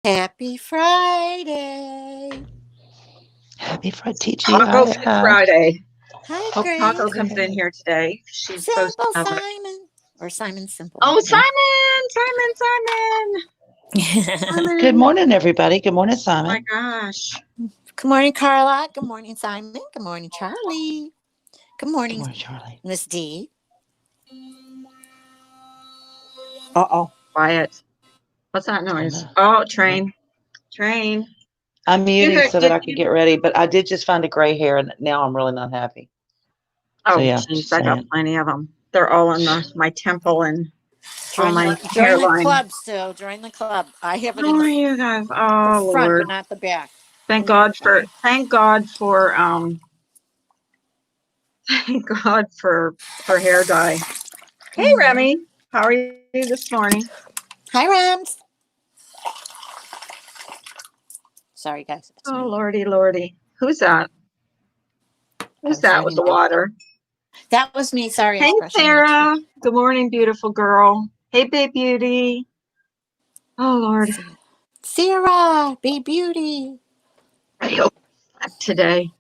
Happy Friday. Happy Friday, Taco Fit TGIF. Friday. Hi, Hope Taco Grace. comes in here today. She's supposed to Simple have it. Simon. Or Simon Simple. Oh, Yeah. Good Simon. morning, everybody. Good morning, Oh my Simon. gosh. Good morning, Carla. Good morning, Simon. Good morning, Charlie. Good Good morning, morning, Charlie. Miss D. Uh-oh. Quiet. What's that Oh, noise? no. Oh, train. Train. I'm You muting heard, so that did I could you? get ready, but I did just find a gray hair, and now I'm really not happy. So, Oh, yeah, jeez, just I got saying. plenty of them. They're all on my temple and on my Join the hairline. club still. Join the club. I have it in How are you guys? the Oh, front, but Lord. not the back. Thank God for, thank God for, thank God for hair dye. Hey, Remy. How are you this morning? Hi, Rams. Sorry, guys. It's Oh, me. Lordy, Lordy. Who's that? I Who's was that with running the my. water? That was me. Sorry, I Hey, was brushing my teeth. Sarah. Good morning, beautiful girl. Hey, Big Beauty. Oh, Lord. Sarah, be beauty. I hope today.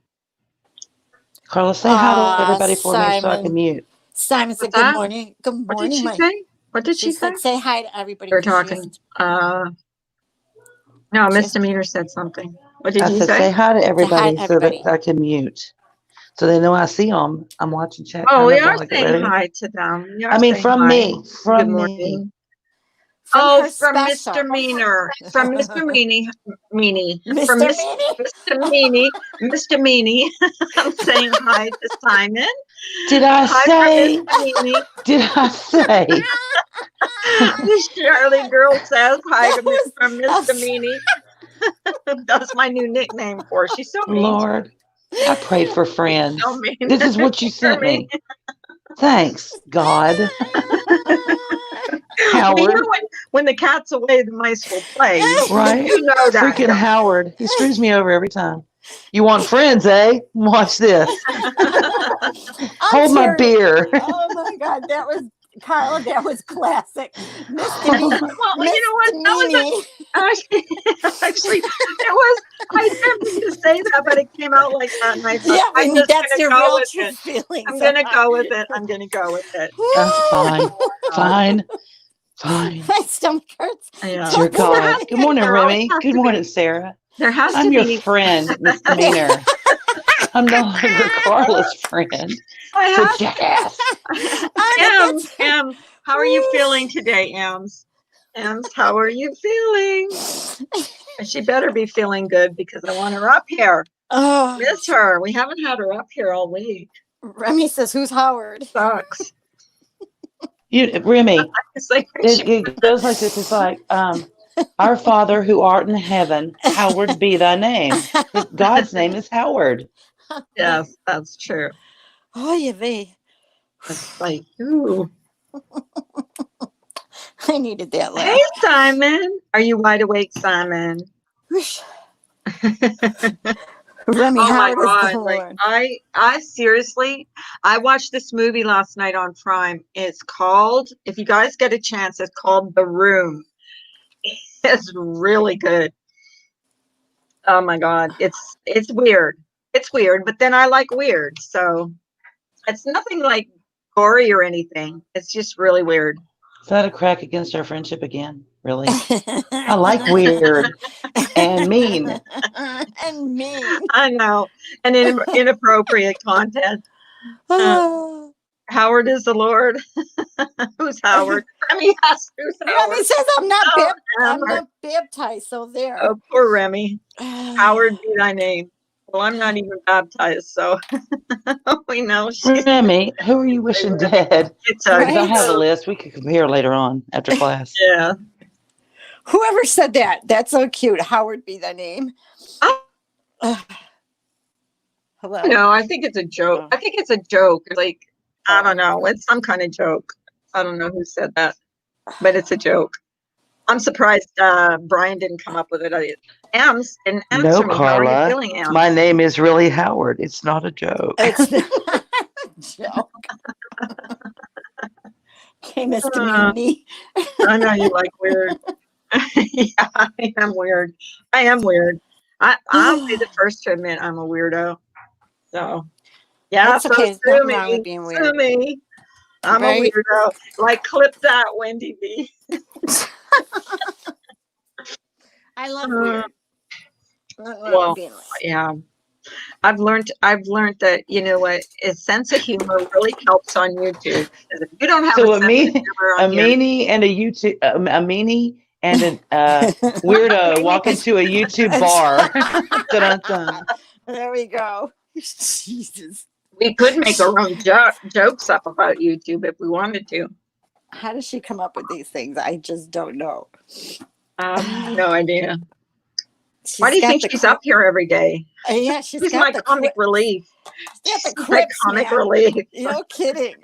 Carla, say hi to everybody for me so I can Simon. mute. Simon What's said, "Good that? morning. Good What did morning, she my." say? What did She she say? said, "Say hi to everybody We're because she has talking. No, she has misdemeanor said something. What did I he said, say? say hi to to hi everybody to so that everybody." I can mute. So they know I see them. I'm watching chat Oh, kind we of are while I get saying ready. hi to them. We are I mean, saying from hi. me. Good From me. morning. From Oh, her from Mr. special, Meaner, from Mr. Meanie, from Mr. Meany. Mr. Meanie, Mr. Meanie. I'm saying hi to Simon. Did I Hi from say? Mr. Meanie. Did I say? This Shirley girl says hi That to was from Mr. Meanie. That's my new nickname for her. She's so mean to Lord, I prayed for me. She's so friends. mean This is what you for sent me. me. Thanks, God. Well, Howard, when the cat's away, the mice will play. right? You know that, Freaking don't Howard. He screws me over every time. You want friends, eh? Watch this. I'm Hold my serious. beer. Oh my God, that was Carla. That was classic, Mr. Me, Well, you know what? Mr. That was Meany. actually, actually, it was. I didn't mean to say that, but it came out like that, and I thought Yeah, I'm when just that's gonna your go real with true it. feelings I'm of gonna how. go with it. I'm gonna go with it. Fine. Oh God. Fine. Fine. My stomach hurts. Yeah. Dear Don't Well, there has God. to say Good be. morning, There always Remy. has Good to be. morning, Sarah. There has to I'm your be. friend, misdemeanor. I'm no longer Carla's friend. I The have. jackass. Ems, That's. Ems, how are you feeling today, Ems? Ems, how are you feeling? And she better be feeling good because I want her up here. Oh, Miss her. We haven't had her up here all week. Remy says, "Who's Howard?" Sucks. Remy, It's like it goes like this. It's like, our Father who art in heaven, hallowed be thy name. God's name is Howard. yes, that's true. Oh, you be. It's like, ooh. I needed that Hey, laugh. Simon. Are you wide awake, Simon? Whoosh. Oh Remy my Howard is the God. Like Lord. I seriously, I watched this movie last night on Prime. It's called, if you guys get a chance, it's called The Room. It's really good. Oh my God. It's weird. It's weird, but then I like weird. So it's nothing like gory or anything. It's just really weird. Is that a crack against our friendship again? Really? I like weird and mean. And mean. I know. And inappropriate content. Uh, Oh. Howard is the Lord. Who's Howard? Remy asked who's Remy Howard. says Oh, I'm Howard. not baptized, so there. Oh, poor Remy. Howard be thy name. Well, I'm not even baptized, so we know she's Remy, who are you wishing dead? it's Because I Right? have a list. We could compare later on after class. yeah. Whoever said that? That's so cute. Howard be the name. I Hello? don't know. I think it's a joke. Oh. I think it's a joke. Like, I don't Oh. know. It's some kind of joke. I don't know who said that, but it's a joke. I'm surprised Brian didn't come up with it. Ams didn't No, answer me. How are you Carla. feeling, Ams? My name is really Howard. It's not a joke. It's not a joke. Okay, Mr. Uh, Meanie. I know you like weird. Yeah, I am weird. I am weird. I'll be the first to admit I'm a weirdo. So yeah, That's so okay. There's sue nothing wrong with me. being Sue weird, me. I'm a right? weirdo. Like clip that, Wendy B. I love Uh, weird. Nothing wrong with well, being weird. yeah. I've learned that you know what a sense of humor really helps on YouTube. 'Cause if you don't have a So sense of humor a on here, meanie and a YouTube, a meanie and a weirdo walk into a YouTube bar. Dun-dun-dun. There we go. Jesus. we could make our own jokes up about YouTube if we wanted to. How does she come up with these things? I just don't know. No idea. Why do She's you got think the she's up here every day? yeah, she's She's got my the comic clips. relief. She's got the She's my clips, comic man. relief. No kidding.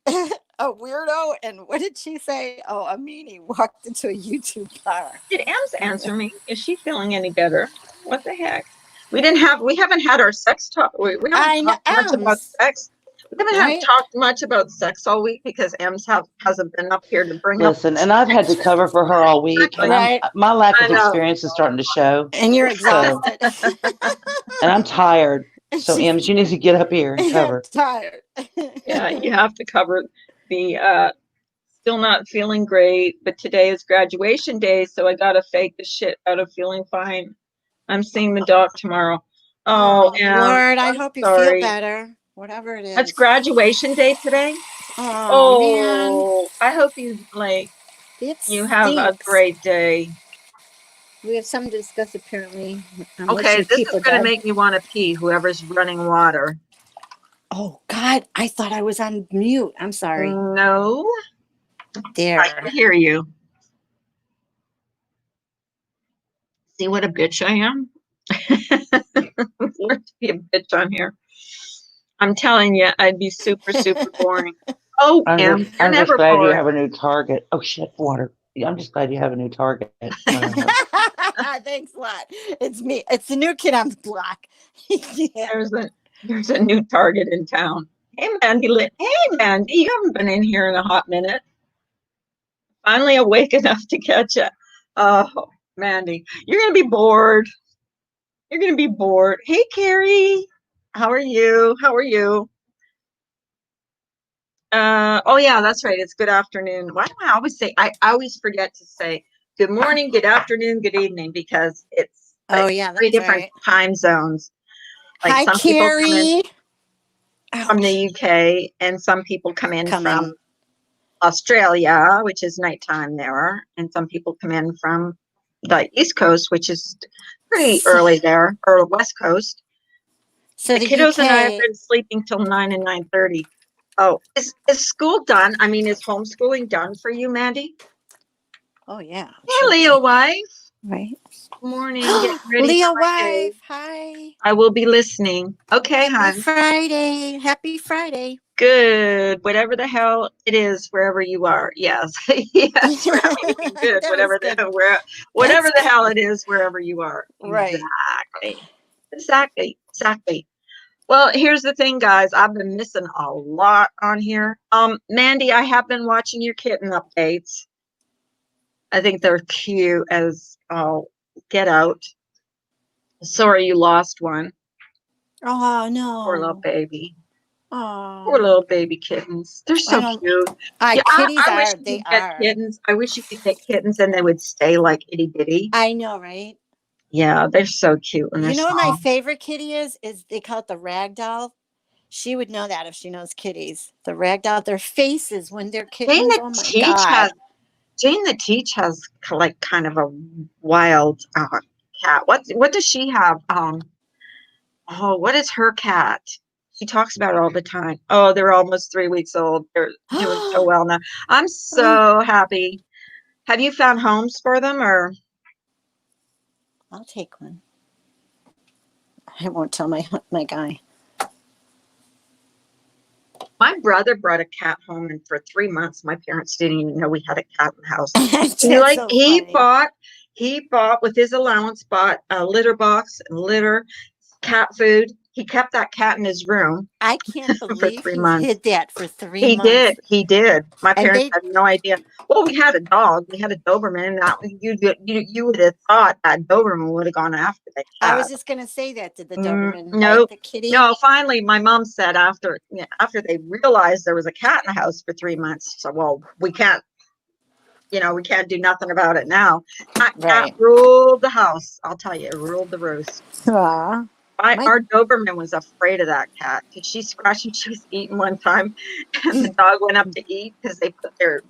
A weirdo, and what did she say? Oh, a meanie walked into a YouTube bar. Did Ems answer me? Is she feeling any better? What the heck? We haven't had our sex talk. We haven't I know, talked much about sex. We haven't right? talked much about sex all week because Ems hasn't been up here to bring up. Listen, and I've had to cover for her all week, and Right. my lack I of know. experience is starting to show, And you're So- exhausted. and I'm tired. So, She's Ems, you need to get up here and cover. tired. Yeah, you have to cover the still not feeling great, but today is graduation day, so I gotta fake the shit out of feeling fine. I'm seeing the doc tomorrow. Oh, Lord, I I'm hope you feel sorry. better. Whatever it That's is. graduation day today. Oh man, Oh, I hope you it you have a stinks. great day. We have something to discuss apparently. I'm Okay, wishing this is people gonna dead. make me want to pee. Whoever's running water. Oh God, I thought I was on mute. I'm sorry. No, I There. can hear you. See what a bitch I am? Learn to be a bitch on here. I'm telling you, I'd be super, super boring. Oh, Em, you're I'm just never glad you boring. have a new target. Oh shit, water. I'm just glad you have a new target. Thanks a lot. It's me. It's the new kid on the block. Yeah. There's a new target in town. Hey, Mandy. Hey, Mandy. You haven't been in here in a hot minute. Finally awake enough to catch it. Oh, Mandy, you're gonna be bored. You're gonna be bored. Hey, Carrie. How are you? How are you? Oh yeah, that's right. It's good afternoon. Why do I always say? I always forget to say good morning, good afternoon, good evening because it's Oh like yeah, three that's different right. time zones. Like Hi, some people come in Carrie. from Ouch. the UK and some people come in from Coming. Australia, which is nighttime there, and some people come in from the East Coast, which is pretty early there, or West Coast. So The the kiddos and I have UK. been sleeping till 9 and 9:30. Oh, is school done? I mean, is homeschooling done for you, Mandy? Oh yeah. Hey, Leo wife. Right. Good morning. Getting ready for Leah my day. wife. Hi. I will be listening. Okay, Happy hon. Friday. Happy Friday. Good. Whatever the hell it is, wherever you are. Yes. Yes. I mean, good. That was good. Whatever That's the hell it is, wherever you are. right. Exactly. Exactly. Exactly. Well, here's the thing, guys. I've been missing a lot on here. Mandy, I have been watching your kitten updates. I think they're cute as get out. Sorry you lost one. Oh Poor little no. baby. Poor Oh. little baby kittens. They're I so don't. cute. Yeah, Kitties I wish are. you They could get are. kittens. I wish you could get kittens and they would stay like itty bitty. I know, right? Yeah, they're so cute when they're You know what my small. favorite kitty is? Is they call it the rag doll. She would know that if she knows kitties. The rag doll, their faces when they're Jane kittens. the Oh my Teach has god. Jane the Teach has like kind of a wild cat. What does she have? Oh, what is her cat? She talks about it all the time. Oh, they're almost 3 weeks old. They're doing so well now. I'm so happy. Have you found homes for them or? I'll take one. I won't tell my guy. My brother brought a cat home, and for 3 months, my parents didn't even know we had a cat in the house. That's He so funny. he bought with his allowance, bought a litter box and litter, cat food, he kept that cat in his room I can't for believe 3 he months. hid that for 3 He months. did. He did. My And parents they, had no idea. Well, we had a dog. We had a Doberman. And that you would have thought that Doberman would have gone after the I was cat. just gonna say that. Did the Doberman No, bite the kitty? no. Finally, my mom said after they realized there was a cat in the house for 3 months. So, well, we can't. We can't do nothing about it now. That cat Right. ruled the house. I'll tell you, it ruled the roost. Aw. My Our Doberman was afraid of that cat because she scratched and she was eating one time, and the dog went up to eat because they put their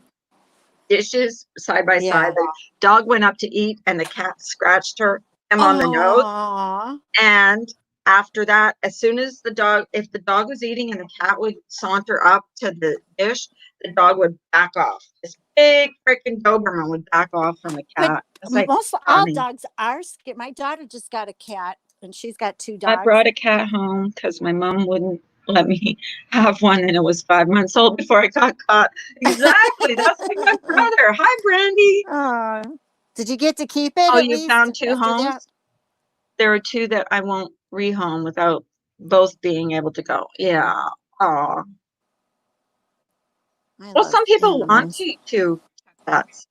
dishes side by side. yeah. The dog went up to eat, and the cat scratched him on the nose. Aw. And after that, as soon as if the dog was eating and the cat would saunter up to the dish, the dog would back off. This big freaking Doberman would back off from the But cat. It's like most all funny. dogs are scared. My daughter just got a cat, and she's got 2 I dogs. brought a cat home because my mom wouldn't let me have one, and it was 5 months old before I got caught. Exactly. That's like my brother. Hi, Brandy. Aw. Did you get to keep it Oh, at you least found 2 after homes? that? There are 2 that I won't rehome without both being able to go. Yeah. Oh. I Well, love some people want animals. to have cats,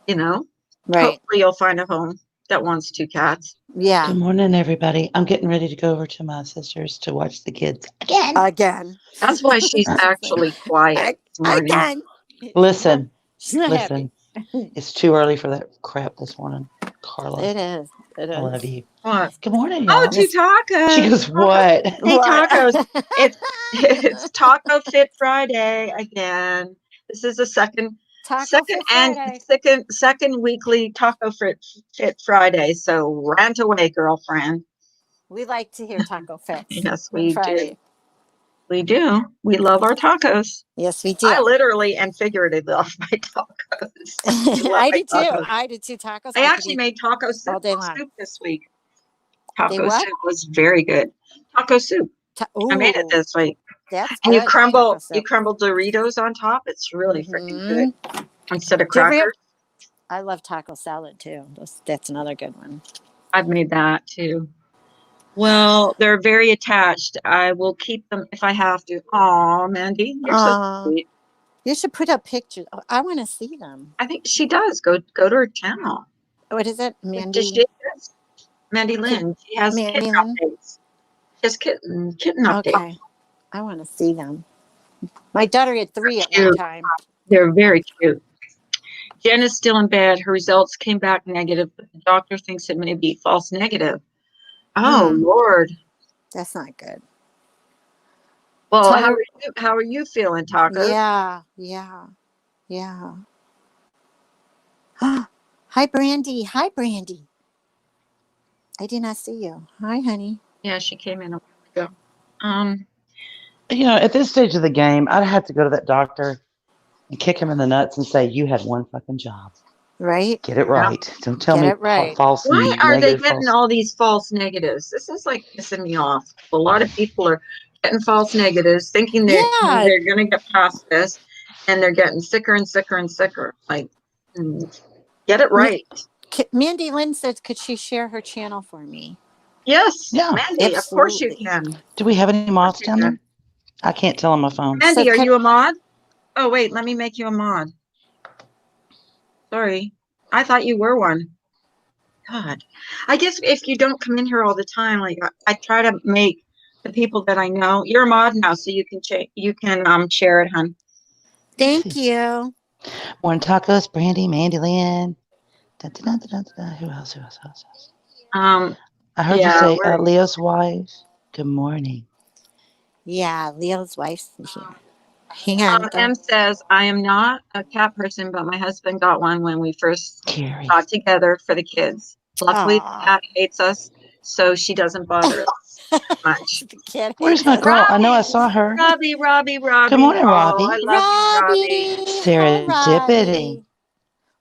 you know. Right. Hopefully you'll find a home that wants 2 cats. Yeah. Good morning, everybody. I'm getting ready to go over to my sister's to watch the kids again. Again. That's why she's actually quiet this morning. Again. Listen, She's not listen. It's too early for that crap this morning, Carla. happy. It is. It I love is. you. What? Good morning, Oh, y'all. 2 tacos. She goes, what? Hey, What? tacos. It's Taco Fit Friday again. This is the second Taco Fit Friday. second weekly Taco Fit Friday. So rant away, girlfriend. We like to hear taco fits Yes, on we do. Friday. We do. We love our tacos. Yes, we do. I literally and figuratively love my tacos. love I my do too. tacos. I do too. Tacos. I I could actually eat made taco all day long. soup this week. They Taco what? soup was very good. Taco soup. I made it Ooh, this week. that's And good. Taco you soup. crumble Doritos on top. It's really freaking good instead of Do you ever have- crackers. I love taco salad too. That's another good one. I've made that too. Well, they're very attached. I will keep them if I have to. Oh, Mandy, you're so sweet. You should put up pictures. Oh, I want to see them. I think she does. Go to her channel. What is it, Does Mandy? she exist? Mandy Lynn. She has Mandy kitten Lynn? updates. She has kitten updates. Okay, I want to see them. My daughter had 3 at one Cute. time. They're very cute. Jen is still in bed. Her results came back negative, but the doctor thinks it may be false negative. Oh, Lord. That's not good. Well, Tell her- how are you feeling, Tacos? Yeah. Hi, Brandy. Hi, Brandy. I did not see you. Hi, honey. Yeah, she came in a while ago. At this stage of the game, I'd have to go to that doctor and kick him in the nuts and say, you had one fucking job. Right? Get it right. Don't tell Get me it right. false Why are they negative. getting all these false negatives? This is like pissing me off. A lot of people are getting false negatives, thinking they're going to get past this, and they're getting sicker and sicker and sicker. Like, get it right. Mandy Lynn says, could she share her channel for me? Yes, Yeah. Mandy, of course you can. Do we have any mods down there? I can't tell on my phone. Mandy, are you a mod? Oh, wait, let me make you a mod. Sorry. I thought you were one. God. I guess if you don't come in here all the time, like I try to make the people that I know. You're a mod now, so you can share it, hon. Thank you. Morning tacos, Brandy, Mandy Lynn. Who else? I heard you say Leo's wife. Good morning. Yeah, Leo's wife's here. Hang on. M says, I am not a cat person, but my husband got one when we first got together for the kids. Luckily, the cat hates us, so she doesn't bother us much. Where's my girl? I know I saw her. Robbie. Good morning, Robbie. I love you, Robbie. Serendipity.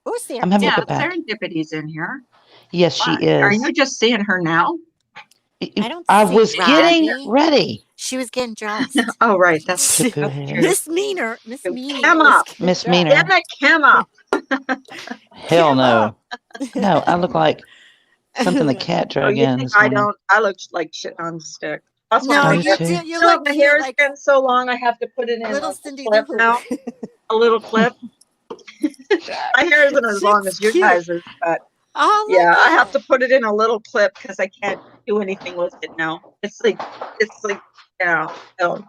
Oh, Serendipity. I'm having to go back. Serendipity's in here. Yes, she is. Are you just seeing her now? I was getting ready. She was getting dressed. Oh, right. That's Miss Meaner. Come up. Miss Meaner. Come up. Hell no. No, I look like something the cat drug in this morning. I look like shit on the stick. That's why No, I my do hair. too. you So look my cute hair is like getting so long. I have to put it in little a Cindy clip Lou now. Who. A little clip. My hair isn't as long She's as you cute. guys' but Oh, yeah, look I have at. to put it in a little clip because I can't do anything with it now. It's like, yeah. So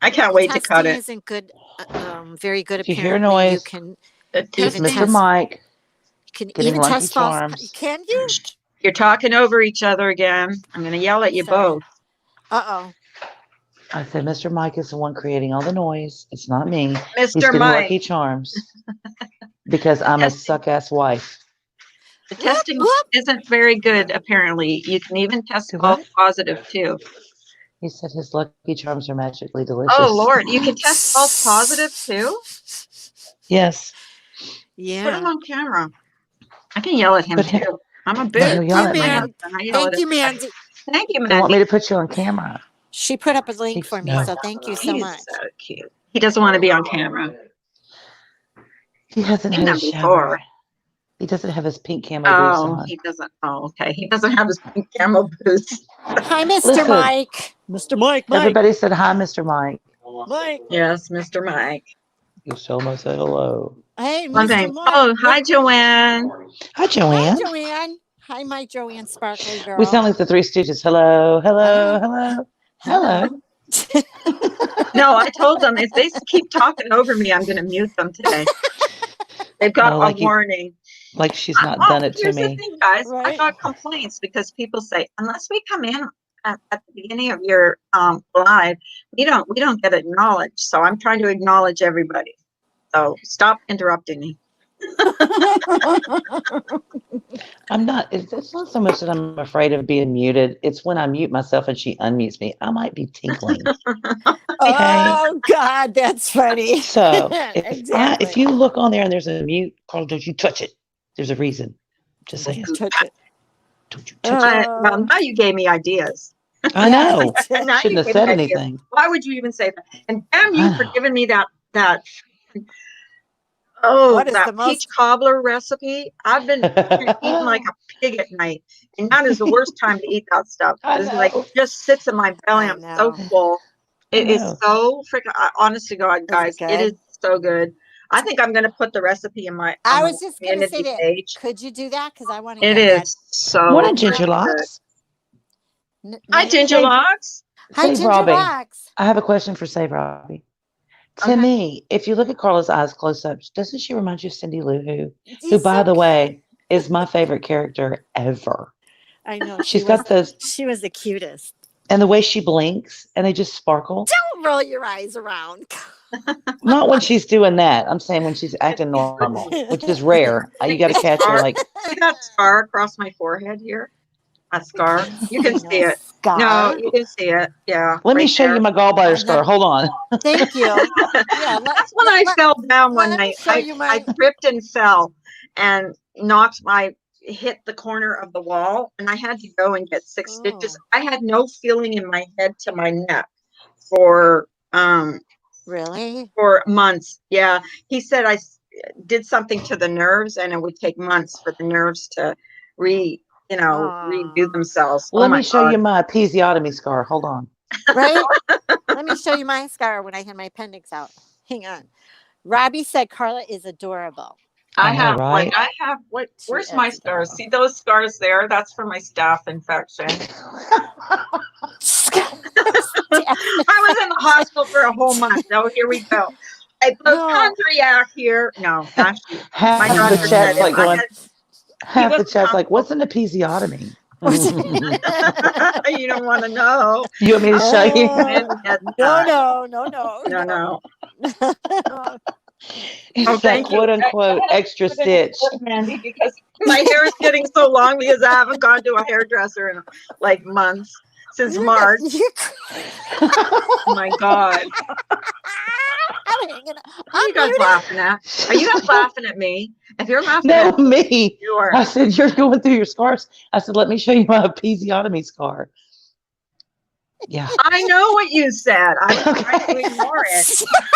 I can't Well, wait to cut testing it. isn't good. Very good. If you hear Apparently, you noise, can The it's even Mr. testing. test. Mike You can getting even Lucky test false. Charms. Can you? You're talking over each other again. I'm going to yell at you Sorry. both. Uh I said, Mr. Mike is the one creating all the noise. It's not me. He's Mr. getting Mike, Lucky Charms because I'm a testing, suck-ass wife. the oh. Whoop testing whoop. isn't very good, apparently. You can even test Do false what? positive, too. He said his Lucky Charms are magically Oh, delicious. Lord. You can test false positive, too? Yes. Put him Yeah. on camera. I can yell at him, Put him. too. I'm a But bitch. he'll Thank yell you, at My me. man. husband. I yell at Thank you, everybody. Mandy. Thank you, They want me Mandy. to put you on camera. She put up a link for me, No. so thank you so He's much. so cute. He doesn't want to be on camera. He hasn't Seen had him his before. shower. He doesn't have his pink camo boots Oh, on. he doesn't. Oh, okay. He doesn't have his pink camo boots. Hi, Mr. Listen, Mike. Mr. Mike. everybody said hi, Mr. Mike. Mike. Yes, Mr. Mike. You tell him I said hello. Hey, One Mr. thing. Mike. Oh, hi, Joanne. Hi, Hi, Joanne. Joanne. Hi, my Joanne Sparkly girl. We sound like the Three Stooges. Hello, hello, Hello. hello, hello. No, I told them if they keep talking over me, I'm going to mute them today. They've got Oh, a warning. like she's not done it to Here's the me. thing, guys. I Right. got complaints because people say, unless we come in at the beginning of your live, we don't get acknowledged. So I'm trying to acknowledge everybody. So stop interrupting me. I'm not. It's not so much that I'm afraid of being muted. It's when I mute myself and she unmutes me. I might be tinkling. Oh, God, that's funny. So Exactly. if you look on there and there's a mute, Carl, don't you touch it. There's a reason. Just saying. Touch it. Don't you touch it. Well, now you gave me ideas. I know. Now Shouldn't you have gave said me ideas. anything. Why would you even say that? And damn you I for know. giving me that What is the that most? peach cobbler recipe. I've been eating like a pig at night, and that is the worst time to eat that stuff. I It's like know. just sits in my belly. I I'm so know. full. It I is know. so freaking. Honest to God, Is it guys, it is good? so good. I think I'm going to put the recipe in my I on my was just going to say community that. page. Could you do that? Because I want to It get that. is so Morning, I'm not- Ginger Locks. Hi, Morning. Ginger Say- Locks. Hi, Save Ginger Robbie. Locks. I have a question for Save Robbie. To Okay. me, if you look at Carla's eyes close up, doesn't she remind you of Cindy Lou Who, You're by so the way, is my favorite character ever. I know She's got those, She was the cutest. and the way she blinks, and they just sparkle. Don't roll your eyes around. Not when she's doing that. I'm saying when she's acting normal, which is rare. You got to catch her like. See that scar across my forehead here? That scar. You can see it. Scar. No, you can see it. Yeah. Let me right show there. you my gallbladder I'm scar. not- Hold on. Thank you. Yeah. That's when I fell down one let me night. show you I my. tripped and fell and hit the corner of the wall, and I had to go and get 6 stitches. Oh, I had no feeling in my head to my neck for really? months. Yeah. He said I did something to the nerves and it would take months for the nerves to redo themselves. Let Oh my me show God. you my episiotomy scar. Hold on. Right? Let me show you my scar when I had my appendix out. Hang on. Robbie said Carla is adorable. I know, right? Where's She my is scars? adorable. See those scars there? That's for my staph infection. I was in the hospital for a whole month. Oh, here we go. Hypochondriac here. No, not you. Half My the doctor said chat's it. like going. Half the wasn't chat's like, comfortable. "What's an episiotomy?" You don't want to know. You want me to show you? No. It's that Thank you. quote unquote extra stitch. Mandy, because my hair is getting so long because I haven't gone to a hairdresser in like months since March. Oh my God. I'm hanging. What are you guys laughing at? Are you guys laughing at me? If you're laughing No, at me, me. you are. I said, you're going through your scars. I said, let me show you my episiotomy scar. Yeah. I know what you said. I'm trying to ignore it.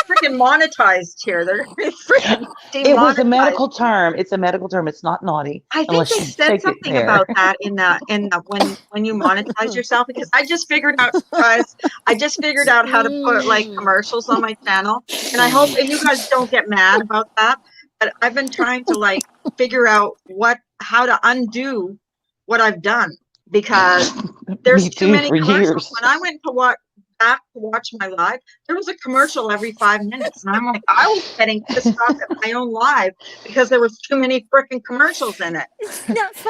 Freaking monetized here. They're freaking demonetized. It was a medical term. It's a medical term. It's not naughty. I think unless they you said take it something there. about that in the when you monetize yourself, because I just figured out, guys, I just figured out how to put like commercials on my channel, and I hope and you guys don't get mad about that, but I've been trying to like figure out how to undo what I've done, because there's too many for commercials. years. When I went to watch my live, there was a commercial every 5 minutes, and I'm like, I was getting pissed off at my own live because there was too many freaking commercials in it.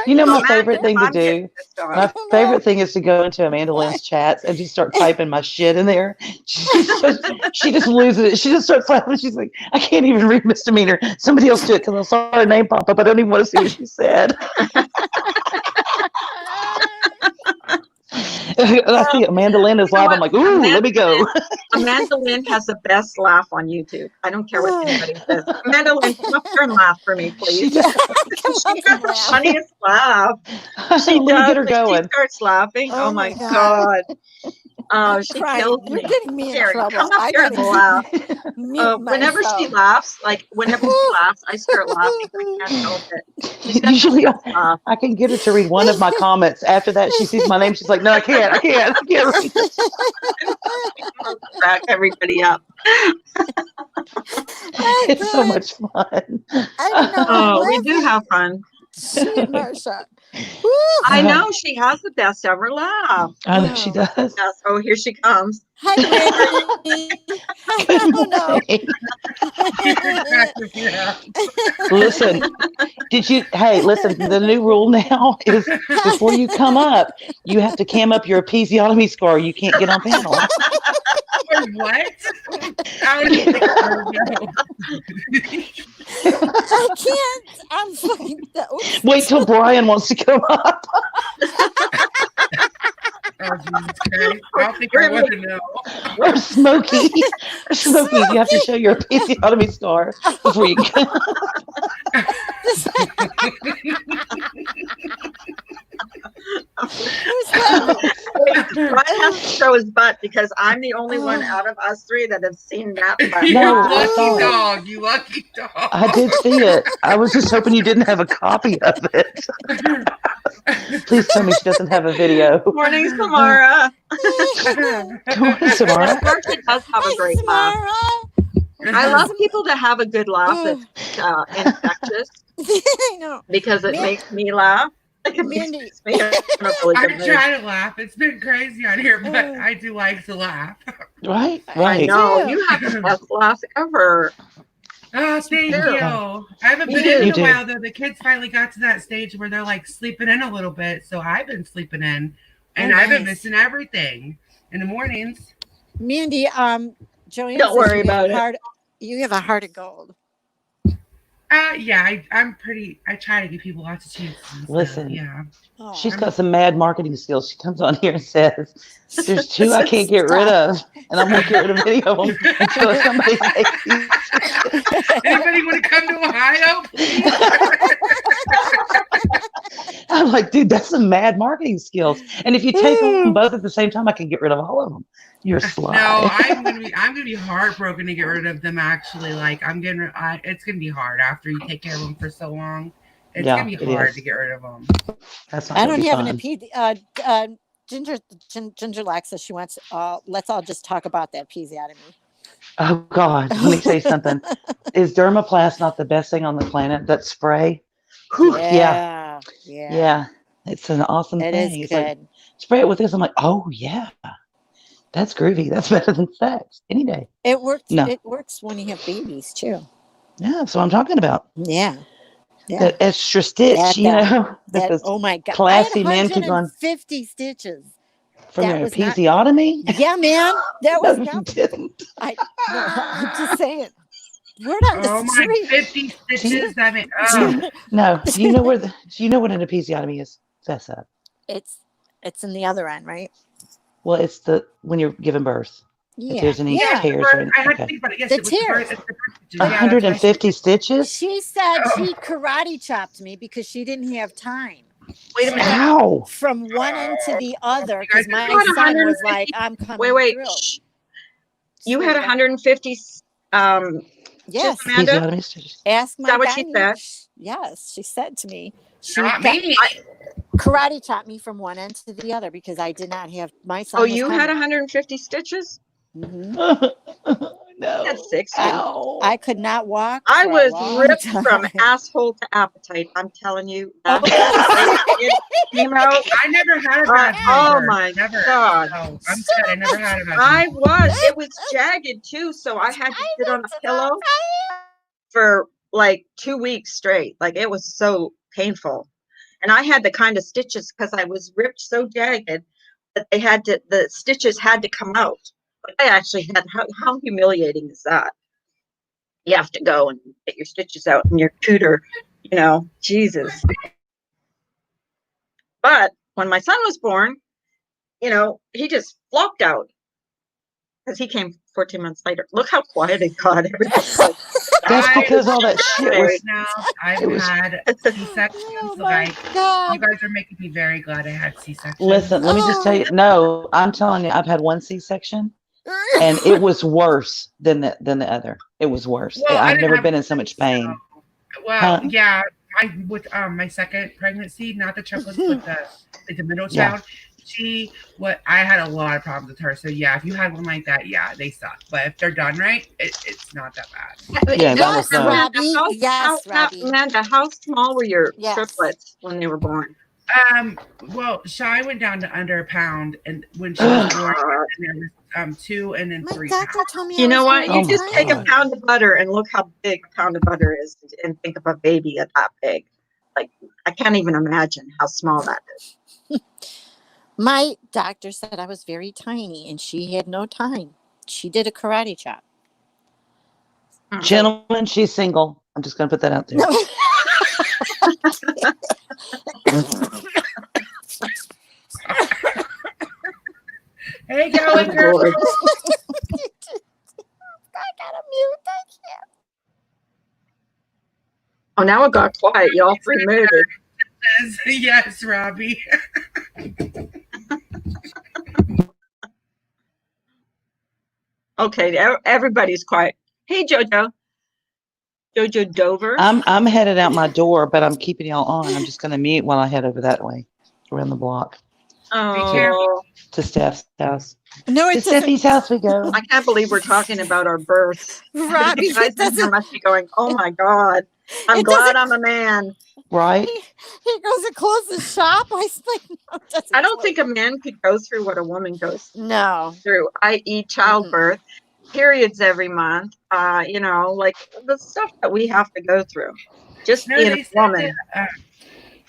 You know, So my favorite thing to do. My favorite thing is to go into Amanda Lynn's chats and just start typing my shit in there. She just loses it. She just starts laughing. She's like, I can't even read misdemeanor. Somebody else do it because I saw her name pop up. I don't even want to see what she said. I see Amanda Lynn is live. I'm like, ooh, let me go. Amanda Lynn has the best laugh on YouTube. I don't care what anybody says. Amanda Lynn, come up here and laugh for me, please. She has the funniest laugh. She let me get her going. She starts laughing. Oh my God. Oh, she kills me. You're getting me in trouble. Come up here and laugh. Whenever she laughs, I start laughing. I can't help it. Usually, I can get her to read one of my comments. After that, she sees my name. She's like, "No, I can't read it." Crack everybody up. It's so much fun. We do have fun. She and Marsha. I know she has the best ever laugh. I know she does. Yes. Oh, here she comes. Hi, Brandy. Listen, listen, the new rule now is before you come up, you have to cam up your episiotomy scar. You can't get on panel. What? I can't. I'm fucking. Wait till Brian wants to come up. Oh, Jesus Christ. I don't think I want to know. Or Smokey. Smokey, you have to show your episiotomy scar before you come up. Brian has to show his butt because I'm the only one out of us three that have seen that butt. You lucky dog. You lucky dog. I did see it. I was just hoping you didn't have a copy of it. Please tell me she doesn't have a video. Good morning, Samara. Good morning, Samara. She does have a great laugh. I love people to have a good laugh that's infectious. I know. Because it makes me laugh. Mandy. I'm trying to laugh. It's been crazy on here, but I do like to laugh. Right. I know. You have the best laugh ever. Oh, thank you. I haven't been in a while, though. The kids finally got to that stage where they're like sleeping in a little bit. So I've been sleeping in, and I've been missing everything in the mornings. Mandy, Joanne, don't worry about it. You have a heart of gold. Yeah, I try to give people lots of chances. Listen, yeah. She's got some mad marketing skills. She comes on here and says, there's two I can't get rid of, and I'm going to get rid of any of them until somebody takes these. Anybody want to come to Ohio? I'm like, dude, that's some mad marketing skills. And if you take them both at the same time, I can get rid of all of them. You're sly. No, I'm gonna be heartbroken to get rid of them. Actually, like it's gonna be hard after you take care of them for so long. It's gonna be hard to get rid of them. That's not I don't have an Ginger Lax says she wants. Let's all just talk about that episiotomy. Oh God, let me say something. Is Dermaplast not the best thing on the planet? That spray. Whew, yeah. It's an awesome thing. It is good. Like, spray it with this. I'm like, oh yeah. That's groovy. That's better than sex any day. It works. No. It works when you have babies too. Yeah, that's what I'm talking about. Yeah. That extra stitch, oh my God! Classy men keep on 50 stitches from their episiotomy. Yeah, man, that was not. Didn't. I'm just saying. We're not the street. 50 stitches. I mean, no. Do you know what an episiotomy is? That's up. It's in the other end, right? Well, it's when you're giving birth. Yeah. If there's any tears. I had to think about it. Yes, the tears. 150 stitches? She said she karate chopped me because she didn't have time. Wait a minute. Ow. From one end to the other, You guys because my You had son was 150 like, I'm coming wait. through. Shh. You had Sweetheart. 150 Yes. Amanda? Episiotomy stitches. Ask Is my that what she gynae. said? Yes, she said to me. She Not got, me. karate chopped me from one end to the other because I did not have my son. Oh, was you had coming. 150 stitches? Mhm. No. That's 60. Ow. I could not walk I for a was long ripped time. from asshole to appetite. I'm telling you. Oh, It came out. I never had a bad Oh birth. my Never. God. So I'm good. I never had a bad I birth. was. It was jagged too, so I had to sit on a pillow for like 2 weeks straight. Like it was so painful. And I had the kind of stitches because I was ripped so jagged that the stitches had to come out. Like I actually had, how humiliating is that? You have to go and get your stitches out and your tutor, Jesus. But when my son was born, he just flopped out because he came 14 months later. Look how quiet it got. Everybody's like, That's I- because all that shit was. Now I've it was- had C-sections. oh So my like, God. you guys are making me very glad I had C-sections. Listen, let me just tell you. No, I'm telling you, I've had one C-section, and it was worse than the other. It was worse. Well, I I've didn't never have been in so much pain. Well, Huh? yeah, I with my second pregnancy, not the triplets, but the middle Yeah. child. I had a lot of problems with her. So yeah, if you had one like that, yeah, they suck. But if they're done right, it's not that bad. Yeah, that Yes, was no. Robbie. Yes, Robbie. Amanda, how small were your Yes. triplets when they were born? Well, Shy went down to under a pound, and when she was born, and there was 2 and then My 3 doctor pounds. told me You I know was what? very You just take a tiny. pound of butter and look how big a pound of butter is and think of a baby that big. Like, I can't even imagine how small that is. My doctor said I was very tiny and she had no time. She did a karate chop. Gentlemen, she's single. I'm just gonna put that out there. Hey, going girl. Lord. I gotta mute. I can't. Oh, now it got quiet. Y'all free muted. Yes, Robbie. Okay, everybody's quiet. Hey, Jojo. Jojo Dover. I'm headed out my door, but I'm keeping y'all on. I'm just gonna mute while I head over that way, around the block Oh, to Steph's house. No, To it doesn't. Steffi's house we go. I can't believe we're talking about our births. Robbie, You guys it in here doesn't. must be going, oh my God, I'm It glad doesn't- I'm a man. Right? He goes to close the shop. I was like, no, it doesn't I don't close. think a man could go through what a woman goes No. through, i.e. childbirth, periods every month, like the stuff that we have to go through. Just No, being they a said woman.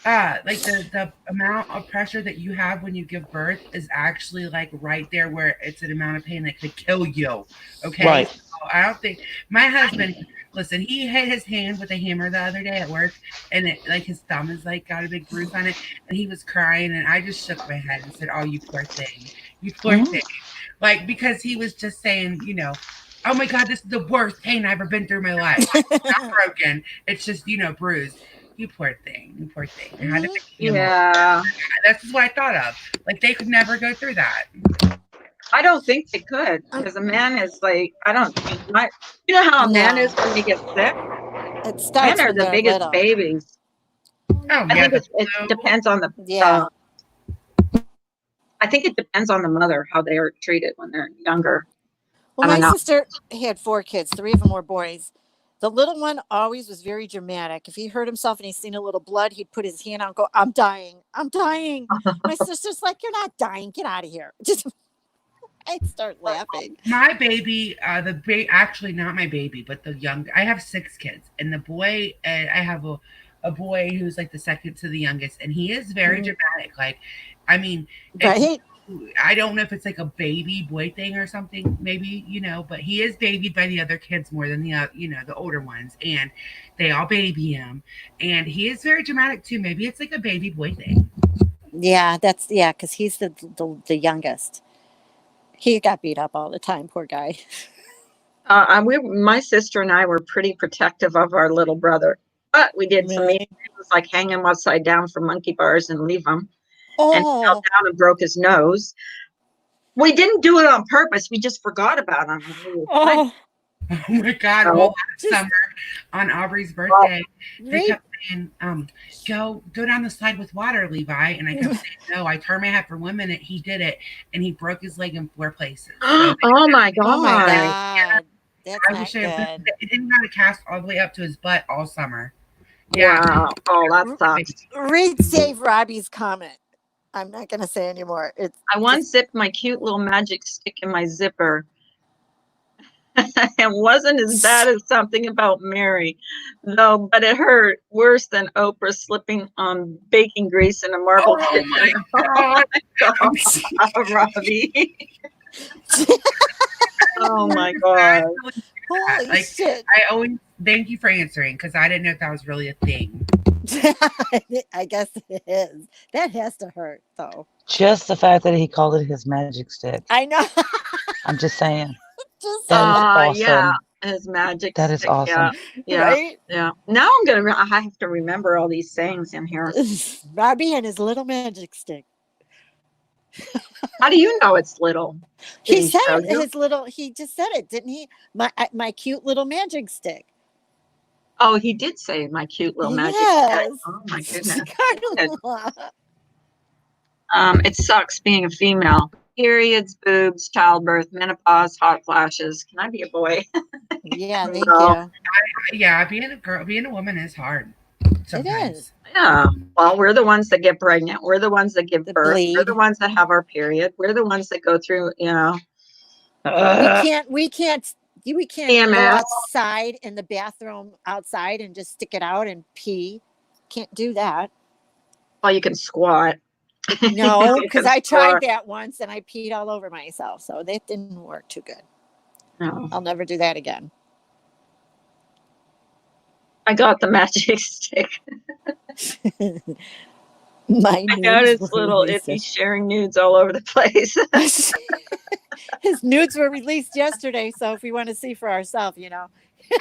that like the amount of pressure that you have when you give birth is actually like right there where it's an amount of pain that could kill you. Okay. Right. So I don't think my husband, listen, he hit his hand with a hammer the other day at work, and it like his thumb is like got a big bruise on it, and he was crying, and I just shook my head and said, oh, you poor thing. You poor thing. Like, because he was just saying, oh my God, this is the worst pain I've ever been through in my life. It's not broken. It's just, bruised. You poor thing. You poor thing. I had to pick him up. Yeah. That's what I thought of. Like, they could never go through that. I don't think they could, because a man is like, I don't think, you know how a man is when they get sick? It starts Men are when the they're biggest little. babies. Oh, I think it depends on the, Yeah. I think it depends on the mother, how they are treated when they're younger. Well, I don't my know. sister had 4 kids. 3 of them were boys. The little one always was very dramatic. If he hurt himself and he's seen a little blood, he'd put his hand out and go, I'm dying. I'm dying. My sister's like, you're not dying. Get out of here. Just I'd start laughing. My baby, actually not my baby, but the young. I have 6 kids, and the boy, I have a boy who's like the second to the youngest, and he is very dramatic. Like, I mean, Right? I don't know if it's like a baby boy thing or something, maybe, but he is babied by the other kids more than the older ones, and they all baby him, and he is very dramatic too. Maybe it's like a baby boy thing. Yeah, because he's the youngest. He got beat up all the time, poor guy. My sister and I were pretty protective of our little brother. But we did some Really? things like hang him upside down for monkey bars and leave him. And he fell Oh, down and broke his nose. We didn't do it on purpose. We just forgot about him. oh, Oh my God. So, Well, last just summer on Aubrey's birthday, they right. kept saying, go down the slide with water, Levi. And I kept saying, no. I turned my head for 1 minute. He did it. And he broke his leg in 4 places. So oh my Oh my God. God. That's I not wish I had good. it didn't got a cast all the way up to his butt all summer. Yeah. Wow. Oh, that sucks. Read Save Robbie's comment. I'm not going to say anymore. It's I once zipped my cute little magic stick in my zipper. It wasn't as bad as something about Mary, though, but it hurt worse than Oprah slipping on baking grease in a marble Oh kitchen. my God. Oh, Robbie. Oh my I God. really did that. holy Like, shit. I always thank you for answering because I didn't know if that was really a thing. I guess it is. That has to hurt, though. Just the fact that he called it his magic stick. I know. I'm just saying. Just That is awesome. Yeah, his magic That is stick. awesome. Yeah, right. yeah. Now I have to remember all these sayings in here. Robbie and his little magic stick. How do you know it's little? Did He said show you? his little. He just said it, didn't he? My cute little magic stick. Oh, he did say my cute little magic stick. Yes. Oh my goodness. Carla. It sucks being a female. Periods, boobs, childbirth, menopause, hot flashes. Can I be a boy? Yeah, thank No. you. Yeah, being a woman is hard sometimes. is. Yeah. Well, we're the ones that get pregnant. We're the ones that give The birth. We're bleed. the ones that have our period. We're the ones that go through, We can't go PMS. outside in the bathroom outside and just stick it out and pee. Can't do that. Well, you can squat. No, You because can I tried squat. that once and I peed all over myself. So that didn't work too good. No. I'll never do that again. I got the magic stick. My I got his nudes were little released iffy sharing nudes all over the place. His nudes were released yesterday, so if we want to see for ourselves,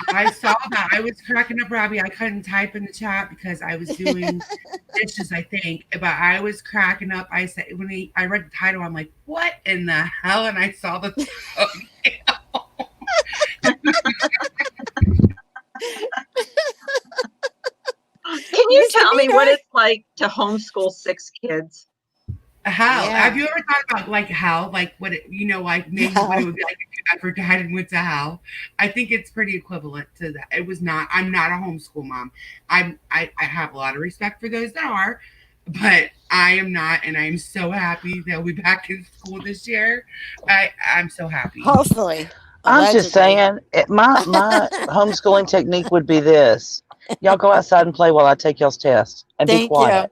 I saw that. I was cracking up, Robbie. I couldn't type in the chat because I was doing dishes, I think. But I was cracking up. I said I read the title, I'm like, what in the hell? And I saw the Can you tell me what it's like to homeschool 6 kids? How? Yeah. Have you ever thought about like how? Like what it, like maybe what it would be like if you ever dad and went to hell? I think it's pretty equivalent to that. I'm not a homeschool mom. I have a lot of respect for those that are, but I am not, and I'm so happy they'll be back in school this year. I'm so happy. Hopefully. I'm just Allegedly. saying, my homeschooling technique would be this. Y'all go outside and play while I take y'all's test and be Thank quiet. you.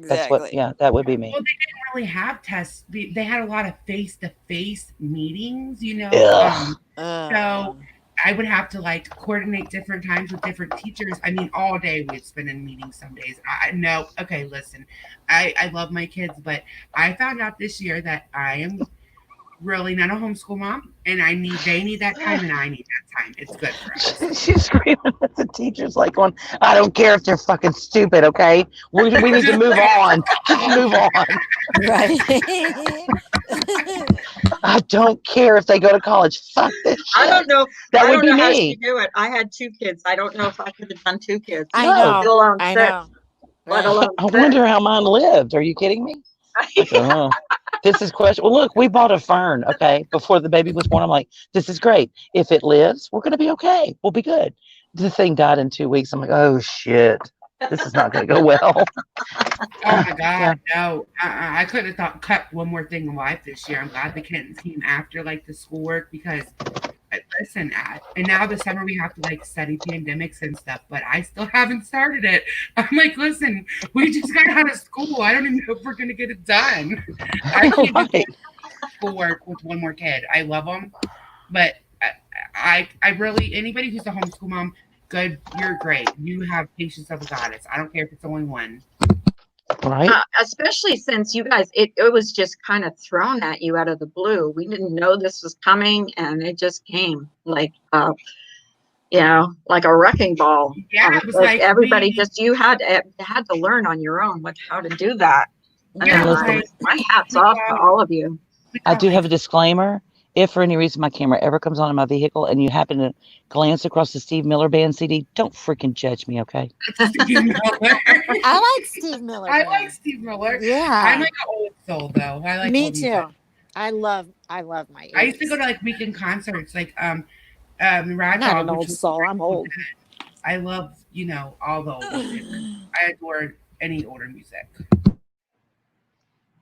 That's what, Exactly. that would be me. Well, they didn't really have tests. They had a lot of face-to-face meetings, Ugh. So I would have to like coordinate different times with different teachers. I mean, all day we'd spend in meetings some days. No, okay, listen, I love my kids, but I found out this year that I am really not a homeschool mom, and they need that time, and I need that time. It's good for us. She's screaming at the teachers like going, I don't care if they're fucking stupid, okay? We need to move on. Just move on. Right. I don't care if they go to college. Fuck this shit. I don't know. That I would don't be know how me. she do it. I had 2 kids. I don't know if I could have done 2 kids. I No. know. Let alone I 6. know. Let alone I wonder how mine lived. Are you kidding me? Like, this is question. Well, look, we bought a fern, okay, before the baby was born. I'm like, this is great. If it lives, we're going to be okay. We'll be good. The thing died in 2 weeks. I'm like, oh, shit. This is not going to go well. Oh, my God. No. I couldn't have cut one more thing alive this year. I'm glad the kittens came after, like, the schoolwork because, listen, and now this summer we have to, like, study pandemics and stuff, but I still haven't started it. I'm like, listen, we just got out of school. I don't even know if we're going to get it done. I can't do schoolwork with one more kid. I love them, but I really, anybody who's a homeschool mom, good, you're great. You have patience of a goddess. I don't care if it's only one. Right. Especially since you guys, it was just kind of thrown at you out of the blue. We didn't know this was coming, and it just came. Like, like a wrecking ball. Yeah, it was like everybody we, you had to learn on your own how to do that. Yeah, And listen, My hat's off to all of you. I do have a disclaimer. If for any reason my camera ever comes on in my vehicle and you happen to glance across the Steve Miller Band CD, don't freaking judge me, okay? Steve Miller. I like Steve Miller. I like Steve Miller. Yeah. I'm like an old soul though. I like me old too. music. I love my 80s. I used to go to like weekend concerts, like I'm Rag not Dog, an old soul. I'm old. I love, all the older music. I adore any older music.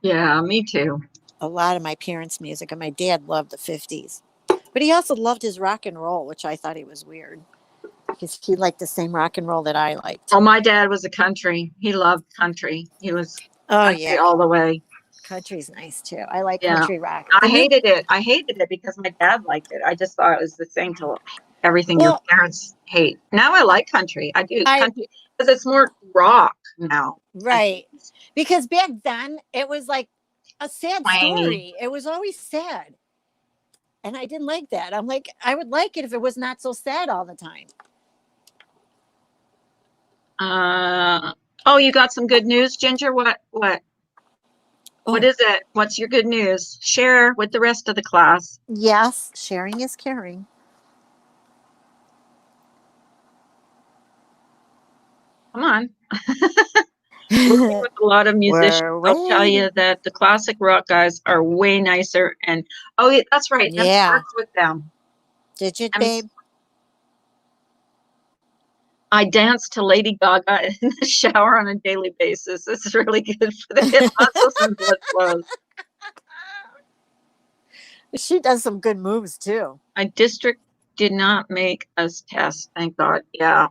Yeah, me too. A lot of my parents' music, and my dad loved the 50s. But he also loved his rock and roll, which I thought he was weird because he liked the same rock and roll that I liked. Oh, my dad was a country. He loved country. He was country all the way. Country's nice too. I like country rock. I hated it because my dad liked it. I just thought it was the same to everything your parents hate. Now I like country. I do country because it's more rock now. Right. Because back then it was like a sad story. It was always sad. And I didn't like that. I'm like, I would like it if it was not so sad all the time. Oh, you got some good news, Ginger? What is it? What's your good news? Share with the rest of the class. Yes, sharing is caring. Come on. Working with a lot of musicians, I'll tell you that the classic rock guys are way nicer. And that's right. Yeah, worked with them. Did you, babe? I dance to Lady Gaga in the shower on a daily basis. It's really good for the muscles and blood flows. She does some good moves too. My district did not make us test, thank God. Yeah.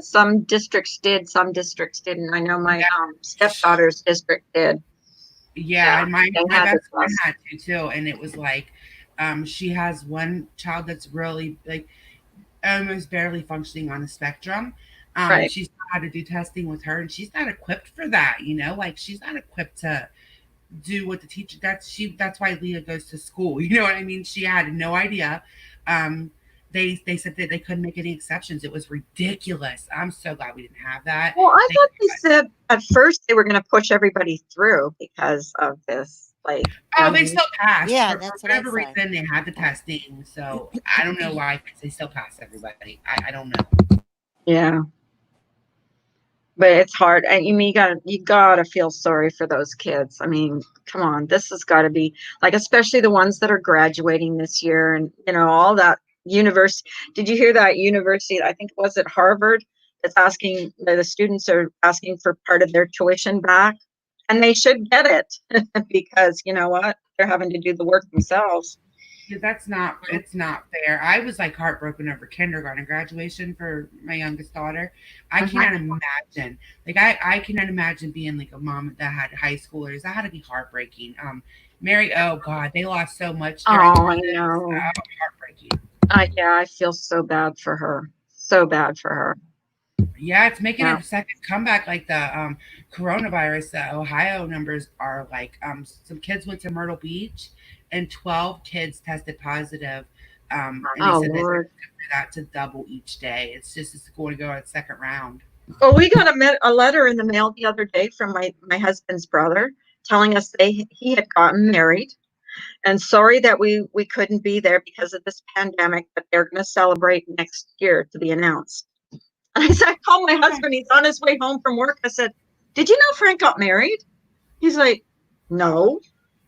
Some districts did, some districts didn't. I know my stepdaughter's district did. Yeah, and my best friend had to too. And it was like, she has one child that's really like almost barely functioning on the spectrum. She's not how to do testing with her, and she's not equipped for that, like she's not equipped to do what the teacher that's why Leah goes to school. You know what I mean? She had no idea. They said that they couldn't make any exceptions. It was ridiculous. I'm so glad we didn't have that. Well, I thought they said at first they were going to push everybody through because of this. Like, they still passed. Yeah, for whatever reason they had the testing. So I don't know why they still passed everybody. I don't know. Yeah. But it's hard, and you gotta feel sorry for those kids. I mean, come on, this has got to be like, especially the ones that are graduating this year, and all that university. Did you hear that university? I think it was at Harvard. That's asking the students are asking for part of their tuition back, and they should get it because you know what, they're having to do the work themselves. Yeah, it's not fair. I was like heartbroken over kindergarten graduation for my youngest daughter. I can't imagine. Like I cannot imagine being like a mom that had high schoolers. That had to be heartbreaking. Mary, oh God, they lost so much. I know. Heartbreaking. I feel so bad for her. So bad for her. Yeah, it's making a second comeback. Like the coronavirus, the Ohio numbers are like some kids went to Myrtle Beach and 12 kids tested positive. And they said for that to double each day. It's going to go at second round. Well, we got a letter in the mail the other day from my husband's brother telling us he had gotten married, and sorry that we couldn't be there because of this pandemic, but they're going to celebrate next year to be announced. And I said, I called my husband. He's on his way home from work. I said, did you know Frank got married? He's like, no.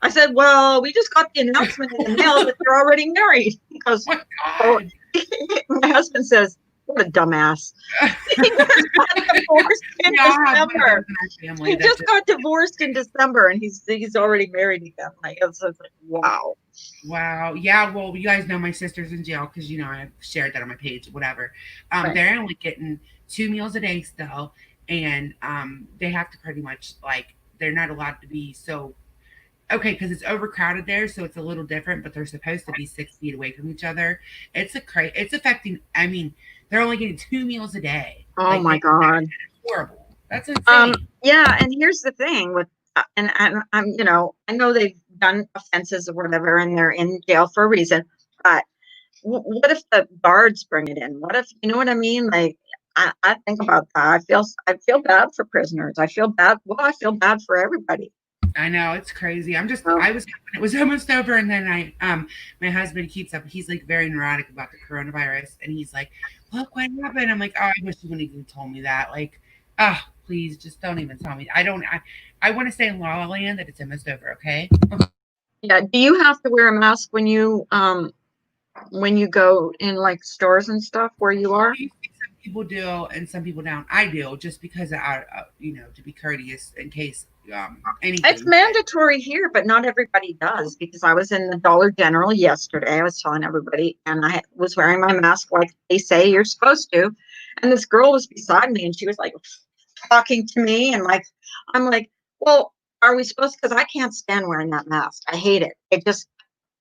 I said, well, we just got the announcement in the mail that they're already married. He goes, oh. My husband says, what a dumbass. He just got divorced in December. He just got divorced in December, and he's already married again. Like, I was like, wow. Wow. Yeah. Well, you guys know my sister's in jail because, I shared that on my page, whatever. They're only getting 2 meals a day still. And they have to pretty much, like, they're not allowed to be so, okay, because it's overcrowded there. So it's a little different, but they're supposed to be 6 feet away from each other. It's affecting, I mean, they're only getting 2 meals a day. Oh, my God. It's horrible. That's insane. Yeah. And here's the thing with, and I'm, I know they've done offenses or whatever, and they're in jail for a reason, but what if the guards bring it in? What if, you know what I mean? Like, I think about that. I feel bad for prisoners. I feel bad. Well, I feel bad for everybody. I know, it's crazy. Oh. I was, it was almost over, and then my husband keeps up. He's like very neurotic about the coronavirus, and he's like, "Look what happened." I'm like, "Oh, I wish you wouldn't even told me that." Like, oh, please, just don't even tell me. I don't. I want to say in La La Land that it's almost over. Okay. Yeah. Do you have to wear a mask when you go in like stores and stuff where you are? Some people do, and some people don't. I do, just because to be courteous in case anything. It's mandatory here, but not everybody does, because I was in the Dollar General yesterday. I was telling everybody, and I was wearing my mask like they say you're supposed to. And this girl was beside me, and she was like talking to me, and like, I'm like, well, are we supposed to? Because I can't stand wearing that mask. I hate it.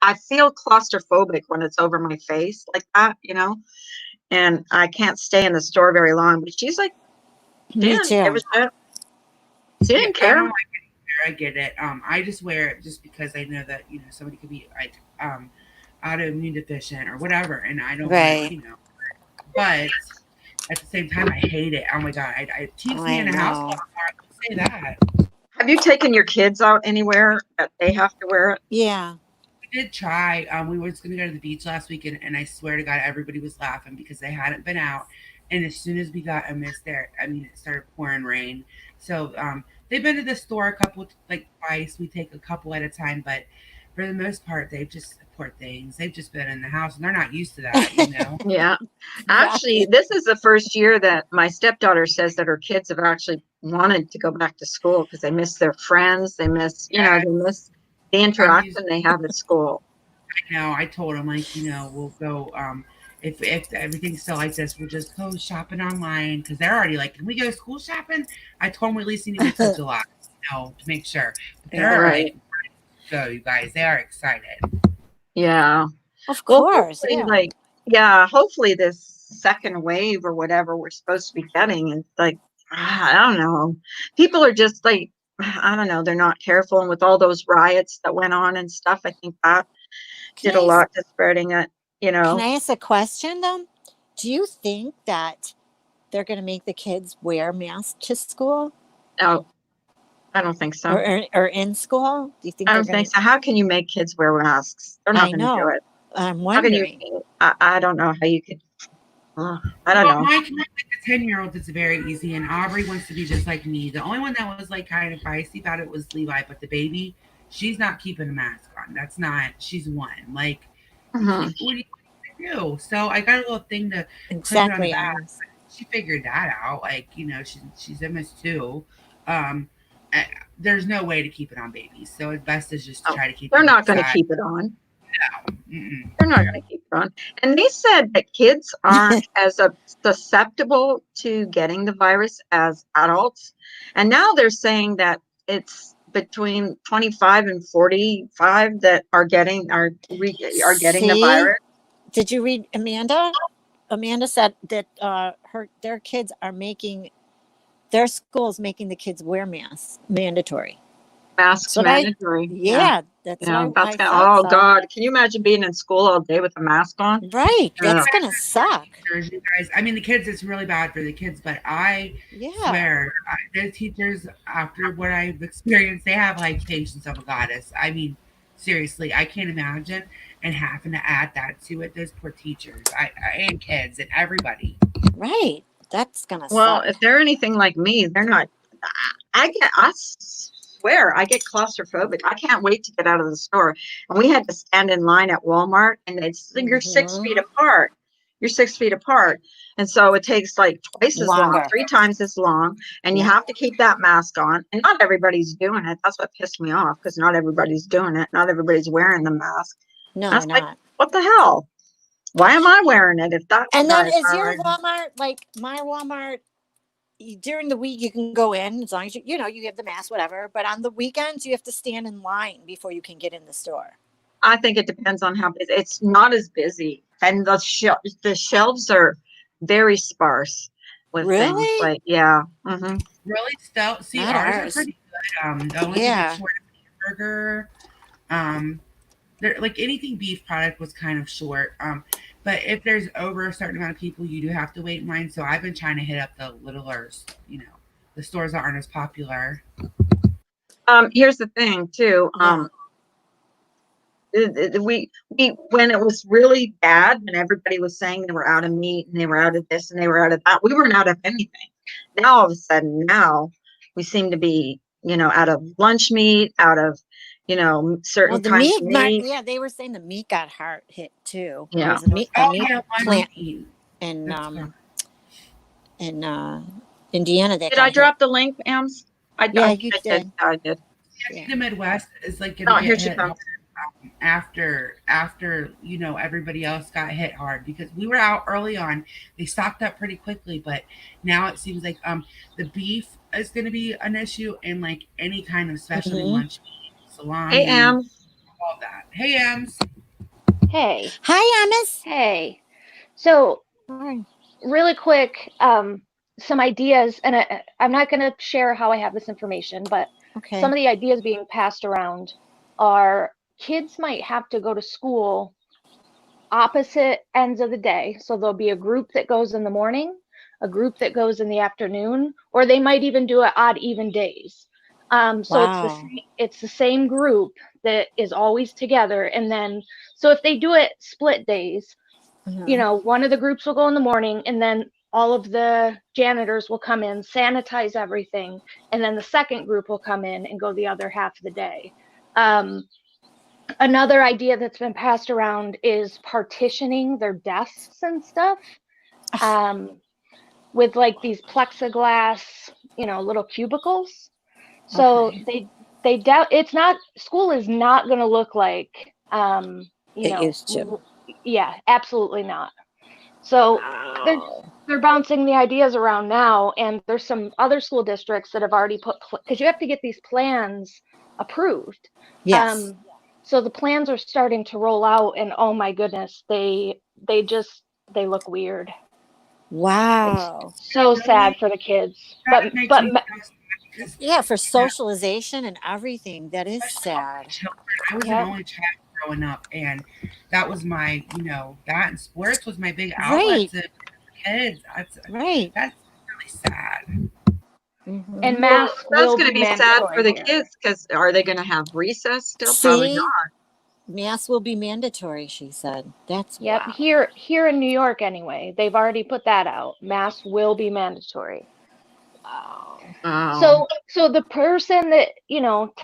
I feel claustrophobic when it's over my face like that, and I can't stay in the store very long. But she's like, Me too. She didn't care. I get it. I just wear it just because I know that somebody could be like autoimmune deficient or whatever, and I don't Right. want. But at the same time, I hate it. Oh my god, it keeps me in the house all the time. I will say that. Have you taken your kids out anywhere that they have to wear it? Yeah. We did try. We were going to go to the beach last weekend, and I swear to God, everybody was laughing because they hadn't been out. And as soon as we got a mist there, I mean, it started pouring rain. So they've been to the store a couple, like twice. We take a couple at a time, but for the most part, they've just poor things. They've just been in the house, and they're not used to that. Yeah. Actually, this is the first year that my stepdaughter says that her kids have actually wanted to go back to school because they miss their friends. They miss, they miss the interaction they have at school. I know. I told them, like, we'll go. If everything's still like this, we'll just go shopping online, because they're already like, can we go school shopping? I told them we at least need to wait till July, to make sure. But they're right. Go, you guys. They are excited. Yeah. Of course. Hopefully this second wave or whatever we're supposed to be getting is like, I don't know. People are just like, I don't know. They're not careful. And with all those riots that went on and stuff, I think that did a lot to spreading it, Can I ask a question though? Do you think that they're going to make the kids wear masks to school? No, I don't think so. Or in school? Do you think? I don't think so. How can you make kids wear masks? They're not going to do it. I'm wondering. I don't know how you could. I don't know. My kid, like the 10-year-old, it's very easy, and Aubrey wants to be just like me. The only one that was like kind of feisty about it was Levi, but the baby, she's not keeping a mask on. She's one. Like, what do you do? So I got a little thing to exactly. She figured that out. Like, she's almost 2. There's no way to keep it on babies, so it's best to just try to keep. They're not going to keep it on. No. They're not going to keep it on. And they said that kids aren't as susceptible to getting the virus as adults. And now they're saying that it's between 25 and 45 that are getting the virus. Did you read Amanda? Amanda said that their kids are making their schools making the kids wear masks mandatory. Masks mandatory. That's oh God, can you imagine being in school all day with a mask on? Right, that's gonna suck. You guys, I mean, the kids, it's really bad for the kids, but I swear, the teachers, after what I've experienced, they have like patience of a goddess. I mean, seriously, I can't imagine and having to add that to it. Those poor teachers, and kids and everybody. Right, that's gonna suck. Well, if they're anything like me, they're not. I swear I get claustrophobic. I can't wait to get out of the store. And we had to stand in line at Walmart, and you're 6 feet apart. You're 6 feet apart. And so it takes like twice as long, 3 times as long. And you have to keep that mask on. And not everybody's doing it. That's what pissed me off, because not everybody's doing it. Not everybody's wearing the mask. No, they're not. Like, what the hell? Why am I wearing it if that's and then is your Walmart like my Walmart? During the week you can go in as long as you have the mask, whatever, but on the weekends you have to stand in line before you can get in the store. I think it depends on how busy. It's not as busy, and the shelves are very sparse with things like really still see ours are pretty good. The only thing short of hamburger, like anything beef product was kind of short. But if there's over a certain amount of people, you do have to wait in line. So I've been trying to hit up the littler, the stores that aren't as popular. Here's the thing too. We when it was really bad, when everybody was saying they were out of meat and they were out of this and they were out of that, we weren't out of anything. Now all of a sudden, now we seem to be, out of lunch meat, out of, certain the kinds meat, of meat. yeah, they were saying the meat got hard hit too. Yeah. There was a meat plant meat. in Indiana. That Did I drop the link, Ams? Yeah, you did. I did. Yeah. The Midwest is like Oh, going here to she get hit comes. after everybody else got hit hard, because we were out early on. They stocked up pretty quickly, but now it seems like the beef is going to be an issue, and like any kind of specialty lunch meat, salami, Hey, Ams. all that. Hey, Ams. Hey. Hi, Amos. Hey. So, really quick, some ideas, and I'm not going to share how I have this information, but some of the ideas being passed around are kids might have to go to school opposite ends of the day. So there'll be a group that goes in the morning, a group that goes in the afternoon, or they might even do it odd even days. So it's the same group that is always together. And then, so if they do it split days, one of the groups will go in the morning, and then all of the janitors will come in, sanitize everything, and then the second group will come in and go the other half of the day. Another idea that's been passed around is partitioning their desks and stuff, with like these plexiglass, little cubicles. So they doubt it's not, school is not going to look like, it used to. Yeah, absolutely not. So they're bouncing the ideas around now, and there's some other school districts that have already put, because you have to get these plans approved. Yes. So the plans are starting to roll out, and oh my goodness, they look weird. Wow. It's so sad for the kids. But yeah, for socialization and everything, that is sad. I was an only child growing up, and that was my, that and sports was my big outlet for kids. That's really sad. And mask that's going to be sad for the kids, because are they going to have recess still? Probably not. Mask will be mandatory, she said. That's wow. Here in New York anyway, they've already put that out. Mask will be mandatory. Wow. So the person that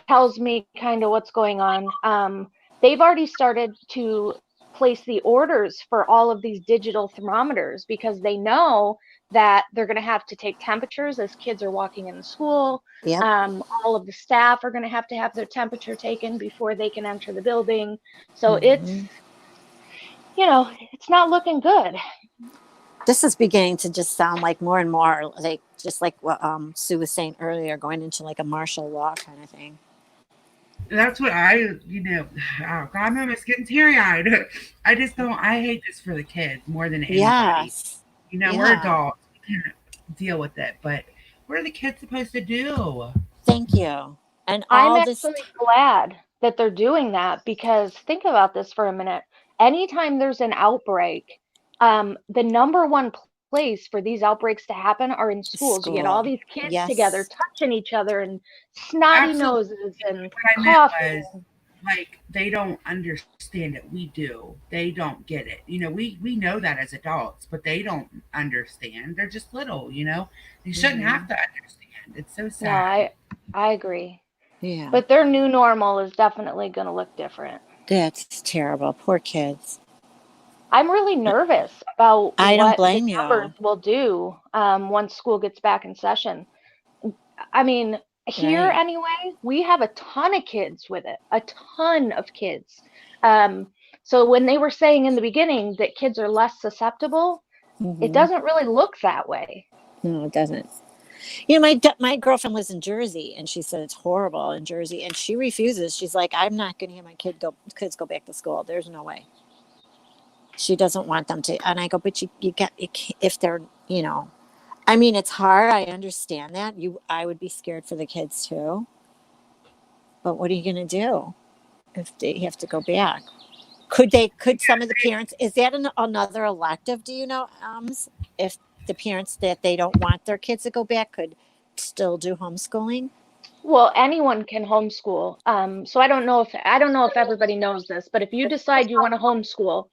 tells me kind of what's going on, they've already started to place the orders for all of these digital thermometers, because they know that they're going to have to take temperatures as kids are walking in the school. Yep. All of the staff are going to have their temperature taken before they can enter the building. So it's not looking good. This is beginning to just sound like more and more like, just like what Sue was saying earlier, going into like a martial law kind of thing. That's what oh God, I'm almost getting teary-eyed. I just don't, I hate this for the kids more than anybody. Yes. We're adults, we can't deal with it, but what are the kids supposed to do? Thank you. And I'm actually glad that they're doing that, because think about this for a minute. Anytime there's an outbreak, the number one place for these outbreaks to happen are in schools. You get all these kids together, touching each other, and snotty noses and coughing. Like, they don't understand it. We do. They don't get it. We know that as adults, but they don't understand. They're just little, They shouldn't have to understand. It's so sad. No, I agree. Yeah. But their new normal is definitely going to look different. That's terrible. Poor kids. I'm really nervous about what the numbers will do once school gets back in session. I mean, here anyway, we have a ton of kids with it, a ton of kids. So when they were saying in the beginning that kids are less susceptible, it doesn't really look that way. No, it doesn't. My girlfriend lives in Jersey, and she said it's horrible in Jersey, and she refuses. She's like, I'm not going to have my kids go back to school. There's no way. She doesn't want them to. And I go, but you if they're, I mean, it's hard. I understand that. I would be scared for the kids too. But what are you going to do if they have to go back? Could some of the parents, is that another elective, do you know, if the parents that they don't want their kids to go back could still do homeschooling? Well, anyone can homeschool. So I don't know if everybody knows this, but if you decide you want to homeschool,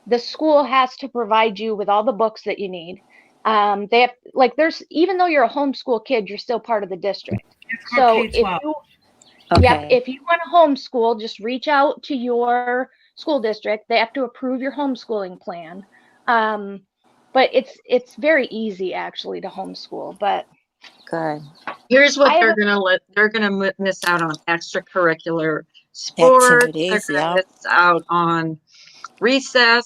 the school has to provide you with all the books that you need. They have, like, there's, even though you're a homeschool kid, you're still part of the district. So if you, yep, if you want to homeschool, just reach out to your school district. They have to approve your homeschooling plan. But it's very easy actually to homeschool. But good. Here's what they're gonna miss out on: extracurricular sports. Activities, They're gonna miss out on recess.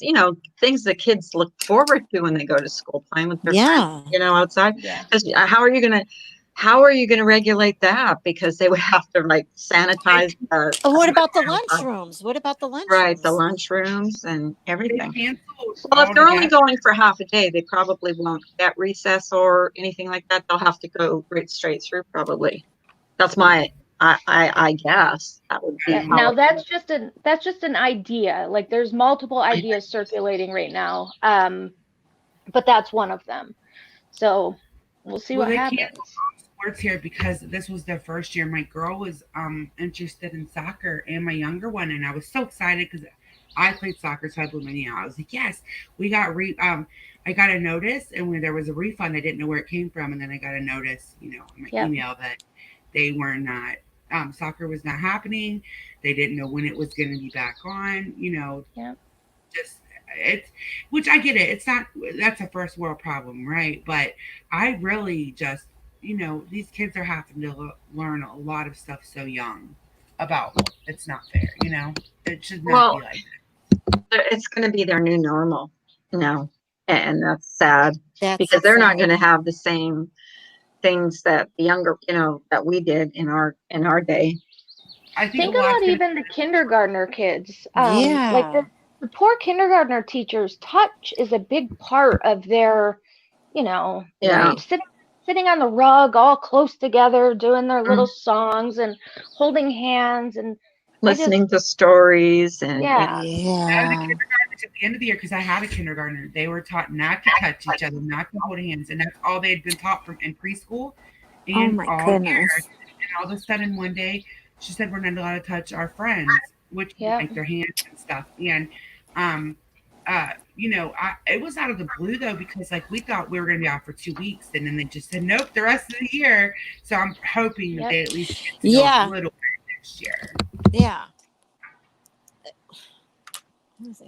Things that kids look forward to when they go to school, playing with their friends. Outside. Yeah. How are you gonna regulate that? Because they would have to sanitize. What about the lunchrooms? What about the lunchrooms? Right, the lunchrooms and everything. Well, if they're only going for half a day, they probably won't get recess or anything like that. They'll have to go straight through, probably. That's my, I guess that would be. Now that's just an idea. Like, there's multiple ideas circulating right now, but that's one of them. So we'll see what happens. Sports here because this was the first year my girl was interested in soccer, and my younger one, and I was so excited because I played soccer, so I blew my knee out. I was like, yes, we got I got a notice, and when there was a refund, I didn't know where it came from, and then I got a notice, on my email that they were not, soccer was not happening. They didn't know when it was going to be back on. Just it's, which I get it. It's not, that's a first world problem, right? But I really just, these kids are having to learn a lot of stuff so young about it's not fair. It should not be like that. It's going to be their new normal now, and that's sad because they're not going to have the same things that the younger, that we did in our day. I think about even the kindergartner kids. Like the poor kindergartner teachers, touch is a big part of their, sitting on the rug all close together, doing their little songs and holding hands and listening to stories and at the end of the year, because I had a kindergartner, they were taught not to touch each other, not to hold hands, and that's all they'd been taught from in preschool and all year. And all of a sudden one day she said we're not allowed to touch our friends, which like their hands and stuff. And it was out of the blue though, because like we thought we were going to be out for 2 weeks, and then they just said nope the rest of the year. So I'm hoping that they at least get to know a little bit next year. Yeah.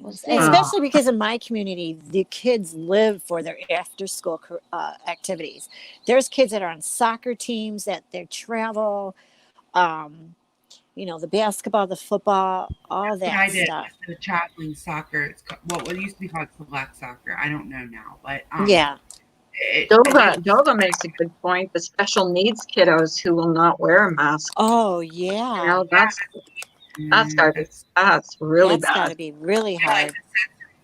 Especially because in my community, the kids live for their after school activities. There's kids that are on soccer teams, that they travel, the basketball, the football, all that stuff. The traveling soccer, it's what used to be called select soccer. I don't know now, but Doga makes a good point. The special needs kiddos who will not wear a mask. Oh yeah, that's really bad. That's got to be really hard.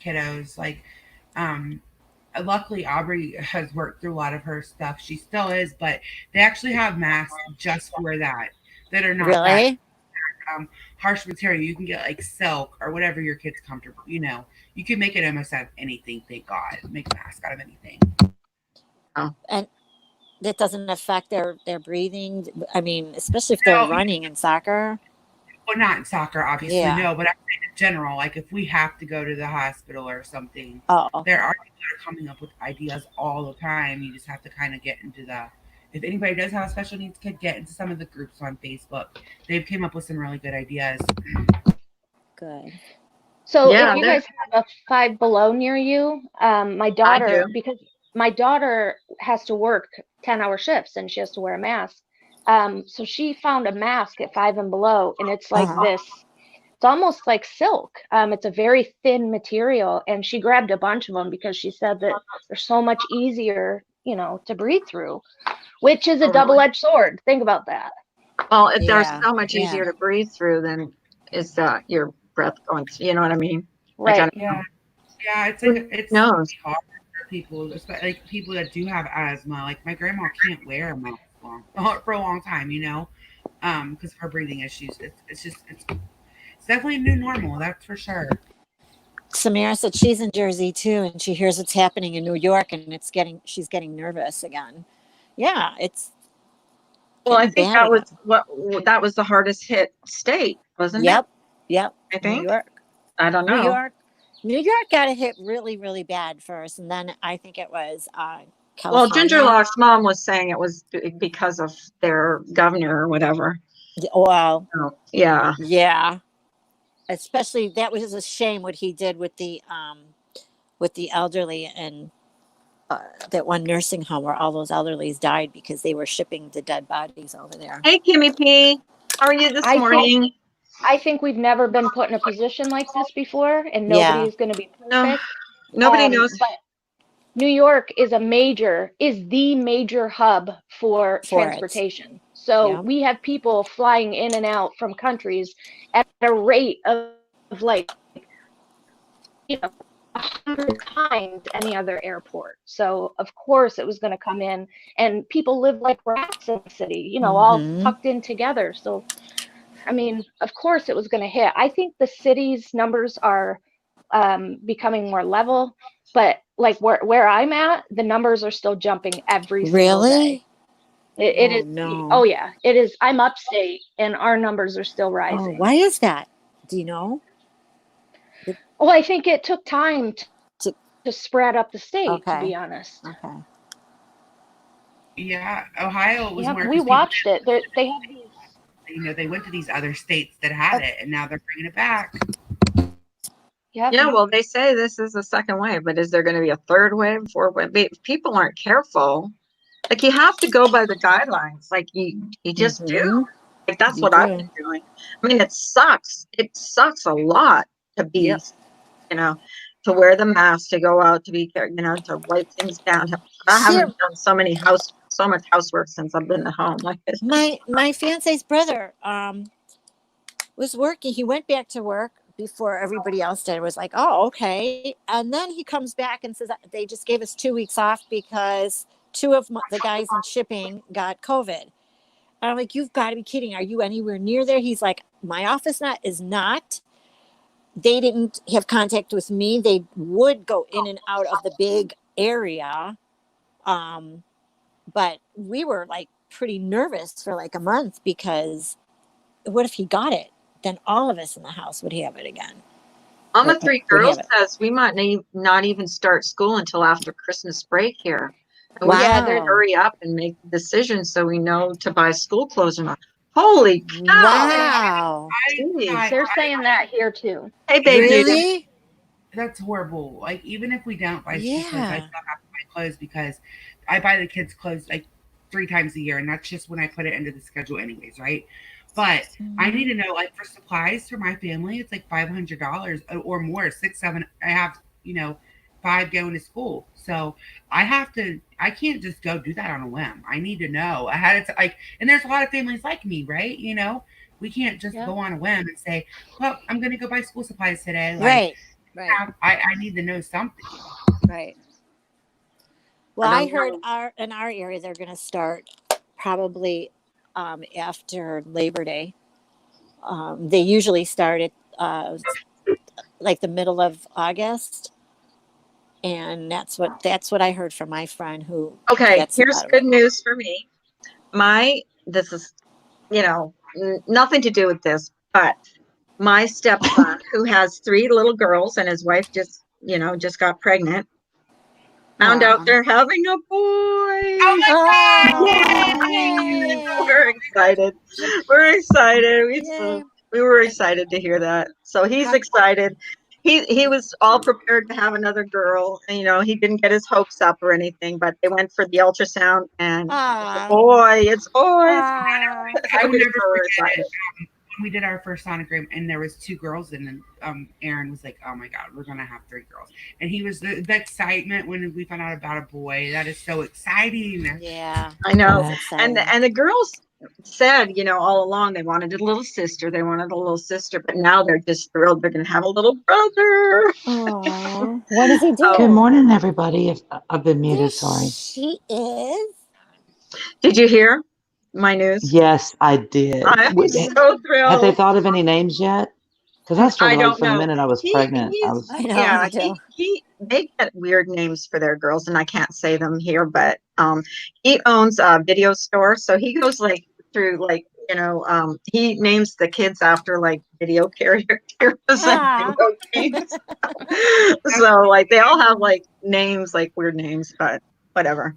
Kiddos, luckily Aubrey has worked through a lot of her stuff. She still is, but they actually have masks just for that are not really harsh material. You can get like silk or whatever your kid's comfortable. You can make it almost out of anything. Thank God, make a mask out of anything. Oh, and that doesn't affect their breathing. I mean, especially if they're running in soccer. Well, not in soccer, obviously, no, but I'm saying in general, like if we have to go to the hospital or something, there are people that are coming up with ideas all the time. You just have to kind of get into if anybody does have a special needs kid, get into some of the groups on Facebook. They've came up with some really good ideas. Good. So if you guys have a Five Below near you, my daughter, because my daughter has to work 10-hour shifts and she has to wear a mask. So she found a mask at Five and Below, and it's like this. It's almost like silk. It's a very thin material, and she grabbed a bunch of them because she said that they're so much easier, to breathe through, which is a double-edged sword. Think about that. Well, if they're so much easier to breathe through, then is your breath going? You know what I mean? Right. Yeah. It's hard for people, especially like people that do have asthma. Like my grandma can't wear a mask for a long time, because of her breathing issues. It's definitely a new normal, that's for sure. Samara said she's in Jersey too, and she hears what's happening in New York, and she's getting nervous again. Yeah, it's Well, I getting think bad again. that was the hardest hit state, wasn't it? Yep. I think. New York. I don't know. New York got hit really, really bad first, and then I think it was California. Well, Ginger Lock's mom was saying it was because of their governor or whatever. Well, yeah. Especially that was a shame what he did with the elderly and that one nursing home where all those elderlies died because they were shipping the dead bodies over there. Hey, Kimmy P, how are you this morning? I think we've never been put in a position like this before, and nobody is going to be perfect. No, nobody knows. But New York is the major hub for transportation. So we have people flying in and out from countries at a rate of like, 100 times any other airport. So of course it was going to come in, and people live like rats in the city, all tucked in together. So, I mean, of course it was going to hit. I think the city's numbers are becoming more level, but like where I'm at, the numbers are still jumping every single day. It is. No. Oh yeah, it is. I'm upstate, and our numbers are still rising. Oh, why is that? Do you know? Well, I think it took time to spread up the state, to be honest. Okay. Yeah, Ohio was more. We watched it. They have these. They went to these other states that had it, and now they're bringing it back. Yep. Yeah, well, they say this is the second wave, but is there going to be a third wave, fourth wave? If people aren't careful, like you have to go by the guidelines. Like you just do. Like that's what I've been doing. I mean, it sucks. It sucks a lot to be, to wear the mask, to go out, to be, to wipe things down. I haven't done so much housework since I've been at home. Like my fiance's brother was working. He went back to work before everybody else did. It was like, oh, okay. And then he comes back and says they just gave us 2 weeks off because 2 of the guys in shipping got COVID. And I'm like, you've got to be kidding. Are you anywhere near there? He's like, my office is not. They didn't have contact with me. They would go in and out of the big area. But we were like pretty nervous for like a month because what if he got it? Then all of us in the house would have it again. Mama Three Girls says we might not even start school until after Christmas break here. And we had to hurry up and make decisions so we know to buy school clothes or not. Holy cow! Wow. They're saying that here too. Hey, baby. Really? That's horrible. Like, even if we don't buy school clothes, I still have to buy clothes because I buy the kids clothes like 3 times a year, and that's just when I put it into the schedule anyways, right? But I need to know, like, for supplies for my family, it's like $500 or more, 6, 7. I have, 5 going to school. So I can't just go do that on a whim. I need to know ahead of time. And there's a lot of families like me, right? We can't just go on a whim and say, well, I'm going to go buy school supplies today. Like, right. I need to know something. Right. Well, I heard in our area, they're going to start probably after Labor Day. They usually start at like the middle of August. And that's what I heard from my friend who. Okay, here's good news for me. This is, nothing to do with this, but my stepson who has 3 little girls and his wife just got pregnant, found out they're having a boy. Oh my God! Yay! We're excited. We're excited. We were excited to hear that. So he's excited. He was all prepared to have another girl. And, he didn't get his hopes up or anything, but they went for the ultrasound and it's a boy. It's boys. I would never forget it. When we did our first sonogram and there was 2 girls and then Aaron was like, oh my God, we're gonna have 3 girls. And he was the excitement when we found out about a boy. That is so exciting. Yeah, I know. And the girls said, all along they wanted a little sister. But now they're just thrilled they're gonna have a little brother. Aww. What does he do? Good morning, everybody. I've been muted, sorry. She is. Did you hear my news? Yes, I did. I'm so thrilled. Have they thought of any names yet? Because I I started like don't from the know. minute I was pregnant. I was I know, Yeah, me too. they get weird names for their girls, and I can't say them here, but he owns a video store, so he goes like through like he names the kids after like video characters and Ah. video games. So like they all have like names, like weird names, but whatever.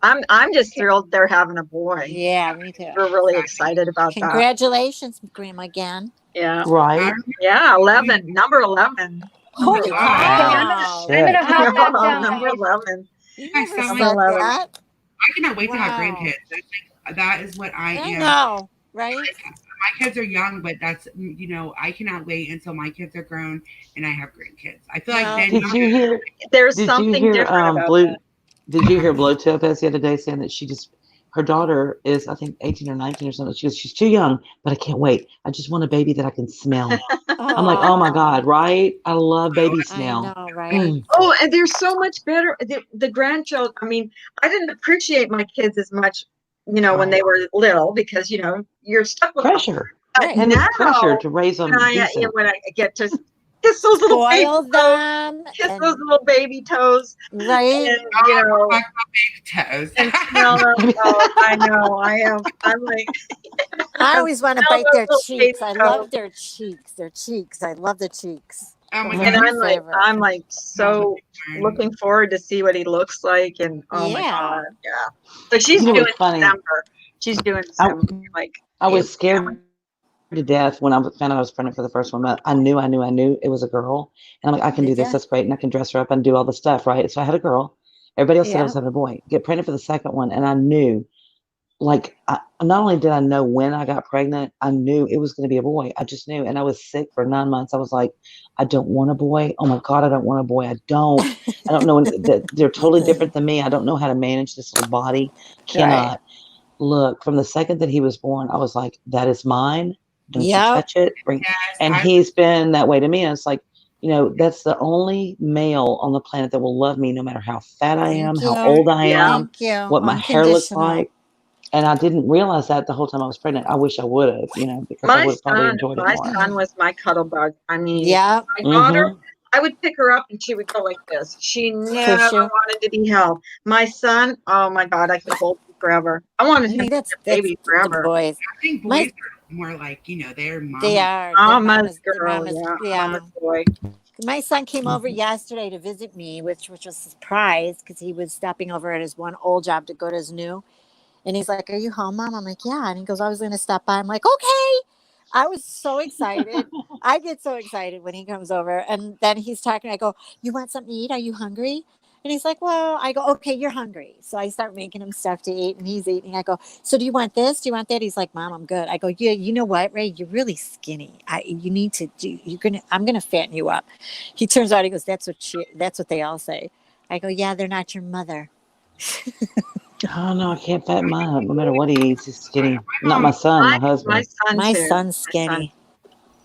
I'm just thrilled they're having a boy. Yeah, me too. We're really excited about that. Congratulations, Grandma, again. Yeah. right. Yeah, 11, number 11. Number Holy 11. cow. I'm gonna hop back Yeah, down, number guys. 11. You I never sound said like- that. I cannot wait to have Wow. grandkids. That is what I am. know, right? My kids are young, but that's I cannot wait until my kids are grown and I have grandkids. I feel Well, like then Did you hear? There's Did you something hear? different about Blue. that. Did you hear Blue Topaz the other day saying that her daughter is I think 18 or 19 or something. She goes, she's too young, but I can't wait. I just want a baby that I can smell. I'm like, oh my God, right? I love baby smell. I know, right? Oh, and they're so much better. The grandchildren, I mean, I didn't appreciate my kids as much, when they were little because, you're stuck with them. Pressure. But Right. And now, it's pressure to raise them when I decent. get to kiss those little baby Spoil toes, them. kiss and- those little baby toes, right? and, toes. and smell them. Oh, I know. I'm like, I always want to smell bite those their little cheeks. baby I toes. love their cheeks. Their cheeks. I love the cheeks. Oh my And God. I'm like so looking forward to see what he looks like, and oh my Yeah. God, yeah. So she's You know doing what's funny? December. She's doing December. Like I was scared to death when I found out I was pregnant for the first one. But I knew it was a girl, and I'm like, I can do Did this. ya? That's great, and I can dress her up and do all the stuff, right? So I had a girl. Everybody else said I Yeah. was having a boy. Get pregnant for the second one, and I knew, like, not only did I know when I got pregnant, I knew it was going to be a boy. I just knew, and I was sick for 9 months. I was like, I don't want a boy. Oh my God, I don't want a boy. I don't know that they're totally different than me. I don't know how to manage this little body. Cannot. Look, from the second that he was born, I was like, that is mine. Don't you touch it. And he's been that way to me. And it's like, that's the only male on the planet that will love me no matter how fat I am, how old I am, what my hair looks like. And I didn't realize that the whole time I was pregnant. I wish I would have, because I would have probably enjoyed it more. My son was my cuddle bug. I mean, Yeah. my daughter, I would pick her up and she would go like this. She never wanted to be held. My son, oh my God, I could hold him forever. I wanted him to be a baby forever. Boys. I think boys are more like, they're mama. They are. Mama's girl, mama's boy. My son came over yesterday to visit me, which was a surprise because he was stopping over at his one old job to go to his new. And he's like, are you home, Mom? I'm like, yeah. And he goes, I was going to stop by. I'm like, okay. I was so excited. I get so excited when he comes over. And then he's talking. I go, you want something to eat? Are you hungry? And he's like, well, I go, okay, you're hungry. So I start making him stuff to eat and he's eating. I go, so do you want this? Do you want that? He's like, Mom, I'm good. I go, yeah, you know what, Ray? You're really skinny. You need to do, I'm going to fatten you up. He turns out, he goes, that's what they all say. I go, yeah, they're not your mother. Oh no, I can't fatten mine up no matter what he eats. He's skinny. Not my son, my husband. My son's skinny.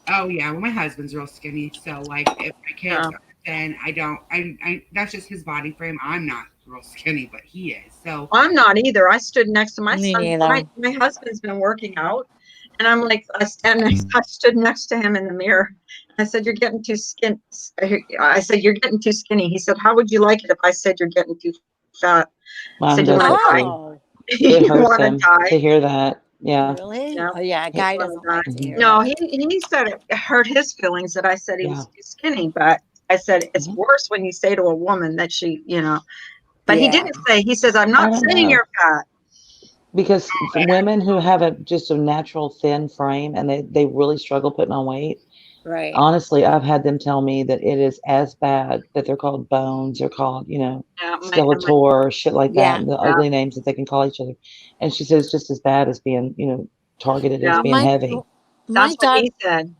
Oh yeah, well my husband's real skinny. So like if my kids then I that's just his body frame. I'm not real skinny, but he is. So I'm not either. I stood next to my son. My husband's been working out. And I'm like, I stood next to him in the mirror. I said, you're getting too skinny. I said, you're getting too skinny. He said, how would you like it if I said you're getting too fat? Mine does too. It hurts him to hear that. Yeah. Really? Yeah. Oh yeah, a guy doesn't like to hear No, that. he said it hurt his feelings that I said he was too skinny, but I said it's worse when you say to a woman that she, but he didn't say, he says, I'm not saying you're fat. Because women who have just a natural thin frame and they really struggle putting on weight. Right. Honestly, I've had them tell me that it is as bad, that they're called bones, they're called, Skeletor, shit like that, and the ugly names that they can call each other. And she says it's just as bad as being, targeted as being heavy. That's what he said.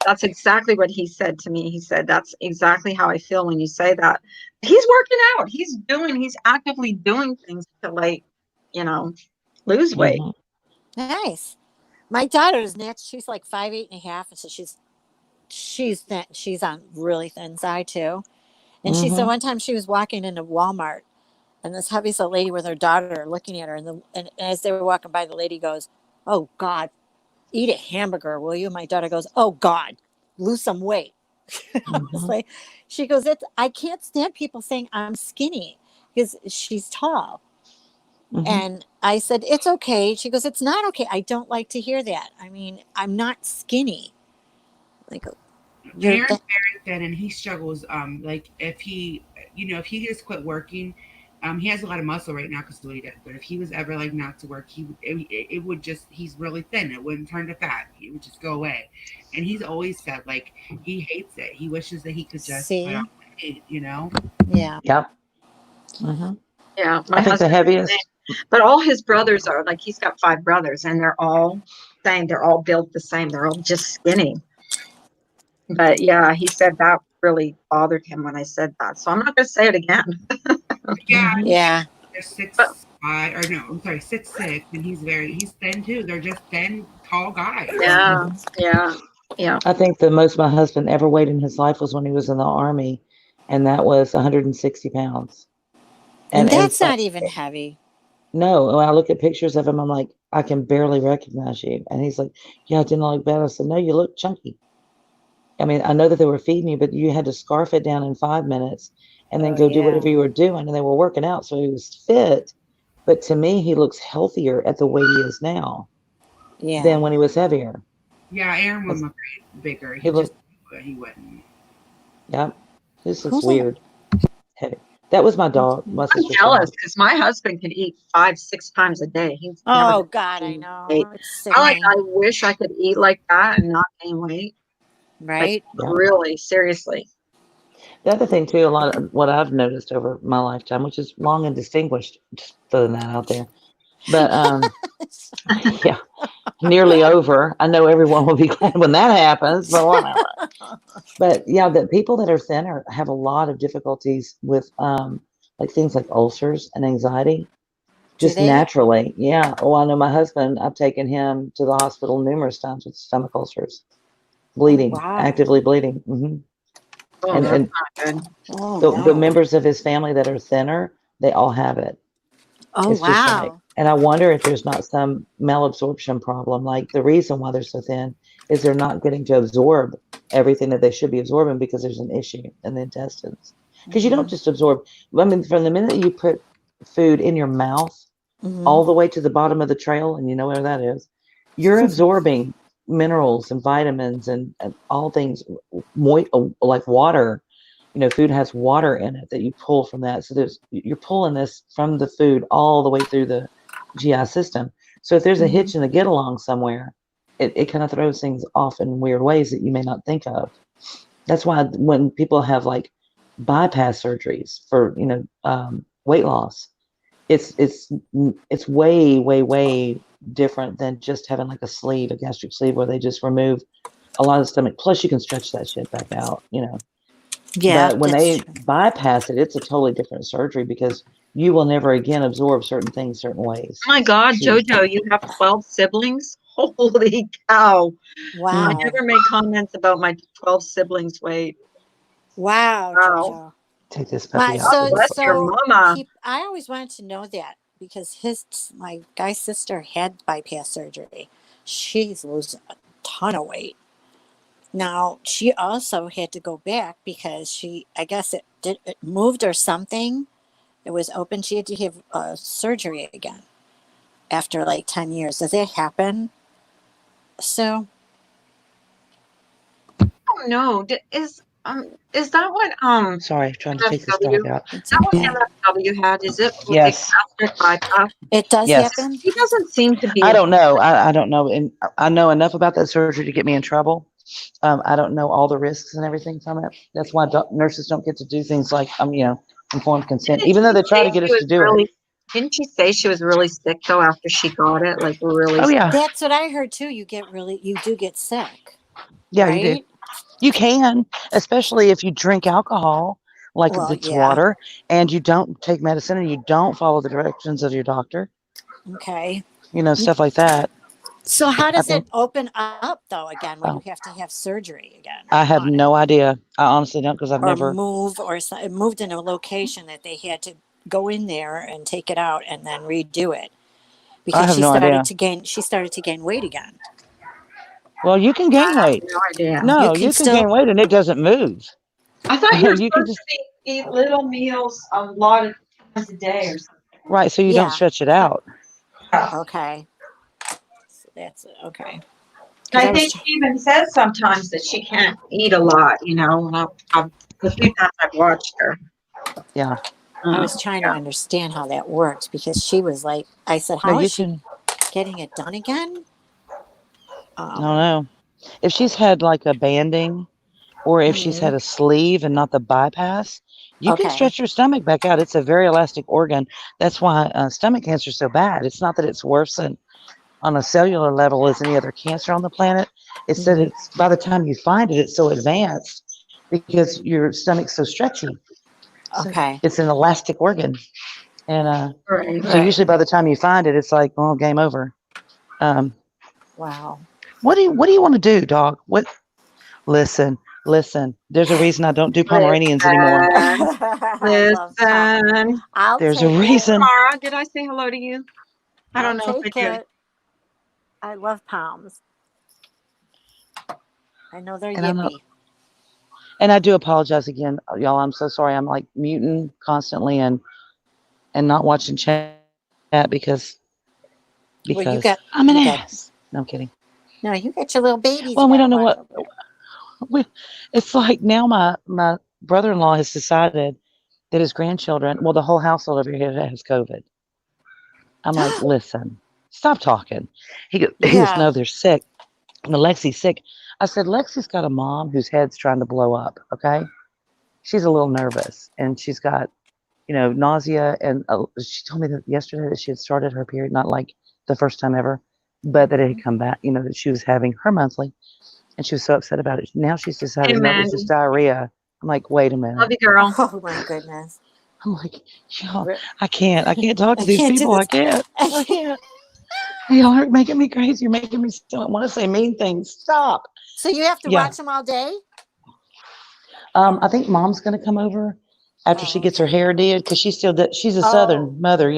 That's exactly what he said to me. He said, that's exactly how I feel when you say that. He's working out. He's actively doing things to lose weight. Nice. My daughter's next. She's like 5'8.5", and so she's thin. She's on really thin side too. And she said one time she was walking into Walmart, and this heavyset lady with her daughter looking at her, and as they were walking by, the lady goes, "Oh God, eat a hamburger, will you?" My daughter goes, "Oh God, lose some weight. Mhm. Like, she goes, I can't stand people saying I'm skinny because she's tall. Mhm. And I said, it's okay. She goes, it's not okay. I don't like to hear that. I mean, I'm not skinny. Like, Aaron's very thin and he struggles. Like if he, if he just quit working, he has a lot of muscle right now because of what he does. But if he was ever like not to work, it would just, he's really thin. It wouldn't turn to fat. It would just go away. And he's always said like he hates it. He wishes that he could just put on weight, Yeah. Yep. Mm-hmm. Yeah. My I think the husband, heaviest. but all his brothers are like, he's got 5 brothers and they're all same. They're all built the same. They're all just skinny. But yeah, he said that really bothered him when I said that. So I'm not going to say it again. Yeah. Mhm. Yeah. They're But 6'5", or no, I'm sorry, 6'6", and he's thin too. They're just thin, tall guys. yeah, yeah, yeah. I think the most my husband ever weighed in his life was when he was in the Army, and that was 160 pounds. And that's it's like, not even heavy. no, when I look at pictures of him, I'm like, I can barely recognize you. And he's like, yeah, I didn't look bad. I said, no, you look chunky. I mean, I know that they were feeding you, but you had to scarf it down in 5 minutes and then Oh, go do yeah. whatever you were doing. And they were working out, so he was fit. But to me, he looks healthier at the weight he is now Yeah. than when he was heavier. Yeah, Aaron was bigger. He looked, He wouldn't. yeah, this is Who's weird. Heavy. That was my dog, my I'm sister's jealous dog. because my husband can eat 5, 6 times a day. He's never Oh, God, I gained know. weight. It's I sickening. wish I could eat like that and not gain weight. Like, Right? Yeah. really, seriously. The other thing too, a lot of what I've noticed over my lifetime, which is long and distinguished, just throwing that out there. But yeah, nearly over. I know everyone will be glad when that happens, but whatever. But yeah, the people that are thinner have a lot of difficulties with like things like ulcers and anxiety, Do just they? naturally. Yeah. Oh, I know my husband, I've taken him to the hospital numerous times with stomach ulcers, bleeding, wow. actively bleeding. Hmm. Oh, And that's and not good. Oh, the no. members of his family that are thinner, they all have it. Oh, It's just like, wow. and I wonder if there's not some malabsorption problem. Like the reason why they're so thin is they're not getting to absorb everything that they should be absorbing because there's an issue in the intestines. Because you don't just absorb, I mean, from the minute you put food in your mouth all the way to the bottom of the trail, and you know where that is, you're absorbing minerals and vitamins and all things like water. Food has water in it that you pull from that. So you're pulling this from the food all the way through the GI system. So if there's a hitch in the get along somewhere, it kind of throws things off in weird ways that you may not think of. That's why when people have like bypass surgeries for weight loss, it's way way different than just having like a gastric sleeve where they just remove a lot of the stomach. Plus, you can stretch that shit back out. Yeah, But when that's they true. bypass it, it's a totally different surgery because you will never again absorb certain things certain ways. Oh my God, So Jojo, you have 12 siblings? Holy cow. I Wow. never made comments about my 12 siblings' weight. Wow, Wow. Jojo. take this puppy My, out. so, Bless your so mama. I always wanted to know that because my guy's sister had bypass surgery. She's losing a ton of weight. Now, she also had to go back because I guess it moved or something. It was open. She had to have surgery again after like 10 years. Does that happen? So, Oh no. Is that what Sorry, trying to take this MFW? dog out. Is that what MFW had? Is it like Yes. gastric bypass? it does Yes. happen? He doesn't seem to be. I don't know. I don't know. And I know enough about that surgery to get me in trouble. I don't know all the risks and everything from it. That's why nurses don't get to do things like, informed consent, even though they try to get us to do it. Didn't she say she was really sick though after she got it? Like really Oh, sick? yeah. That's what I heard too. You do get sick. Yeah, right? you do. You can, especially if you drink alcohol, like Well, it's yeah. water, and you don't take medicine and you don't follow the directions of your doctor, Okay. stuff like that. So how I does think, it open up though again when you oh, have to have surgery again I have on it? no idea. I honestly don't because I've Or never. move it moved in a location that they had to go in there and take it out and then redo it I because have no idea. she started to gain weight again. Well, you can gain weight. No idea. No, you can gain weight and it doesn't move. I thought you were You can supposed to eat little meals a lot of times a day or something. right, so you don't stretch it out. Okay. So that's it. Okay. I think she even says sometimes that she can't eat a lot, you know, the few times I've watched her. Yeah. I was trying to understand how that worked because she was like, I said, how is she getting it done again? I don't know. If she's had like a banding or if she's had a sleeve and not the bypass, you can stretch your stomach back out. It's a very elastic organ. That's why stomach cancer is so bad. It's not that it's worse on a cellular level as any other cancer on the planet. It's that it's by the time you find it, it's so advanced because your stomach's so stretchy. So it's an elastic organ. And so usually by the time you find it, it's like, oh, game over. Wow. What do you want to do, dog? What? Listen. There's a reason I don't do Pomeranians anymore. Listen. There's a reason. Mara, did I say hello to you? I don't know if I did. I love Poms. I know they're yippy. And I do apologize again, y'all. I'm so sorry. I'm like muting constantly and not watching chat because I'm an ass. No, I'm kidding. No, you got your little babies. Well, we don't know what. It's like now my brother-in-law has decided that his grandchildren, well, the whole household over here has COVID. I'm like, listen, stop talking. He goes, no, they're sick. And Lexi's sick. I said, Lexi's got a mom whose head's trying to blow up, okay? She's a little nervous, and she's got, nausea. And she told me that yesterday that she had started her period, not like the first time ever, but that it had come back, that she was having her monthly, and she was so upset about it. Now she's decided, no, it's just diarrhea. I'm like, wait a minute. Love you, girl. Oh, my goodness. I'm like, y'all, I can't talk to these people. I can't. Y'all are making me crazy. You're making me still want to say mean things. Stop. So you have to watch them all day? I think mom's going to come over after she gets her hair did because she's a Southern mother,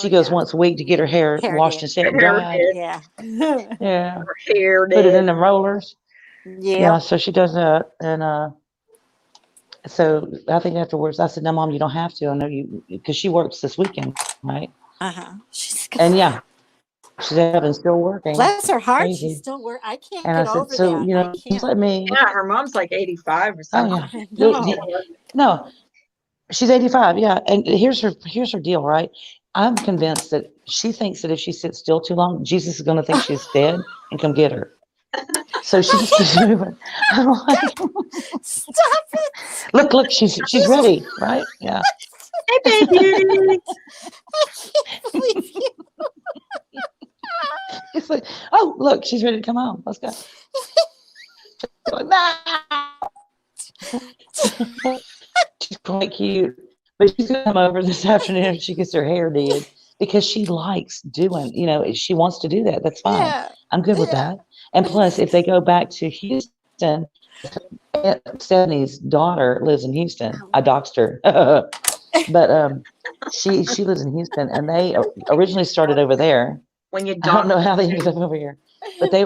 She goes once a week to get her hair washed and set and dried. Yeah. Yeah. Her hair Put it in the rollers. Yeah. So she does that. And so I think afterwards I said, no, Mom, you don't have to. I know you, because she works this weekend, right? And she's having still working. Bless her heart, Crazy. she's still working. I can't and get I said, over so, that. Just let me. Yeah, her mom's like 85 or something. Oh, yeah. No, she's 85. Yeah. And here's her deal, right? I'm convinced that she thinks that if she sits still too long, Jesus is going to think she's dead and come get her. So she just keeps moving. I'm like, stop it. Look, she's ready, right? Yeah. Hey, baby. It's like, oh, look, she's ready to come home. Let's go. She's quite cute, but she's gonna come over this afternoon if she gets her hair did because she likes doing. She wants to do that. That's fine. Yeah. I'm good with that. And plus, if they go back to Houston, Stephanie's daughter lives in Houston. I doxed her, but she lives in Houston, and they originally started over there. When you I don't know how they ended up over here, but they.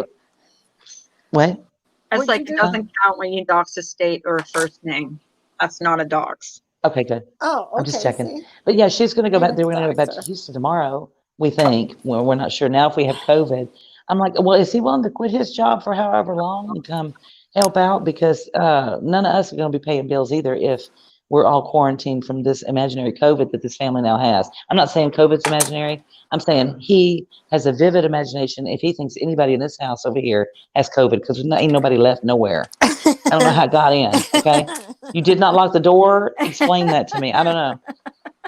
What? It's like it doesn't count when you dox a state or a first name. That's not a dox. Okay, good. Oh, okay. I'm just checking. See? But yeah, she's going to go back. They're going to go back to Houston tomorrow. We think. Well, we're not sure now if we have COVID. I'm like, well, is he willing to quit his job for however long and come help out? Because none of us are going to be paying bills either if we're all quarantined from this imaginary COVID that this family now has. I'm not saying COVID's imaginary. I'm saying he has a vivid imagination if he thinks anybody in this house over here has COVID, because ain't nobody left nowhere. I don't know how it got in, okay? You did not lock the door? Explain that to me. I don't know.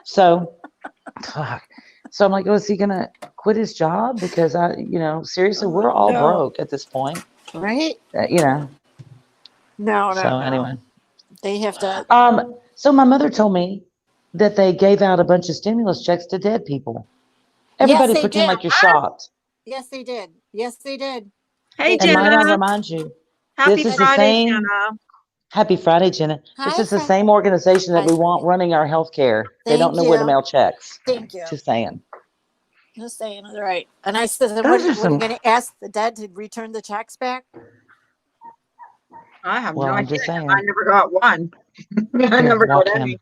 So I'm like, oh, is he going to quit his job? Because seriously, we're all broke at this point. Right? No. So anyway. They have to. So my mother told me that they gave out a bunch of stimulus checks to dead people. Everybody pretend like you're shocked. Yes, they did. Yes, they did. Hey, and Jenna. might I remind you, Happy this is Friday, the same. Jenna. Happy Friday, Jenna. This is the same organization that we want running our health care. They don't know where to mail checks. Thank you. Just saying. Just saying, right. And I said, what Those are are you some. going to ask the dead to return the checks back? I have Well, no I'm idea. just saying. I never got one. I Here, never got walk any. him.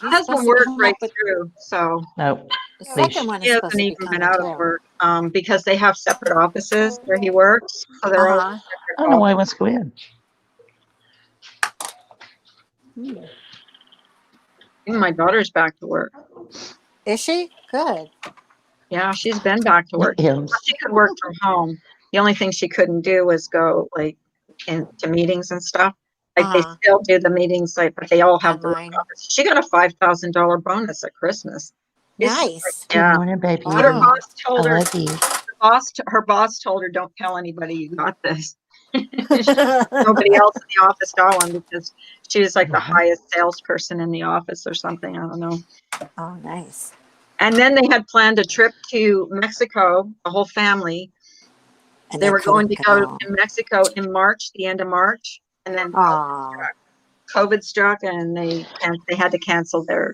My husband worked right through, so No, The leash. second one he is hasn't supposed to be even been coming out of too. work because they have separate offices where he works. So they're all Uh-huh. I don't know why he wants to go in. Even my daughter's back to work. Is she? Good. Yeah, she's been back to work. She could work from home. The only thing she couldn't do was go like into meetings and stuff. Like they still do the meetings, like, but they all have the work office. She got a $5,000 bonus at Christmas. Nice. Good morning, baby. But her boss told her. I love you. Her boss told her, "Don't tell anybody you got this." Nobody else in the office got one because she was like the highest salesperson in the office or something. I don't know. Oh, nice. And then they had planned a trip to Mexico, the whole family. And they were going to go to Mexico in March, the end of March, and then COVID struck, and they had to cancel their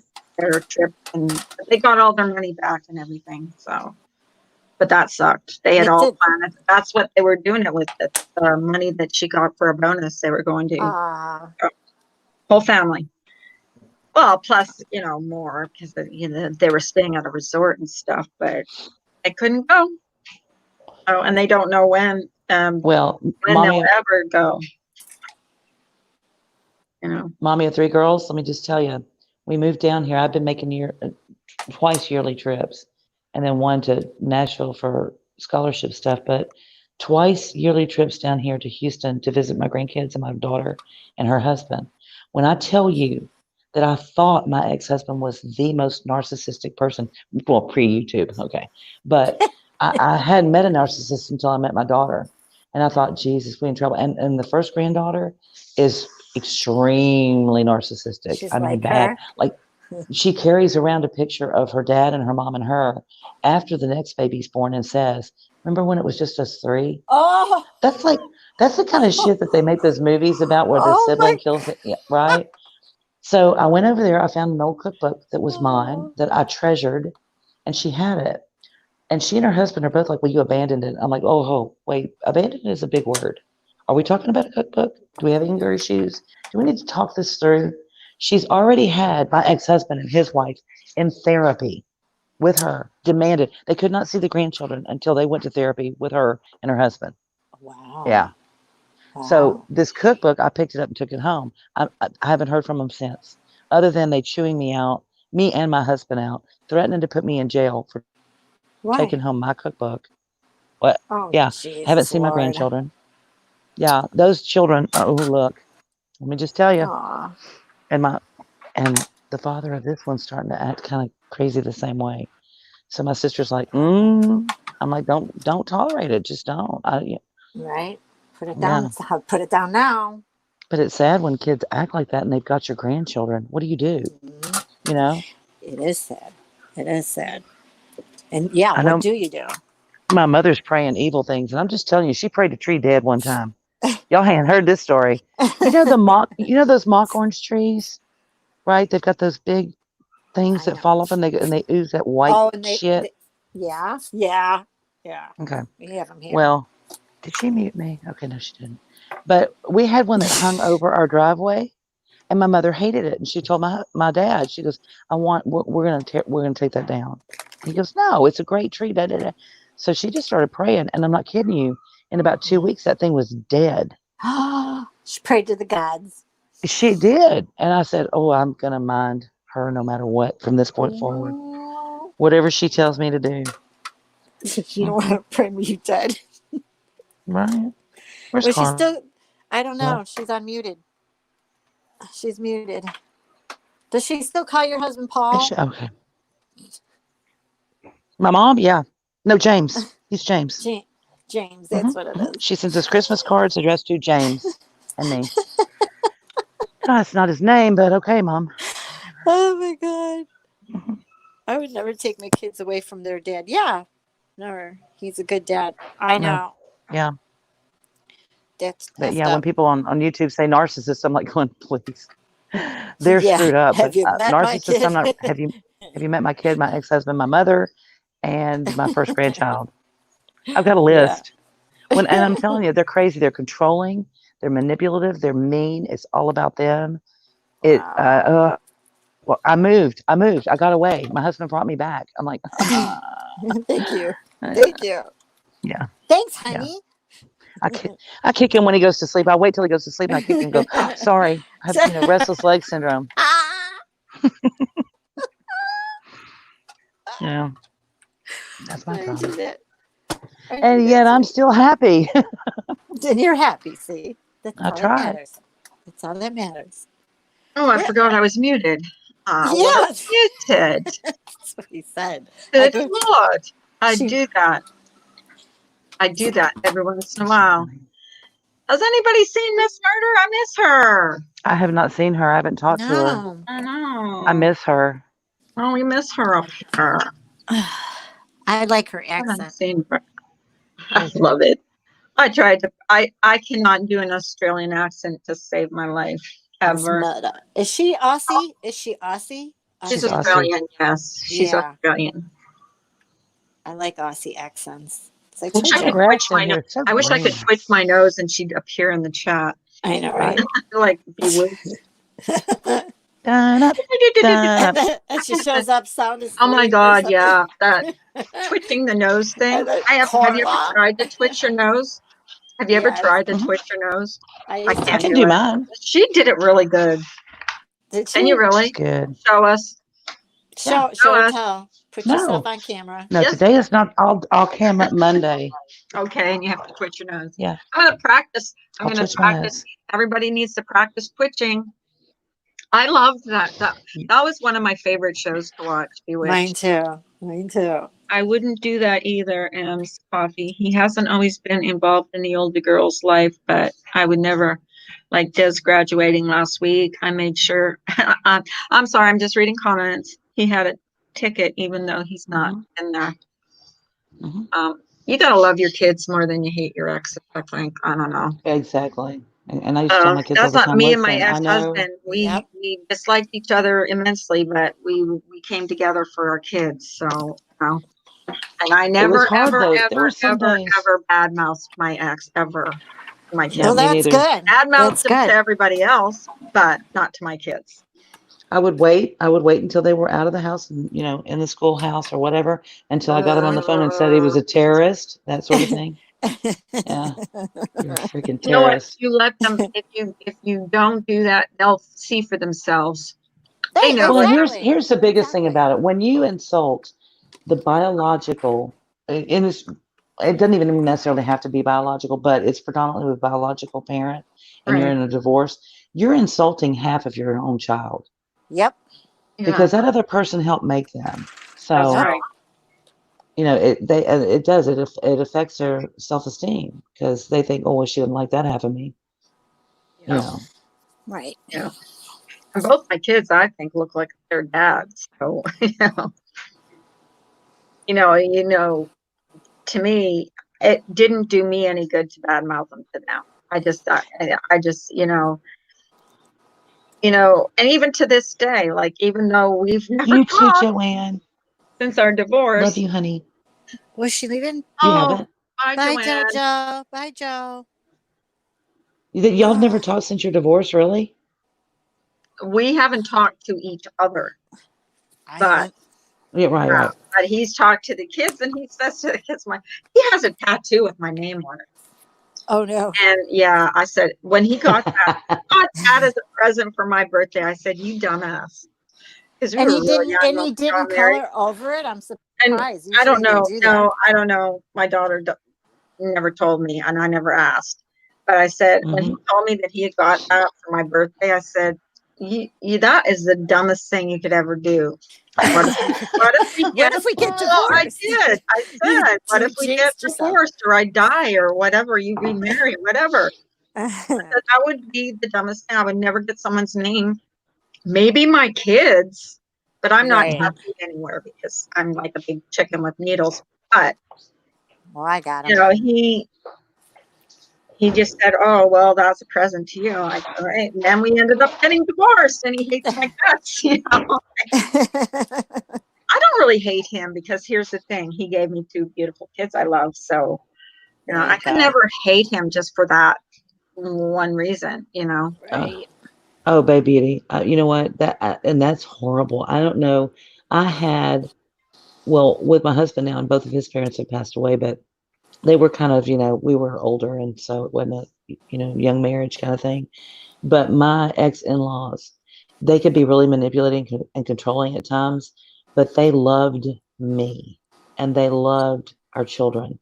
trip, and they got all their money back and everything. So, but that sucked. They had all planned. That's what they were doing it with the money that she got for a bonus. They were going to whole family. Well, plus more because they were staying at a resort and stuff, but they couldn't go. Oh, and they don't know when. Well, when they'll ever go. Mommy of 3 girls. Let me just tell you, we moved down here. I've been making twice yearly trips, and then one to Nashville for scholarship stuff. But twice yearly trips down here to Houston to visit my grandkids and my daughter and her husband. When I tell you that I thought my ex-husband was the most narcissistic person, well, pre-YouTube, okay, but I hadn't met a narcissist until I met my daughter, and I thought, Jesus, we're in trouble. And the first granddaughter is extremely narcissistic. She's I mean, like bad. her? Like, she carries around a picture of her dad and her mom and her after the next baby's born and says, "Remember when it was just us 3?" Oh, that's the kind of shit that they make those movies about where the sibling kills it, right? So I went over there. I found an old cookbook that was mine that I treasured, and she had it. And she and her husband are both like, "Well, you abandoned it." I'm like, "Oh, wait, abandoned is a big word. Are we talking about a cookbook? Do we have anger issues? Do we need to talk this through?" She's already had my ex-husband and his wife in therapy with her, demanded. They could not see the grandchildren until they went to therapy with her and her husband. Wow. Yeah. Wow. So this cookbook, I picked it up and took it home. I haven't heard from them since, other than they chewing me out, me and my husband out, threatening to put me in jail for taking home my cookbook. What? Oh, Yeah. Jesus, Haven't seen my Lord. grandchildren. Yeah. Those children. Oh, look. Let me just tell you. Aw. And the father of this one's starting to act kind of crazy the same way. So my sister's like, I'm like, don't tolerate it. Just don't. Right. Put it down. Yeah. Put it down now. But it's sad when kids act like that and they've got your grandchildren. What do you do? Mm-hmm. It is sad. It is sad. And yeah, what do you do? My mother's praying evil things, and I'm just telling you, she prayed a tree dead one time. Y'all hadn't heard this story. You know those mock orange trees, right? They've got those big things that fall off and they ooze that white shit. Yeah. Okay. We have them here. Well, did she mute me? Okay, no, she didn't. But we had one that hung over our driveway, and my mother hated it. And she told my dad, she goes, we're gonna take that down. He goes, no, it's a great tree. Da, da, da. So she just started praying, and I'm not kidding you. In about 2 weeks, that thing was dead. She prayed to the gods. She did, and I said, "Oh, I'm gonna mind her no matter what from this point forward. Whatever she tells me to do." You don't want to pray me dead. Right. Where's Carl? She's still, I don't know. She's unmuted. She's muted. Does she still call your husband Paul? Okay. My mom? Yeah. No, James. He's James. James, that's what it is. She sends us Christmas cards addressed to James and me. That's not his name, but okay, Mom. Oh, my God. I would never take my kids away from their dad. Yeah. Never. He's a good dad. I know. Yeah. But yeah, when people on YouTube say narcissist, I'm like, going, please. They're screwed up. Have you met narcissist, my kid? I'm not. Have you met my kid, my ex-husband, my mother, and my first grandchild. I've got a Yeah. list. And I'm telling you, they're crazy. They're controlling. They're manipulative. They're mean. It's all about them. Wow. Well, I moved. I got away. My husband brought me back. I'm like, Thank you. Thank you. yeah. Thanks, Yeah. honey. I kick him when he goes to sleep. I wait till he goes to sleep and I kick him and go, sorry. I have, restless leg syndrome. Yeah. That's my problem. And yet I'm still happy. And you're happy, see? That's I all try. that matters. That's all that matters. Oh, I forgot I was muted. Yes. Muted. That's what he said. Good Lord. I do that every once in a while. Has anybody seen Miss Murder? I miss her. I have not seen her. I haven't talked to her. I know. I miss her. Oh, we miss her up here. I like her I haven't accent. seen her. I love it. I tried to. I cannot do an Australian accent to save my life ever. Is she Aussie? Is she Aussie? She's Australian. Yes, she's Australian. I like Aussie accents. I wish I could twitch my nose and she'd appear in the chat. I know, right? Like bewitched. And she shows up sound asleep. Oh my God, yeah. That twitching the nose thing. Have you ever tried to twitch your nose? Have you ever tried to twitch your nose? I can do mine. She did it really good. Did she? Can you really? Good. Show us. Show us. Tell. Put yourself on camera. No, today is not all camera Monday. Okay, and you have to twitch your nose. Yeah. I'm going to practice. I'm going to practice. Everybody needs to practice twitching. I loved that. That was one of my favorite shows to watch. Bewitched. Mine too. I wouldn't do that either, M's Coffee. He hasn't always been involved in the older girl's life, but I would never, like Des graduating last week. I made sure. I'm sorry, I'm just reading comments. He had a ticket, even though he's not in there. You gotta love your kids more than you hate your ex. I think. I don't know. Exactly. And I used to tell my kids all that's the not time. me and my ex-husband. We disliked each other immensely, but we came together for our kids. So, and I never, ever badmouthed my ex ever. My kids. Well, that's good. Badmouthed them to everybody else, but not to my kids. I would wait until they were out of the house and, in the schoolhouse or whatever, until I got him on the phone and said he was a terrorist, that sort of thing. Yeah. You're a freaking terrorist. You know what? You let them, if you don't do that, they'll see for themselves. They know. Well, here's the biggest thing about it. When you insult the biological, in this, it doesn't even necessarily have to be biological, but it's predominantly with biological parent, and you're in a divorce, you're insulting half of your own child. Yep. Because that other person helped make them. So, it affects their self-esteem because they think, oh, well, she didn't like that half of me. Right. Yeah. And both my kids, I think, look like their dads. So, to me, it didn't do me any good to badmouth them to them. I just, and even to this day, like, even though we've never talked Joanne, since our divorce. Love you, honey. Was she leaving? You haven't? Bye, Jojo. Bye, Joe. Y'all have never talked since your divorce, really? We haven't talked to each other. But right. But he's talked to the kids, and he says to the kids, he has a tattoo with my name on it. Oh no. And I said, when he got that as a present for my birthday, I said, you dumbass. And he didn't color over it. I'm surprised. I don't know. No, I don't know. My daughter never told me, and I never asked. But I said, when he told me that he had got that for my birthday, I said, that is the dumbest thing you could ever do. What if we get divorced? I did. I said, what if we get divorced or I die or whatever, you remarry, whatever. That would be the dumbest thing. I would never get someone's name. Maybe my kids, but I'm not tattooed anywhere because I'm like a big chicken with needles. But I got him. He just said, oh, well, that's a present to you. All right. And then we ended up getting divorced and he hates my guts, I don't really hate him because here's the thing. He gave me 2 beautiful kids I love. So, you know, I can never hate him just for that one reason, you know. Right. Oh, baby, you know what? And that's horrible. I don't know. I had, well, with my husband now, and both of his parents have passed away, but they were kind of, we were older, and so it wasn't a, young marriage kind of thing. But my ex-in-laws, they could be really manipulating and controlling at times, but they loved me and they loved our children.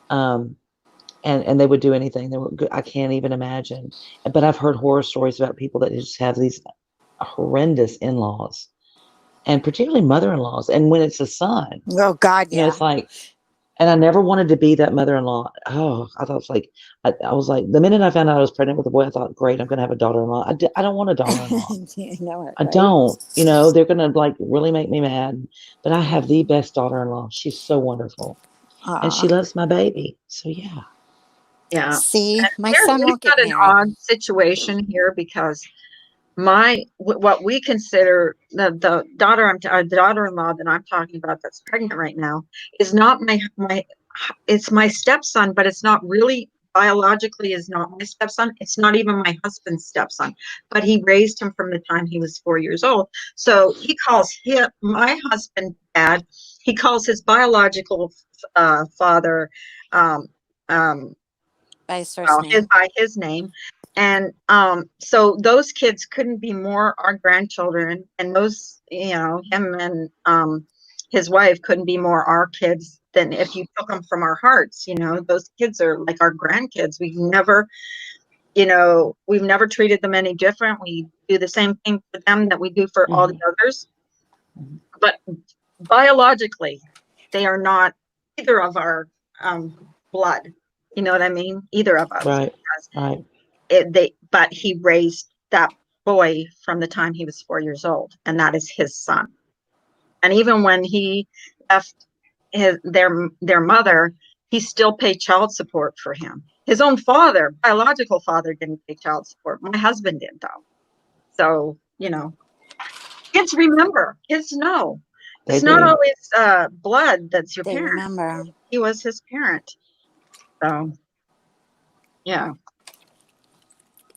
Um, and they would do anything. They were good. I can't even imagine. But I've heard horror stories about people that just have these horrendous in-laws, and particularly mother-in-laws. And when it's a son, Oh God, yeah. it's like, and I never wanted to be that mother-in-law. Oh, I thought it's like, I was like, the minute I found out I was pregnant with a boy, I thought, great, I'm going to have a daughter-in-law. I don't want a daughter-in-law. I know it, I right? don't, they're going to like really make me mad. But I have the best daughter-in-law. She's so wonderful. And she loves my baby. So yeah. Yeah. See, my We've son won't got get an married. odd situation here because what we consider the daughter-in-law that I'm talking about that's pregnant right now is not it's my stepson, but it's not really biologically is not my stepson. It's not even my husband's stepson, but he raised him from the time he was 4 years old. So he calls my husband dad. He calls his biological father by his first name. by his name. And so those kids couldn't be more our grandchildren, and those, him and his wife couldn't be more our kids than if you took them from our hearts. Those kids are like our grandkids. We've never treated them any different. We do the same thing for them that we do for all the others. But biologically, they are not either of our blood. You know what I mean? Either of us. Right. Right. But he raised that boy from the time he was 4 years old, and that is his son. And even when he left their mother, he still paid child support for him. His own father, biological father, didn't pay child support. My husband did, though. So, kids remember. Kids know. It's not always blood that's your parent. Remember. He was his parent. So, yeah.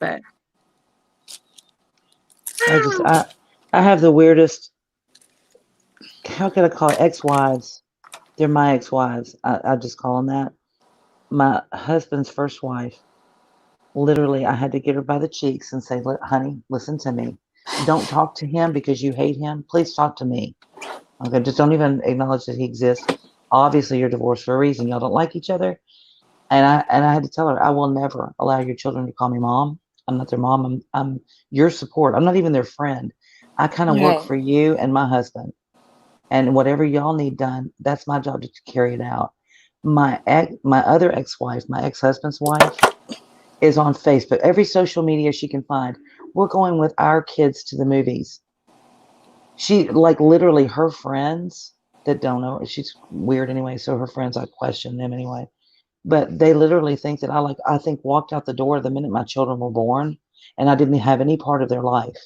But I have the weirdest, how could I call it, ex-wives? They're my ex-wives. I just call them that. My husband's first wife, literally, I had to get her by the cheeks and say, "Look, honey, listen to me. Don't talk to him because you hate him. Please talk to me. Okay, just don't even acknowledge that he exists. Obviously, you're divorced for a reason. Y'all don't like each other." And I had to tell her, I will never allow your children to call me mom. I'm not their mom. I'm your support. I'm not even their friend. I kind of work for you and my husband. And whatever y'all need done, that's my job to carry it out. My other ex-wife, my ex-husband's wife, is on Facebook. Every social media she can find. We're going with our kids to the movies. She, like, literally, her friends that don't know, she's weird anyway, so her friends, I question them anyway. But they literally think that I think walked out the door the minute my children were born, and I didn't have any part of their life.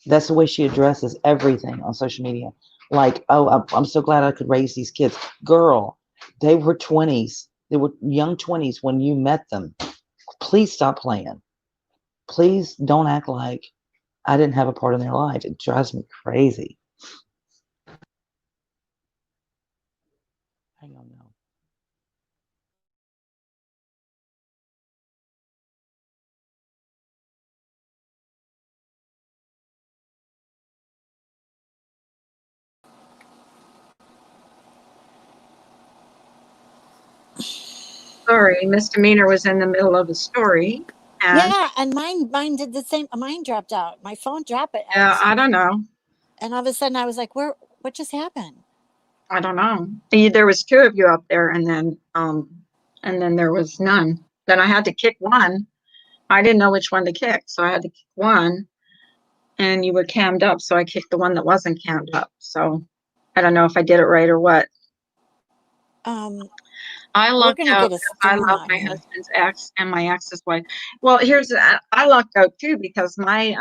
That's the way she addresses everything on social media. Like, oh, I'm so glad I could raise these kids. Girl, they were 20s. They were young 20s when you met them. Please stop playing. Please don't act like I didn't have a part in their life. It drives me crazy. Hang on now. Sorry, misdemeanor was in the middle of a story. Yeah, and mine did the same. Mine dropped out. My phone dropped it. Yeah, I don't know. And all of a sudden, I was like, "What just happened?" I don't know. There was 2 of you up there, and then there was none. Then I had to kick one. I didn't know which one to kick, so I had to kick one. And you were cammed up, so I kicked the one that wasn't cammed up. So I don't know if I did it right or what. I lucked out. I love my husband's ex and my ex's wife. Well, I lucked out too because my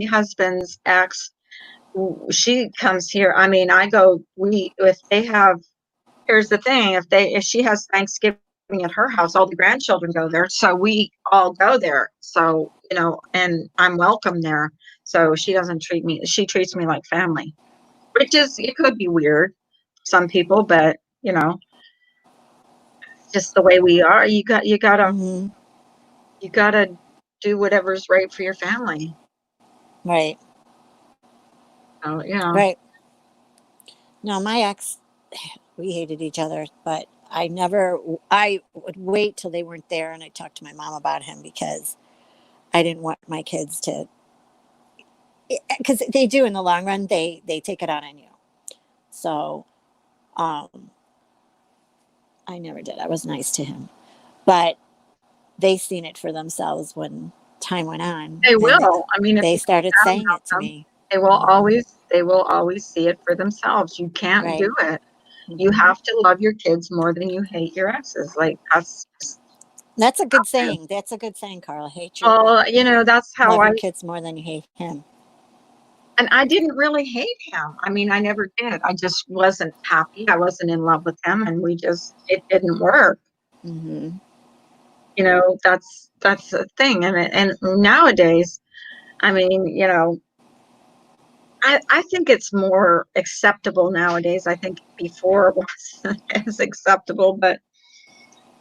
husband's ex she comes here. I mean, here's the thing, if she has Thanksgiving at her house, all the grandchildren go there. So we all go there. So, and I'm welcome there. So she treats me like family, which it could be weird for some people, but just the way we are. You gotta do whatever's right for your family. Right. Oh, yeah. Right. No, my ex, we hated each other, but I would wait till they weren't there and I talked to my mom about him because I didn't want my kids to, because they do in the long run, they take it out on you. So, I never did. I was nice to him, but they seen it for themselves when time went on. They will. I mean, if they you started care saying about it to them, me. they will always see it for themselves. You can't do it. You have to love your kids more than you hate your exes. Like that's a good saying. That's a good saying, Carla. That's how love your kids more than you hate him. And I didn't really hate him. I mean, I never did. I just wasn't happy. I wasn't in love with him, and it didn't work. Mm-hmm. That's the thing. And nowadays, I mean, I think it's more acceptable nowadays. I think before it wasn't as acceptable, but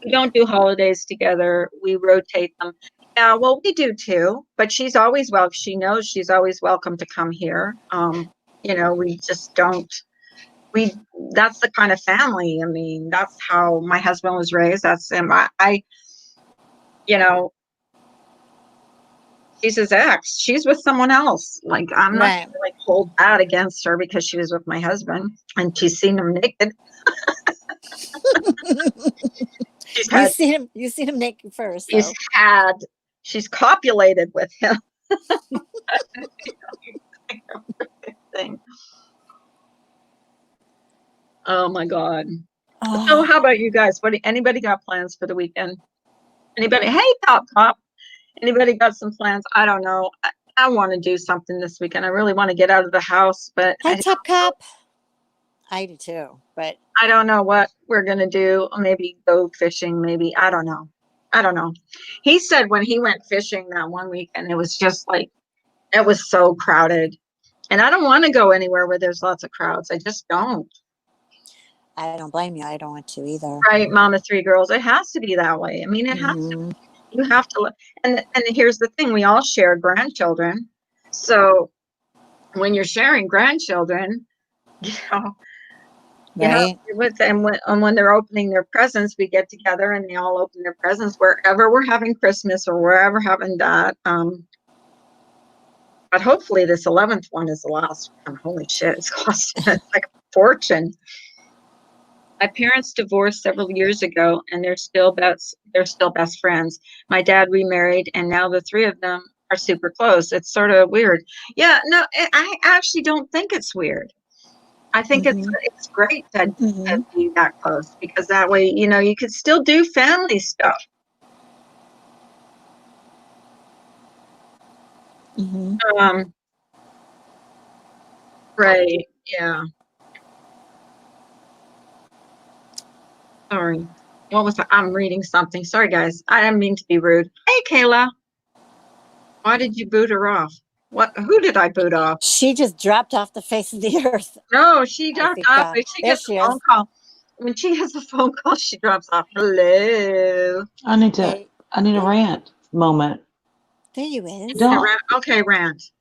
we don't do holidays together. We rotate them. Yeah, well, we do too, but she's always welcome. She knows she's always welcome to come here. We just don't, that's the kind of family. I mean, that's how my husband was raised. That's him. She's his ex. She's with someone else. Like, I'm not gonna, like, hold that against her because she was with my husband and she's seen him naked. You seen him naked first. She's copulated with him. Oh my God. So how about you guys? Anybody got plans for the weekend? Anybody? Hey, Top Cop. Anybody got some plans? I don't know. I want to do something this weekend. I really want to get out of the house, but hi, Top Cop. I do too, but I don't know what we're gonna do. Maybe go fishing. Maybe I don't know. He said when he went fishing that one weekend, it was just like it was so crowded, and I don't want to go anywhere where there's lots of crowds. I just don't. I don't blame you. I don't want to either. Right, Mama, 3 girls. It has to be that way. I mean, it has to. You have to. And here's the thing: we all share grandchildren. So when you're sharing grandchildren, right? With them when they're opening their presents, we get together and they all open their presents wherever we're having Christmas or wherever having that. But hopefully this 11th one is the last one. Holy shit, it's costing like a fortune. My parents divorced several years ago, and they're still best friends. My dad remarried, and now the 3 of them are super close. It's sort of weird. Yeah, no, I actually don't think it's weird. I think it's great to be that close because that way, you could still do family stuff. Right. Yeah. Sorry. What was that? I'm reading something. Sorry, guys. I didn't mean to be rude. Hey, Kayla. Why did you boot her off? Who did I boot off? She just dropped off the face of the earth. No, she dropped off. She gets a phone call. When she has a phone call, she drops off. Hello. I need a rant moment. There you is. Okay, rant.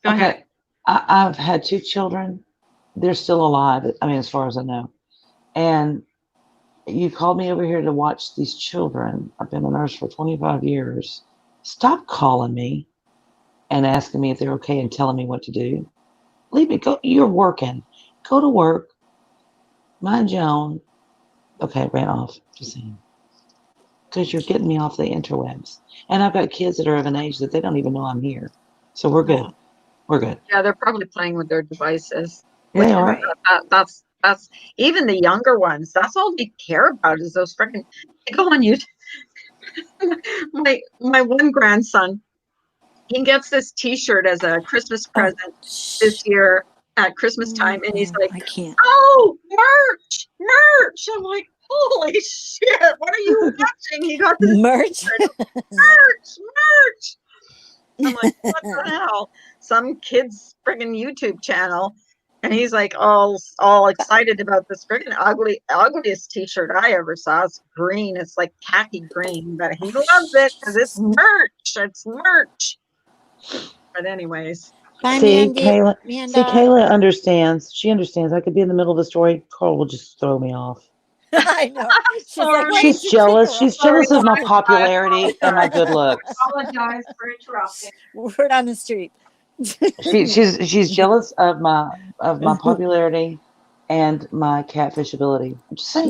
Go ahead. I've had 2 children. They're still alive. I mean, as far as I know. And you called me over here to watch these children. I've been a nurse for 25 years. Stop calling me and asking me if they're okay and telling me what to do. Leave me. Go. You're working. Go to work. Mind your own. Okay, ran off. Just saying. Because you're getting me off the interwebs. And I've got kids that are of an age that they don't even know I'm here. So we're good. We're good. Yeah, they're probably playing with their devices. They are. That's even the younger ones. That's all they care about is those freaking. They go on YouTube. my one grandson, he gets this T-shirt as a Christmas present this year, at Christmas time, and he's like, I can't. "Oh, merch, merch!" I'm like, "Holy shit! What are you watching?" He got this merch. merch. I'm like, "What the hell?" Some kid's friggin' YouTube channel, and he's like all excited about this friggin' ugliest T-shirt I ever saw. It's green. It's like khaki green, but he loves it because it's merch. It's merch. But anyways. Bye, See, Mandy. Kayla. Amanda. See, Kayla understands. She understands. I could be in the middle of the story. Carl will just throw me off. I know. I'm sorry. She's jealous. She's jealous of my popularity and my good looks. I apologize for interrupting. Word on the street. She's jealous of my popularity and my catfish ability. I'm just saying.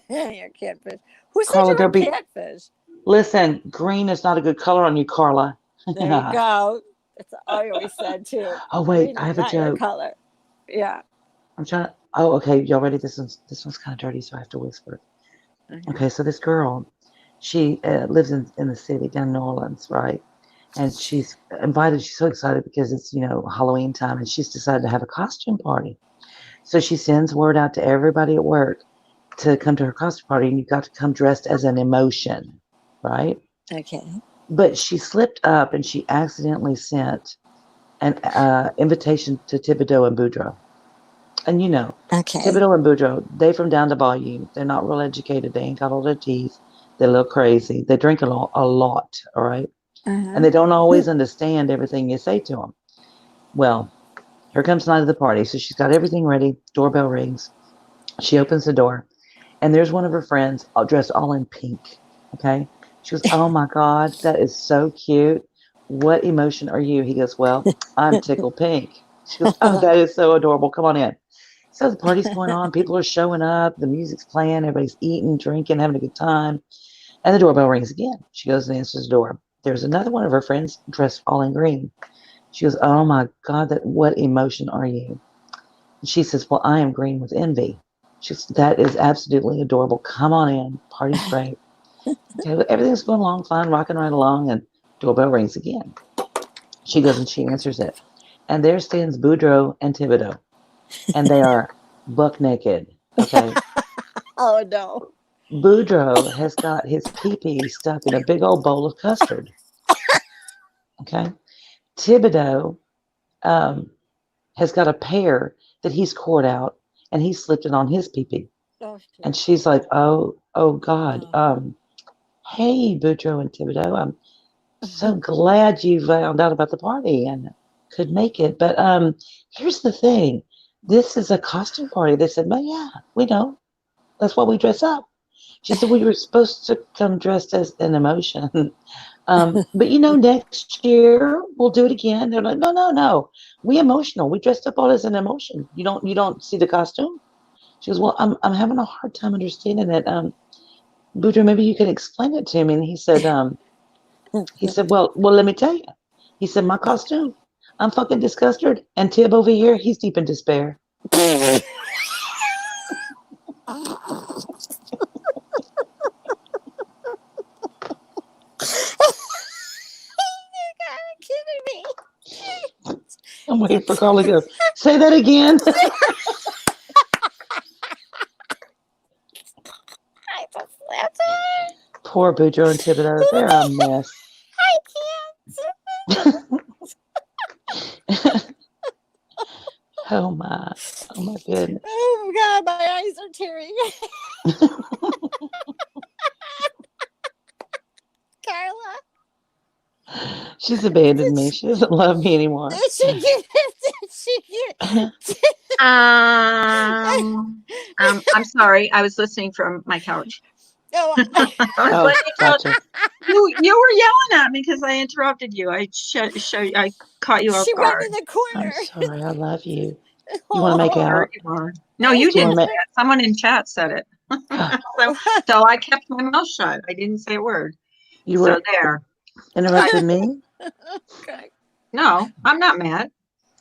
Your catfish. Who said Carla, you were catfish? Listen, green is not a good color on you, Carla. There you go. That's what I always said too. Oh wait, Green I have is a not your joke. color. Yeah. I'm trying to. Oh, okay. Y'all ready? This one's kind of dirty, so I have to whisper. Okay, so this girl, she lives in the city down in New Orleans, right? And she's invited. She's so excited because it's Halloween time, and she's decided to have a costume party. So she sends word out to everybody at work to come to her costume party, and you've got to come dressed as an emotion, right? Okay. But she slipped up and she accidentally sent an invitation to Thibodeau and Boudreaux. And okay. Thibodeau and Boudreaux, they from down the bayou. They're not real educated. They ain't got all their teeth. They're a little crazy. They drink a lot, all right? And they don't always understand everything you say to them. Well, here comes the night of the party. So she's got everything ready. Doorbell rings. She opens the door. And there's one of her friends dressed all in pink. Okay? She goes, "Oh my God, that is so cute. What emotion are you?" He goes, "Well, I'm tickled pink." She goes, "Oh, that is so adorable. Come on in." So the party's going on. People are showing up. The music's playing. Everybody's eating, drinking, having a good time. And the doorbell rings again. She goes and answers the door. There's another one of her friends dressed all in green. She goes, "Oh my God, what emotion are you?" And she says, "Well, I am green with envy." She goes, "That is absolutely adorable. Come on in. Party's great." Okay, everything's going along fine, rocking right along, and doorbell rings again. She goes and she answers it. And there stands Boudreaux and Thibodeau. And they are buck naked. Okay. Oh no. Boudreaux has got his pee-pee stuck in a big old bowl of custard. Okay. Thibodeau has got a pear that he's cored out and he slipped it on his pee-pee. Oh, and she's like, oh God. Hey, Boudreaux and Thibodeau, I'm so glad you found out about the party and could make it. But here's the thing. This is a costume party. They said, "Well, yeah, we know. That's why we dress up." She said, "We were supposed to come dressed as an emotion. But next year we'll do it again." They're like, No. We emotional. We dressed up all as an emotion. You don't see the costume?" She goes, "Well, I'm having a hard time understanding it. Boudreaux, maybe you can explain it to me." And he said, well, let me tell you. He said, "My costume, I'm fucking disgusted. And Tib over here, he's deep in despair." Kidding me. I'm waiting for Carl to go, "Say that again." I just laughed. Poor Boudreaux and Thibodeau, they're a mess. I can't. Oh my goodness. Oh God, my eyes are tearing. Carla. She's abandoned me. She doesn't love me anymore. Did she get I'm sorry. I was listening from my couch. Oh, gotcha. You were yelling at me because I interrupted you. I caught you off she guard. went in the corner. I'm sorry. I love you. You want to make out? No, you didn't say it. Someone in chat said it. so I kept my mouth shut. I didn't say a word. You were there. Interrupted me? Okay. No, I'm not mad.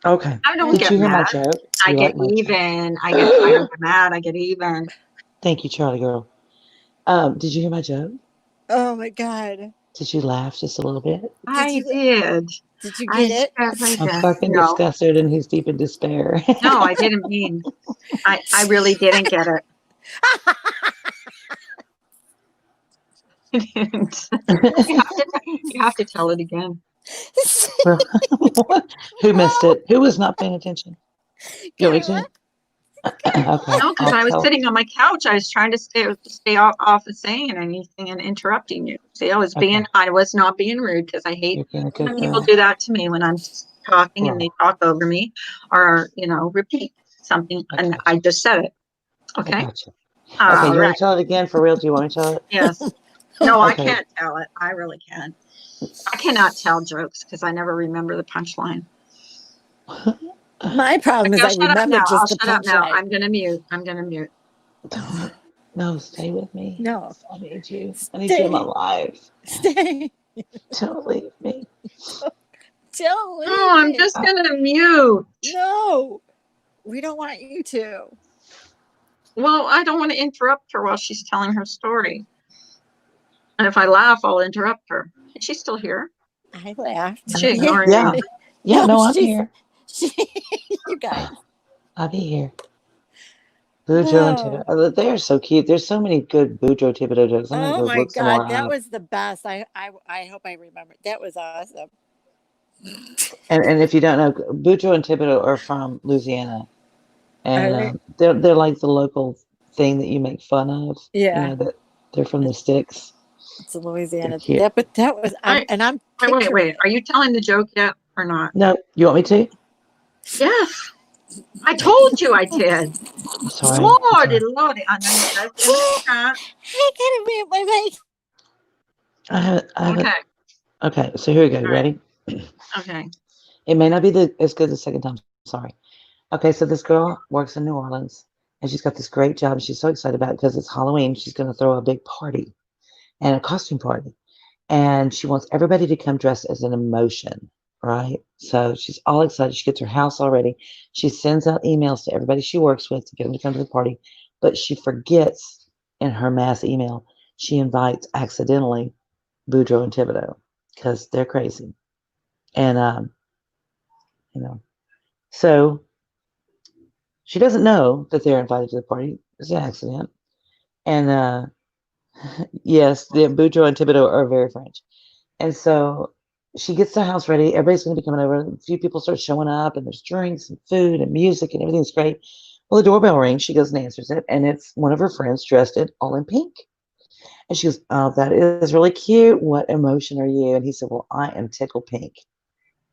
Okay. I don't Did get you hear mad. my joke? I get even. I don't get mad. I get even. Thank you, Charlie girl. Did you hear my joke? Oh my God. Did you laugh just a little bit? I did. Did you get it? I'm fucking disgusted and he's deep in despair. No, I didn't mean. I really didn't get it. I didn't. You have to tell it again. Who missed it? Who was not paying attention? You want me to? Okay. No, because I was sitting on my couch. I was trying to stay off of saying anything and interrupting you. See, I was not being rude, because I hate when people do that to me when I'm talking and they talk over me or, repeat something. And I just said it. Okay. I gotcha. Okay, you want to tell it again for real? Do you want me to tell it? Yes. No, I can't tell it. I really can't. I cannot tell jokes because I never remember the punchline. My problem is I remember just the punchline. Shut up now. I'm gonna mute. No, stay with me. No, I need you. I need you in my life. Stay. Don't leave me. Don't leave No, I'm just gonna mute. No, we don't want you to. Well, I don't want to interrupt her while she's telling her story. And if I laugh, I'll interrupt her. Is she still here? I laughed. Is she ignoring me? Yeah, no, I'm here. You guys. I'll be here. Boudreaux and Thibodeau. They're so cute. There's so many good Boudreaux Thibodeau jokes. Oh my God, that was the best. I hope I remember. That was awesome. And if you don't know, Boudreaux and Thibodeau are from Louisiana, and they're like the local thing that you make fun of. Yeah, that they're from the sticks. It's Louisiana. That was. Wait. Are you telling the joke yet or not? No, you want me to? Yes. I told you I did. I'm sorry. Lordy. I gotta mute my mic. Okay, so here we go. You ready? Okay. It may not be as good the second time. Sorry. Okay, so this girl works in New Orleans, and she's got this great job. And she's so excited about it because it's Halloween. She's going to throw a big party and a costume party. And she wants everybody to come dressed as an emotion, right? So she's all excited. She gets her house all ready. She sends out emails to everybody she works with to get them to come to the party. But she forgets in her mass email, she invites accidentally Boudreaux and Thibodeau because they're crazy. And, so she doesn't know that they're invited to the party. It's an accident. And, yes, the Boudreaux and Thibodeau are very French. And so she gets the house ready. Everybody's going to be coming over. A few people start showing up, and there's drinks and food and music, and everything's great. Well, the doorbell rings. She goes and answers it, and it's one of her friends dressed all in pink. And she goes, "Oh, that is really cute. What emotion are you?" And he said, "Well, I am tickle pink."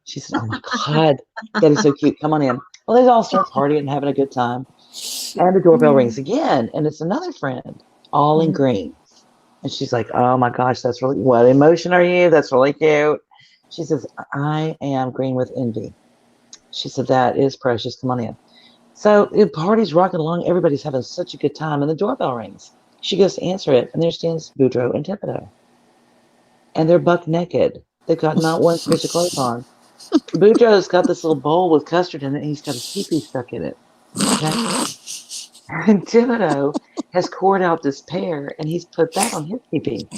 She said, "Oh my God, that is so cute. Come on in." Well, they all start partying and having a good time. And the doorbell rings again, and it's another friend, all in green. And she's like, "Oh my gosh, what emotion are you? That's really cute." She says, "I am green with envy." She said, "That is precious. Come on in." So the party's rocking along. Everybody's having such a good time. And the doorbell rings. She goes to answer it. And there stands Boudreaux and Thibodeau. And they're buck naked. They've got not one stitch of clothes on. Boudreaux's got this little bowl with custard in it. And he's got a pee-pee stuck in it. Okay? And Thibodeau has poured out this pear. And he's put that on his pee-pee.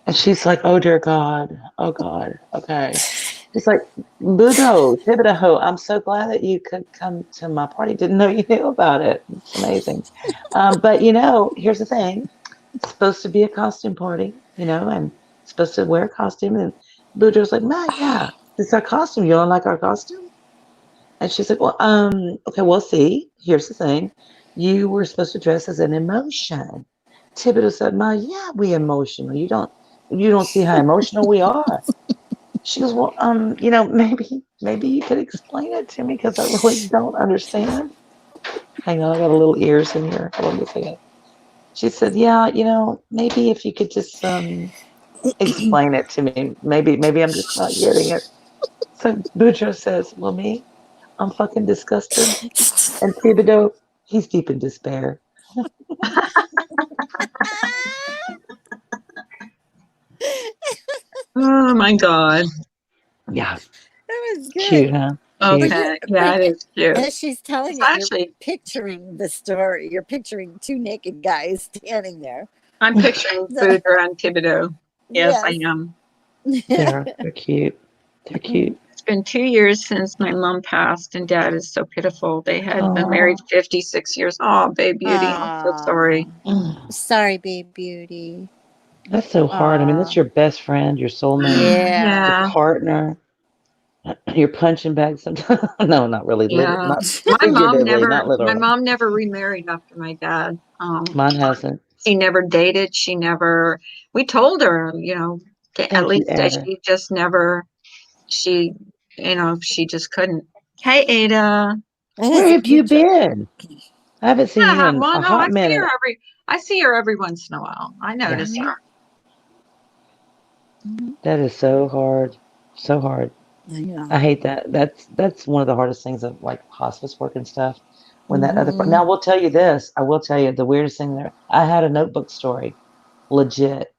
And she's like, "Oh, dear God. Oh, God. Okay." It's like, Boudreaux, Thibodeau, I'm so glad that you could come to my party. Didn't know you knew about it. It's amazing. But, here's the thing. It's supposed to be a costume party, and it's supposed to wear a costume. And Boudreaux's like, "Man, yeah, it's our costume. You don't like our costume?" And she's like, "Well, okay, well, see, here's the thing. You were supposed to dress as an emotion." Thibodeau said, "Ma, yeah, we emotional. You don't see how emotional we are." She goes, "Well, maybe you could explain it to me because I really don't understand." Hang on, I got a little ears in here. Hold on a second. She said, "Yeah, maybe if you could just explain it to me. Maybe I'm just not getting it." So Boudreaux says, "Well, me, I'm fucking disgusted." And Thibodeau, he's deep in despair. Oh my God. Yeah. That was good. Cute, huh? Okay. Yeah, it is cute. As she's telling it, you're picturing the story. You're picturing two naked guys standing there. I'm picturing Boudreaux and Thibodeau. Yes, I am. They're cute. They're cute. It's been 2 years since my mom passed, and Dad is so pitiful. They had been married 56 years. Oh, babe beauty. I'm so sorry. Sorry, babe beauty. That's so hard. I mean, that's your best friend, your soulmate, Yeah. your partner. You're punching bags sometimes. No, not really. Yeah. Not figuratively, not My literally. mom never remarried after my dad. Mine hasn't. She never dated. We told her, at Thank you, least that Ada. she just never, she, she just couldn't. Hey, Ada. Where have you been? I haven't seen you in a hot minute. I see her every once in a while. I notice her. That is so hard. So hard. Yeah. I hate that. That's one of the hardest things of like hospice work and stuff. When that other now, we'll tell you this. I will tell you the weirdest thing there. I had a notebook story, legit.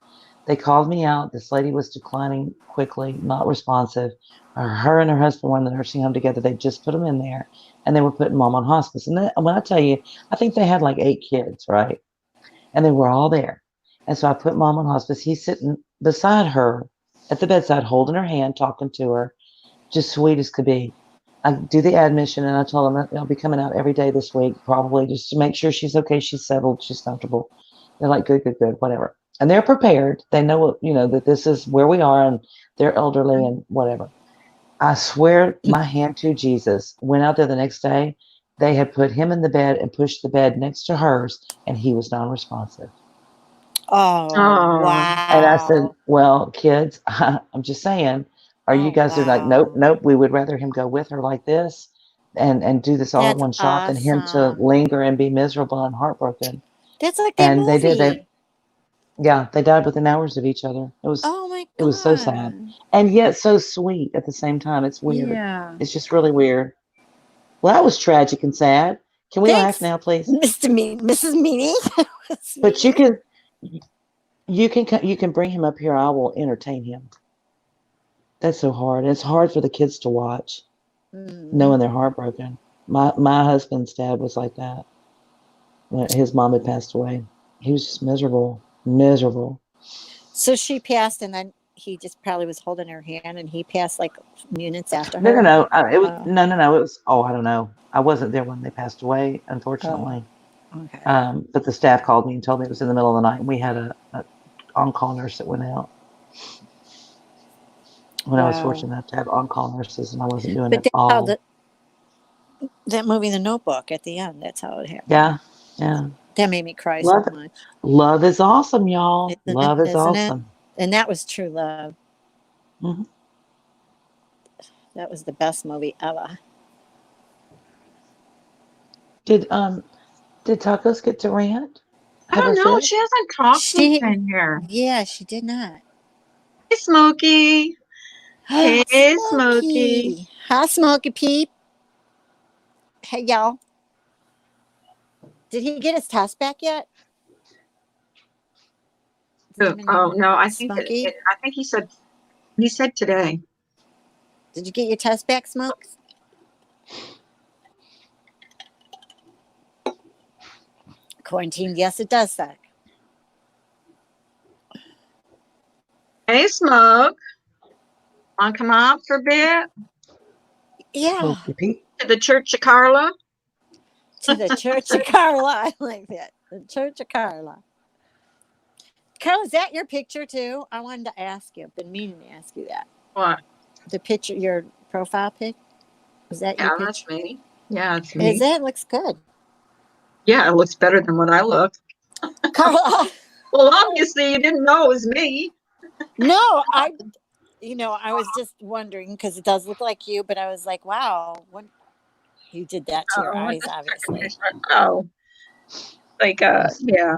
They called me out. This lady was declining quickly, not responsive. Her and her husband were in the nursing home together. They just put them in there, and they were putting mom on hospice. And then, when I tell you, I think they had like 8 kids, right? And they were all there. And so I put mom on hospice. He's sitting beside her at the bedside, holding her hand, talking to her, just sweet as could be. I do the admission, and I told them I'll be coming out every day this week, probably just to make sure she's okay, she's settled, she's comfortable. They're like, good, whatever. And they're prepared. They know what, that this is where we are, and they're elderly and whatever. I swear my hand to Jesus, went out there the next day. They had put him in the bed and pushed the bed next to hers, and he was non-responsive. Oh, wow. And I said, well, kids, I'm just saying, are you guys are like, nope, we would rather him go with her like this and do this all in one shot than him to linger and be miserable and heartbroken. That's like that movie. They did. They died within hours of each other. It was, oh my God. It was so sad. And yet so sweet at the same time. It's weird. Yeah. It's just really weird. Well, that was tragic and sad. Can we laugh now, please? Mrs. Meany. But you can bring him up here. I will entertain him. That's so hard. It's hard for the kids to watch, knowing they're heartbroken. My husband's dad was like that. When his mom had passed away, he was just miserable. So she passed, and then he just probably was holding her hand, and he passed like minutes after her. No. It was no. It was I don't know. I wasn't there when they passed away, unfortunately. Okay. But the staff called me and told me it was in the middle of the night, and we had a on-call nurse that went out. When I was fortunate enough to have on-call nurses, and I wasn't doing it all. That movie, The Notebook, at the end, that's how it happened. Yeah. That made me cry so much. Love is awesome, y'all. Love is awesome. And that was true love. Mm-hmm. That was the best movie ever. Did Tacos get to rant? I don't know. She hasn't talked in here. Yeah, she did not. Hey, Smokey. Hey, Smokey. Hi, Smokey Peep. Hey, y'all. Did he get his test back yet? Oh no, I think he said today. Did you get your test back, Smokes? Quarantine, yes, it does suck. Hey, Smoke. Want to come up for a bit? Yeah. To the Church of Carla? To the Church of Carla. I like that. The Church of Carla. Carla, is that your picture too? I wanted to ask you. I've been meaning to ask you that. What? The picture, your profile pic? Is that your picture? That's me. Yeah, it's me. Is it? Looks good. Yeah, it looks better than what I look. Carla. Well, obviously you didn't know it was me. No, I was just wondering because it does look like you, but I was like, wow, what you did that to your eyes, obviously. Oh, yeah.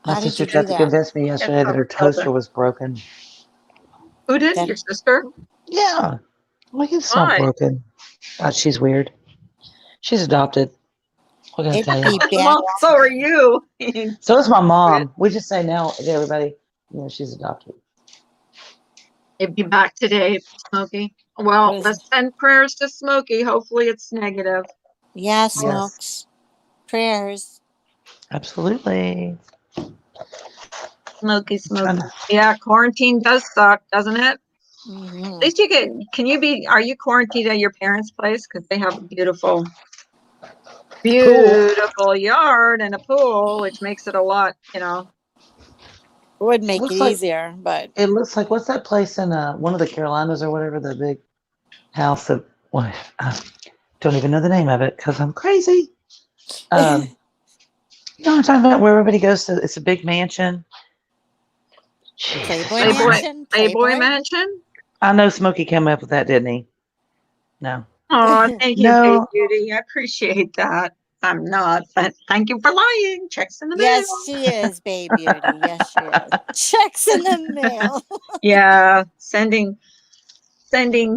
My sister tried to convince me yesterday that her toaster was broken. Who did? Your sister? Yeah. Like it's not broken. She's weird. She's adopted. What can I tell you? Well, so are you. So is my mom. We just say now to everybody, she's adopted. It'd be back today, Smokey. Well, let's send prayers to Smokey. Hopefully it's negative. Yeah, Smokes. Prayers. Absolutely. Smoky. Yeah, quarantine does suck, doesn't it? Mm-hmm. At least are you quarantined at your parents' place? Because they have a beautiful yard and a pool, which makes it a lot, Would make looks it like, easier, but it looks like, what's that place in one of the Carolinas or whatever, the big house that, well, I don't even know the name of it because I'm crazy. You know what I'm talking about, where everybody goes to, it's a big mansion. Playboy Mansion. I know Smokey came up with that, didn't he? No. Oh, thank you, No. Judy. I appreciate that. I'm not, but thank you for lying. Checks in the mail. Yes, she is, Babe Beauty. Yes, she is. Checks in the mail. Yeah, sending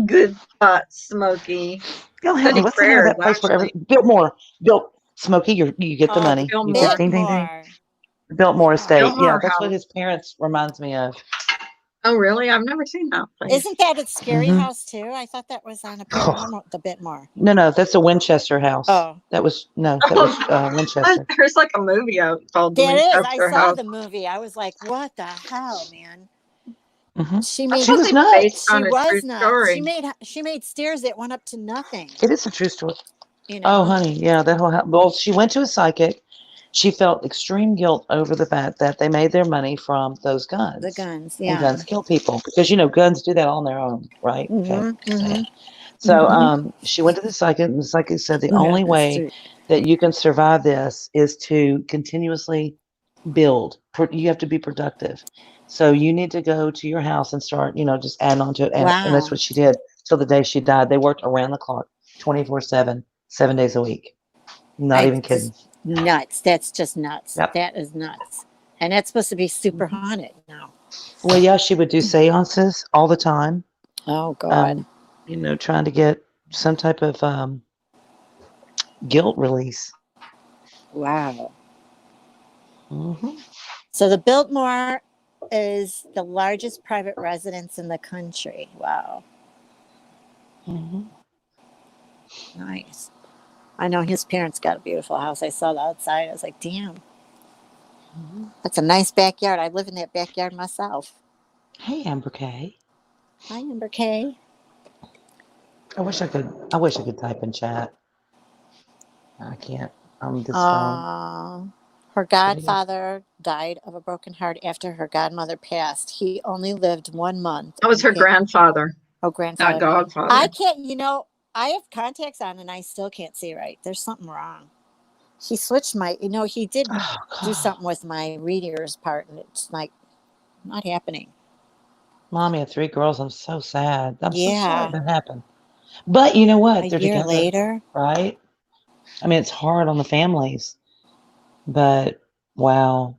good thoughts, Smokey. Y'all help me. What's the name of that place where Smokey, you get the money. You get ding, ding, ding. Biltmore Estate. Yeah, that's what his parents reminds me of. Oh, really? I've never seen that place. Isn't that a scary house too? I thought that was on a paranormal, the Biltmore. No, that's a Winchester house. Oh, that was Winchester. There's like a movie out called There Winchester is. I saw the movie. I was like, what the hell, man? Mm-hmm. She was nuts. She made stairs that went up to nothing. It is a true story. Oh, honey, yeah, that whole house. Well, she went to a psychic. She felt extreme guilt over the fact that they made their money from those guns. The guns, yeah. And guns kill people because guns do that on their own, right? Mm-hmm, okay. Mm-hmm. So she went to the psychic, and the psychic said the only way that you can survive this is to continuously build. You have to be productive. So you need to go to your house and start, just adding on to it. And that's what she did till the day she died. They worked around the clock, 24/7, 7 days a week. Not even kidding. Nuts. That's just nuts. Yep. That is nuts. And that's supposed to be super haunted now. Well, yeah, she would do seances all the time. Oh, God. Trying to get some type of guilt release. Wow. Mm-hmm. So the Biltmore is the largest private residence in the country. Wow. Mm-hmm. Nice. I know his parents got a beautiful house. I saw the outside. I was like, damn. Mm-hmm. That's a nice backyard. I live in that backyard myself. Hey, Amber K. Hi, Amber K. I wish I could type in chat. I can't. I'm this phone. Her godfather died of a broken heart after her godmother passed. He only lived 1 month. That was her grandfather. Oh, grandfather. Not godfather. I can't, I have contacts on and I still can't see right. There's something wrong. He switched he did do something with my reader's part, and it's like not happening. Mommy had 3 girls. I'm so sad. I'm so sorry that happened. But you know what? They're together later. Right? I mean, it's hard on the families. But wow.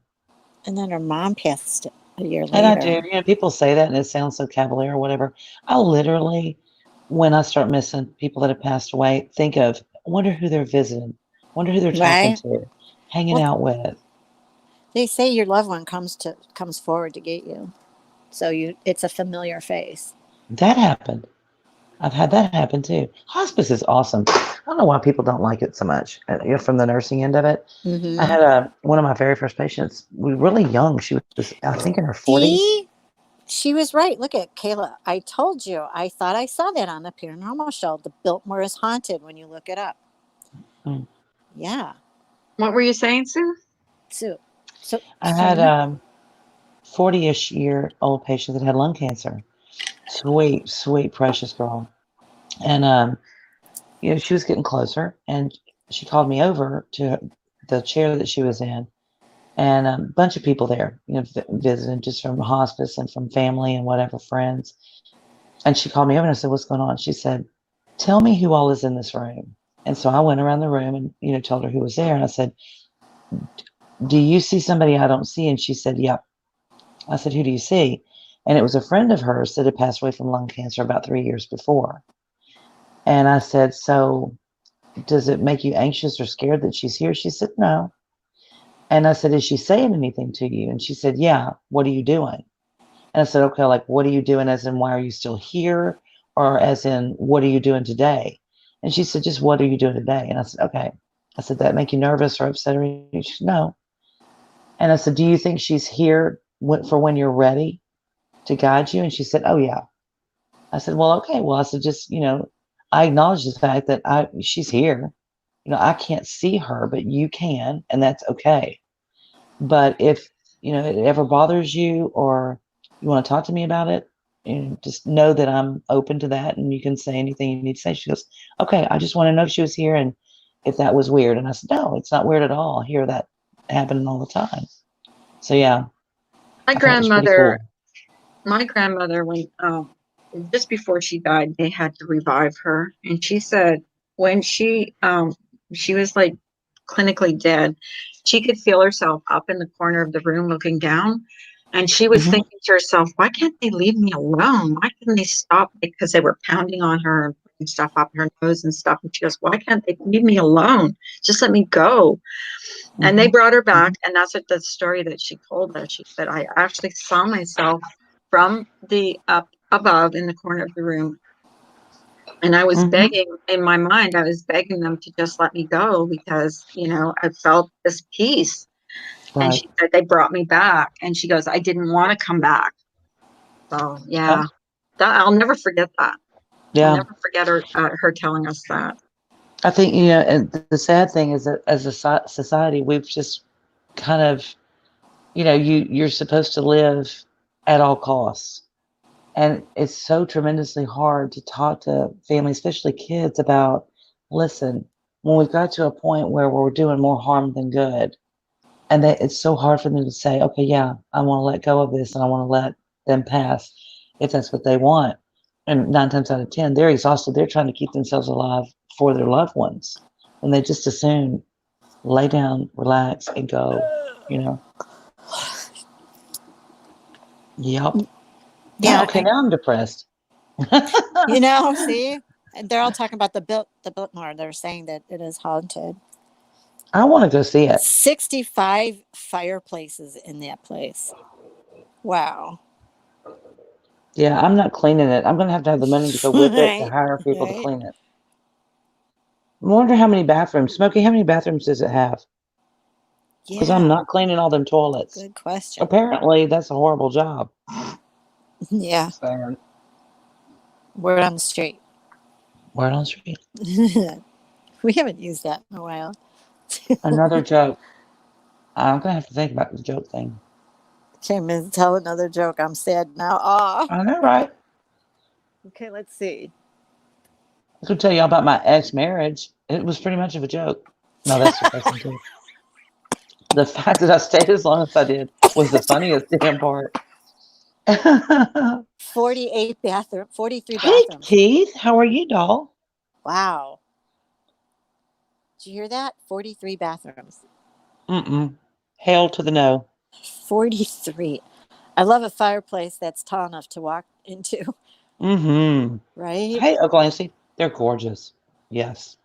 And then her mom passed a year later. And I do. People say that and it sounds so cavalier or whatever. I literally, when I start missing people that have passed away, think of, wonder who they're visiting, wonder who they're talking to, hanging out with. They say your loved one comes forward to get you. So it's a familiar face. That happened. I've had that happen too. Hospice is awesome. I don't know why people don't like it so much. From the nursing end of it. Mm-hmm. I had one of my very first patients. We were really young. She was, I think, in her 40s. She was right. Look at Kayla. I told you. I thought I saw that on the paranormal show. The Biltmore is haunted when you look it up. Mm. Yeah. What were you saying, Sue? So I had 40-ish year old patient that had lung cancer. Sweet, sweet, precious girl. And, she was getting closer and she called me over to the chair that she was in and a bunch of people there, visiting just from hospice and from family and whatever, friends. And she called me over and I said, what's going on? She said, tell me who all is in this room. And so I went around the room and, told her who was there. And I said, do you see somebody I don't see? And she said, yep. I said, who do you see? And it was a friend of hers that had passed away from lung cancer about 3 years before. And I said, so does it make you anxious or scared that she's here? She said, no. And I said, is she saying anything to you? And she said, yeah. What are you doing? And I said, okay, like, what are you doing as in why are you still here? Or as in, what are you doing today? And she said, just what are you doing today? And I said, okay. I said, that make you nervous or upset? Or she said, no. And I said, do you think she's here for when you're ready to guide you? And she said, oh, yeah. I said, well, okay. Well, I said, just, I acknowledge the fact that she's here. I can't see her, but you can, and that's okay. But if, it ever bothers you or you want to talk to me about it, just know that I'm open to that and you can say anything you need to say. She goes, okay, I just want to know if she was here and if that was weird. And I said, no, it's not weird at all. I hear that happening all the time. So, yeah. My grandmother, when just before she died, they had to revive her. And she said when she was like clinically dead, she could feel herself up in the corner of the room looking down. And she was thinking to herself, why can't they leave me alone? Why can't they stop? Because they were pounding on her and putting stuff up her nose and stuff. And she goes, why can't they leave me alone? Just let me go. And they brought her back. And that's what the story that she told us. She said, I actually saw myself from the up above in the corner of the room. And I was begging in my mind, I was begging them to just let me go because, I felt this peace. Right. And she said, they brought me back. And she goes, I didn't want to come back. So, yeah, I'll never forget that. Yeah. I'll never forget her telling us that. I think, and the sad thing is that as a society, we've just kind of, you're supposed to live at all costs. And it's so tremendously hard to talk to families, especially kids, about, listen, when we've got to a point where we're doing more harm than good, and it's so hard for them to say, okay, yeah, I want to let go of this and I want to let them pass if that's what they want. And 9 times out of 10, they're exhausted. They're trying to keep themselves alive for their loved ones. And they just as soon lay down, relax, and go, Yep. Yeah. Okay, now I'm depressed. See? They're all talking about the Biltmore. They're saying that it is haunted. I want to go see it. 65 fireplaces in that place. Wow. Yeah, I'm not cleaning it. I'm going to have the money to go with it to hire people to clean it. I wonder how many bathrooms. Smokey, how many bathrooms does it have? Because I'm not cleaning all them toilets. Good question. Apparently, that's a horrible job. Yeah. Word on the street. Word on the street. We haven't used that in a while. Another joke. I'm going to have to think about the joke thing. Came in to tell another joke. I'm sad now. I know, right? Okay, let's see. I could tell you all about my ex-marriage. It was pretty much of a joke. No, that's depressing too. The fact that I stayed as long as I did was the funniest damn part. 43 bathrooms. Hey, Keith, how are you, doll? Wow. Did you hear that? 43 bathrooms. Hail to the no. 43. I love a fireplace that's tall enough to walk into. Right? Hey, O'Glancy, they're gorgeous. Yes.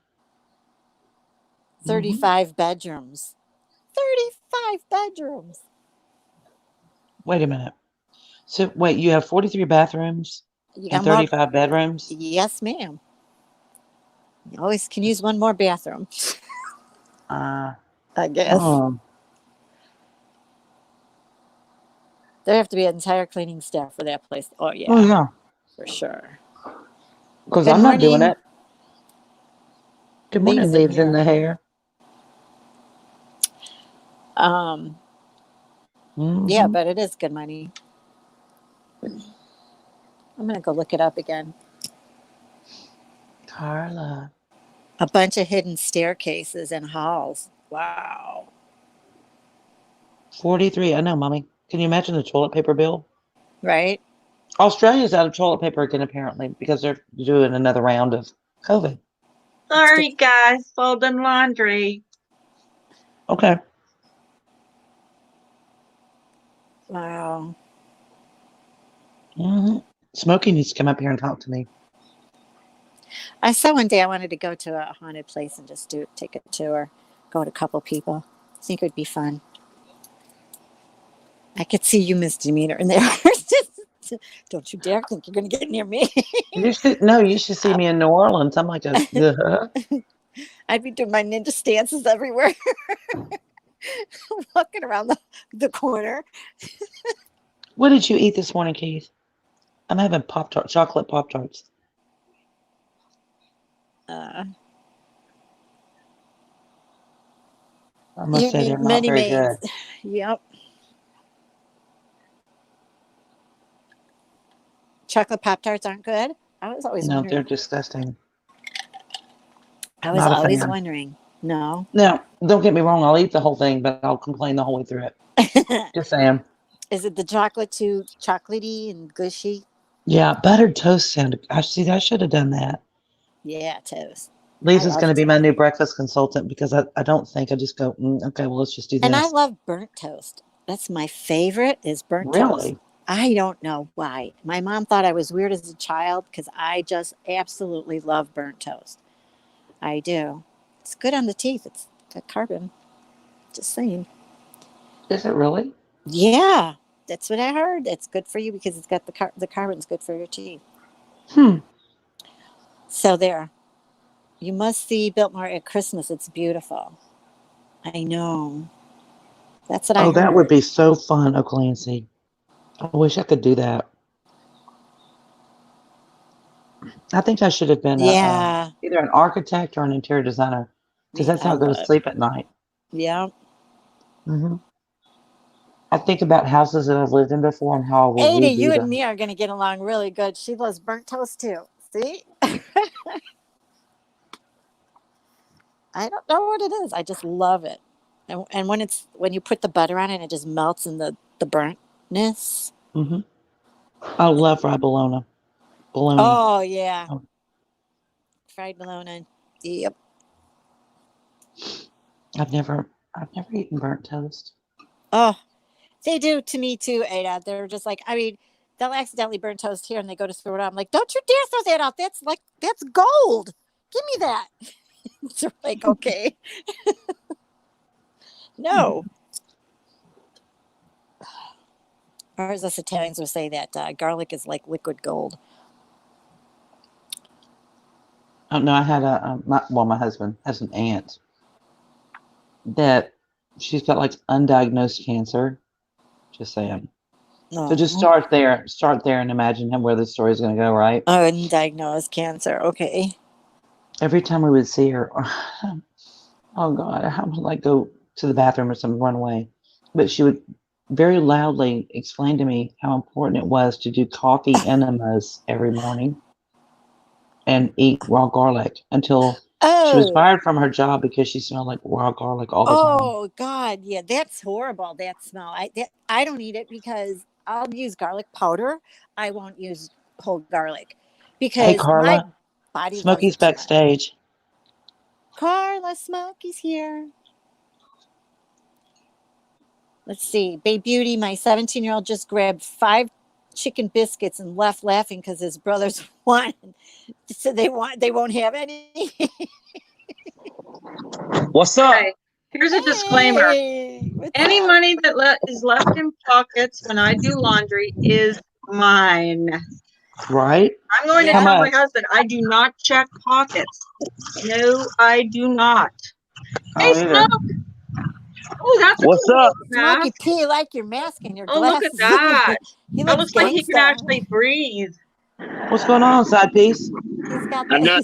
35 bedrooms. 35 bedrooms. Wait a minute. So, wait, you have 43 bathrooms and 35 bedrooms? Yes, ma'am. You always can use one more bathroom. I guess. There have to be an entire cleaning staff for that place. Oh, yeah. Oh, yeah. For sure. Because I'm not doing it. Good morning, leaves in the hair. Yeah, but it is good money. I'm going to go look it up again. Carla. A bunch of hidden staircases and halls. Wow. 43. I know, Mommy. Can you imagine the toilet paper bill? Right. Australia's out of toilet paper again, apparently, because they're doing another round of COVID. Sorry, guys. Folding laundry. Okay. Wow. Smokey needs to come up here and talk to me. I saw one day I wanted to go to a haunted place and just take a tour, go with a couple people. I think it would be fun. I could see you, Miss Demeanor, in there. Don't you dare think you're going to get near me. You should see me in New Orleans. I'm like I'd be doing my ninja stances everywhere. walking around the corner. What did you eat this morning, Keith? I'm having chocolate Pop-Tarts. Uh, I must say they're not very good. Yep. Chocolate Pop-Tarts aren't good? I was always wondering. No, they're disgusting. I was always wondering. No. Now, don't get me wrong. I'll eat the whole thing, but I'll complain the whole way through it. Just saying. Is it the chocolate too chocolatey and gushy? Yeah, buttered toast sounded. I should have done that. Yeah, toast. Lisa's going to be my new breakfast consultant because I don't think I just go, okay, well, let's just do this. And I love burnt toast. That's my favorite is burnt toast. Really? I don't know why. My mom thought I was weird as a child because I just absolutely love burnt toast. I do. It's good on the teeth. It's got carbon. Just saying. Is it really? Yeah, that's what I heard. It's good for you because it's got the carbon's good for your teeth. So there. You must see Biltmore at Christmas. It's beautiful. I know. That's what I heard. Oh, that would be so fun, oh, Clancy. I wish I could do that. I think I should have been either an architect or an interior designer because that's how I go to sleep at night. Yeah. Mm-hmm. I think about houses that I've lived in before and how I will Ada, redo you them. and me are going to get along really good. She loves burnt toast too. See? I don't know what it is. I just love it. And when you put the butter on it, it just melts in the burntness. Mm-hmm. I love fried bologna. Oh, yeah. Oh. Fried bologna. Yep. I've never eaten burnt toast. Oh, they do to me too, Ada. They're just like, I mean, they'll accidentally burn toast here and they go to throw it out. I'm like, don't you dare throw that out. That's gold. Give me that. They're like, okay. No. Or as us Italians would say that garlic is like liquid gold. Oh, no, I had my husband has an aunt that she's got like undiagnosed cancer. Just saying. Oh. So just start there and imagine where the story is going to go, right? Undiagnosed cancer. Okay. Every time we would see her, oh God, I would like go to the bathroom or something, run away. But she would very loudly explain to me how important it was to do coffee enemas every morning and eat raw garlic until she was fired from her job because she smelled like raw garlic all the time. Oh God, yeah, that's horrible. That smell. I don't eat it because I'll use garlic powder. I won't use whole garlic because hey, Carla, my body. Smokey's backstage. Carla, Smokey's here. Let's see. Babe Beauty, my 17-year-old just grabbed 5 chicken biscuits and left laughing because his brothers won. So they won't have any. What's up? Okay. Here's a disclaimer. Any money that is left in pockets when I do laundry is mine. Right? I'm going to tell my husband, I do not check pockets. No, I do not. Hey, Smoke. Oh, that's what's cool up? Smokey P, like your mask and your glasses. Oh, look at that. That looks like he can actually breathe. What's going on, side piece? He's got you know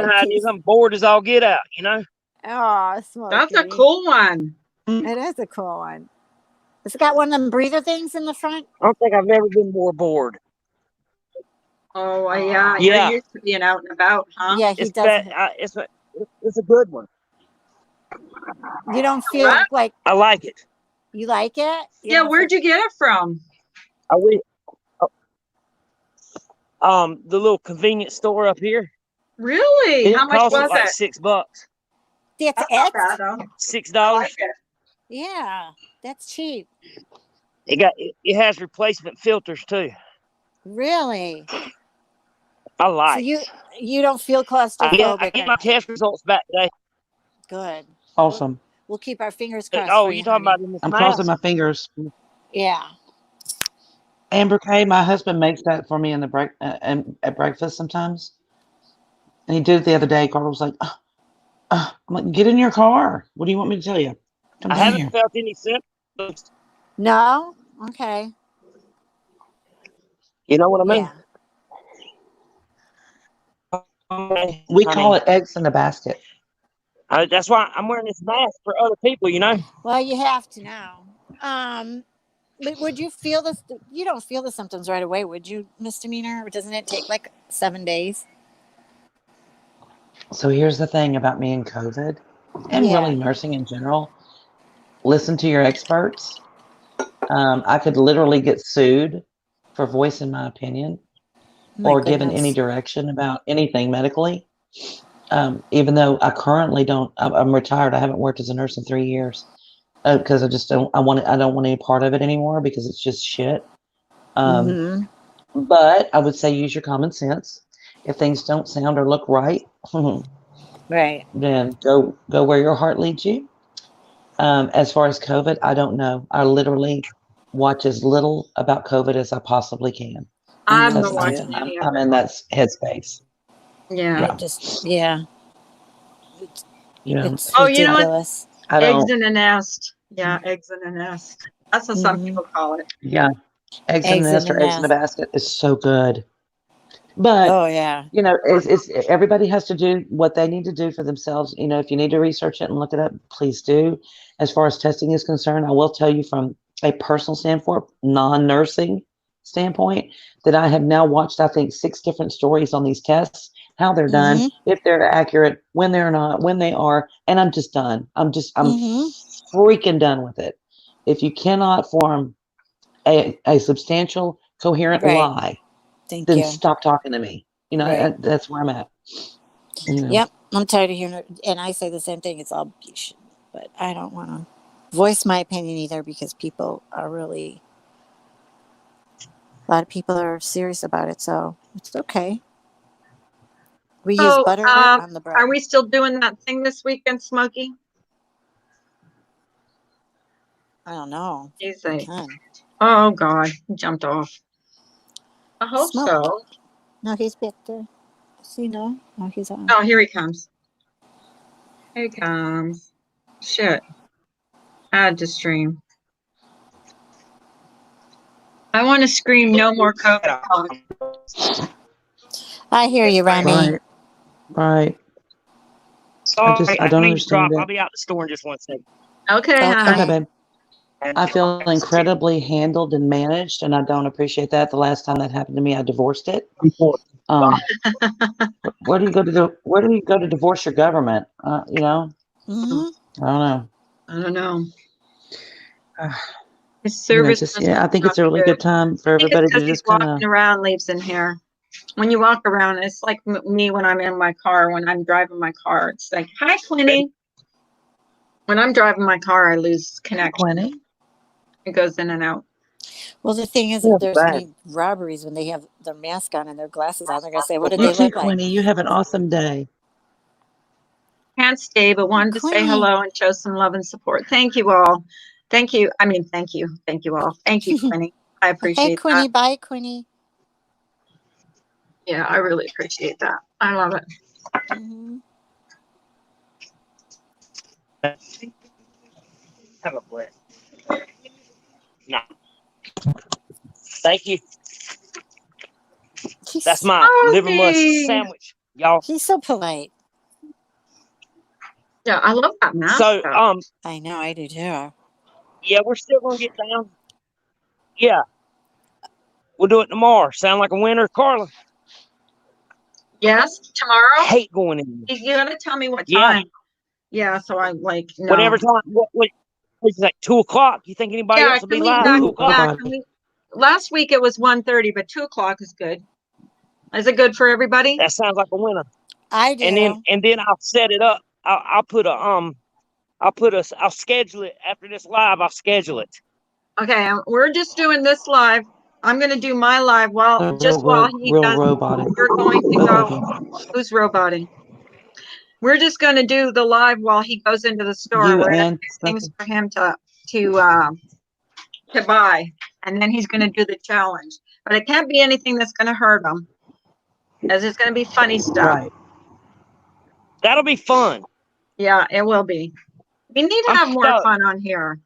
how it is. I'm bored as all get out, you know? Oh, Smokey. That's a cool one. It is a cool one. It's got one of them breather things in the front. I don't think I've ever been more bored. Oh, yeah. You're used to being out and about, huh? Yeah, he does. It's a good one. You don't feel like... I like it. You like it? Yeah, where'd you get it from? The little convenience store up here. Really? How much was like it? $6. That's it? $6. Like it. Yeah, that's cheap. It has replacement filters too. Really? I like. So you don't feel claustrophobic? I get my test results back today. Good. Awesome. We'll keep our fingers crossed. Oh, you talking about in this I'm mask? crossing my fingers. Yeah. Amber Kay, my husband makes that for me in the at breakfast sometimes. And he did it the other day. Carla was like, I'm like, get in your car. What do you want me to tell you? Come I down haven't here. felt any symptoms. No? Okay. You know what I mean? Yeah. We call it eggs in a basket. That's why I'm wearing this mask for other people, you know? Well, you have to now. But would you feel this? You don't feel the symptoms right away, would you, misdemeanor? Or doesn't it take like 7 days? So here's the thing about me and COVID and really nursing in general. Listen to your experts. I could literally get sued for voicing my opinion or given any direction about anything medically. Even though I currently don't, I'm retired. I haven't worked as a nurse in 3 years because I just don't. I don't want any part of it anymore because it's just shit. But I would say use your common sense. If things don't sound or look right, right, then go where your heart leads you. As far as COVID, I don't know. I literally watch as little about COVID as I possibly can. I'm Because not watching any of I'm it. in that headspace. Yeah. It's You know, it's Oh, you know what? ridiculous. I Eggs don't. in a nest. Yeah, eggs in a nest. That's what some people call it. Yeah, eggs in a nest or eggs in a basket is so good. But Oh yeah. you know, it's everybody has to do what they need to do for themselves. You know, if you need to research it and look it up, please do. As far as testing is concerned, I will tell you from a personal standpoint, non-nursing standpoint, that I have now watched, I think, 6 different stories on these tests, how they're done, if they're accurate, when they're not, when they are, and I'm just done. I'm freaking done with it. If you cannot form a substantial, coherent lie, then stop talking to me. You know, that's where I'm at. You know. Yep, I'm tired of hearing it, and I say the same thing. It's all bullshit, but I don't want to voice my opinion either because people are really, a lot of people are serious about it, so it's okay. We use butter on the bread. Are we still doing that thing this weekend, Smokey? I don't know. Oh God, he jumped off. I hope so. No, he's better. See, no, he's on. Oh, here he comes. Here he comes. Shit. Add to stream. I want to scream no more COVID talk. I hear you, Remy. Right. Sorry, I don't understand it. I'll be out the store in just 1 second. Okay. Okay, babe. I feel incredibly handled and managed, and I don't appreciate that. The last time that happened to me, I divorced it. Where do you go to divorce your government? You know, I don't know. His service. I think it's a really good time for everybody to just kind of walking around leaves in here. When you walk around, it's like me when I'm in my car, when I'm driving my car. It's like, hi, Quinny. When I'm driving my car, I lose connection. Quinny. It goes in and out. Well, the thing is, if there's any robberies when they have their mask on and their glasses on, they're going to say, what did they look like? Quinny, you have an awesome day. Can't stay, but wanted to say hello and show some love and support. Thank you all. Thank you. I mean, thank you. Thank you all. Thank you, Quinny. I appreciate Hey, Quinny. that. Bye, Quinny. Yeah, I really appreciate that. I love it. Have a bless. No. Thank you. That's my liver mush sandwich, y'all. He's so polite. Yeah, I love that mask. So, I know, I do too. Yeah, we're still gonna get down. Yeah, we'll do it tomorrow. Sound like a winner, Carla? Yes, tomorrow. I hate going in. You gotta tell me what time. Yeah, so I like no. Whatever time. What it's like 2:00. You think anybody else will be live? 2:00? Last week it was 1:30, but 2:00 is good. Is it good for everybody? That sounds like a winner. I do. And then I'll set it up. I'll schedule it after this live. I'll schedule it. Okay, we're just doing this live. I'm going to do my live while he does. Roboting. We're going to go. Who's roboting? We're just going to do the live while he goes into the store. We're going to do things for him to buy, and then he's going to do the challenge. But it can't be anything that's going to hurt him, as it's going to be funny stuff. Right. That'll be fun. Yeah, it will be. We need to have more fun on here.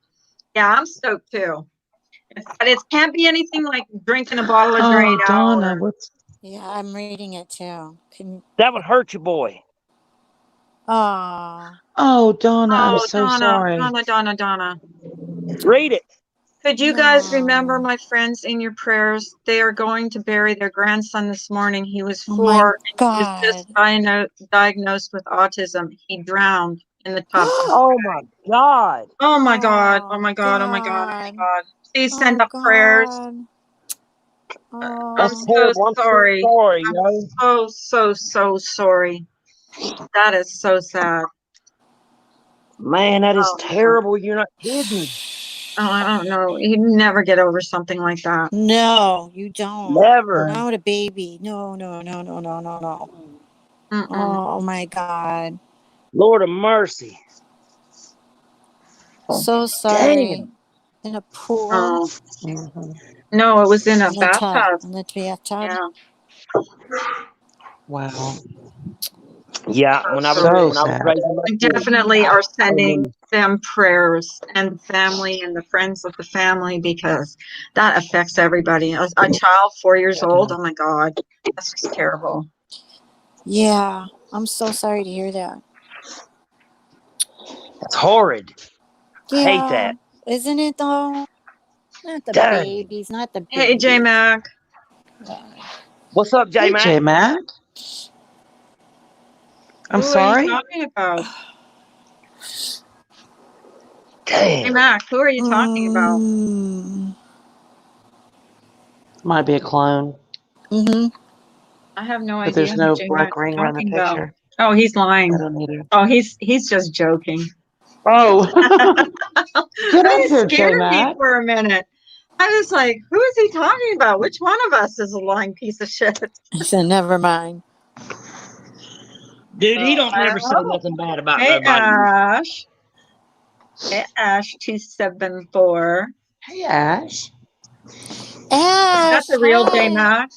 Yeah, I'm stoked too. But it can't be anything like drinking a bottle of Drano. Donna, Yeah, I'm reading it too. That would hurt you, boy. Oh, Donna, I'm so sorry. Donna. Read it. Could you guys remember my friends in your prayers? They are going to bury their grandson this morning. He was 4 and he was just diagnosed with autism. He drowned in the tub. Oh my God. Oh my God. Oh my God. Oh my God. Oh my God. Please send up prayers. I'm so sorry. I'm so sorry. That is so sad. Man, that is terrible. You're not kidding. Oh, I don't know. You never get over something like that. No, you don't. Never. Not a baby. No. Oh my God. Lord of mercy. So sorry. Damn. In a pool. Oh. No, it was in a bathtub. In the bathtub. Yeah. Wow. Yeah, when I was raising my We kids, definitely are sending them prayers and the family and the friends of the family because that affects everybody. A child 4 years old, oh my God, that's just terrible. Yeah, I'm so sorry to hear that. It's horrid. Yeah, I hate that. Isn't it though? Not the babies, not the babies. Hey, J-Mac. What's up, J-Mac? Hey, J-Mac. I'm sorry? Who are you talking about? Damn. J-Mac, who are you talking about? Might be a clone. I have no idea. But there's no who black ring around the picture. Oh, he's lying. I don't either. Oh, he's just joking. Oh. Get up here, scared J-Mac. me for a minute. I was like, who is he talking about? Which one of us is a lying piece of shit? I said, never mind. Dude, he don't never say nothing bad about nobody. Ash. Hey, Ash 274. Hey, Ash. That's the real J-Mac.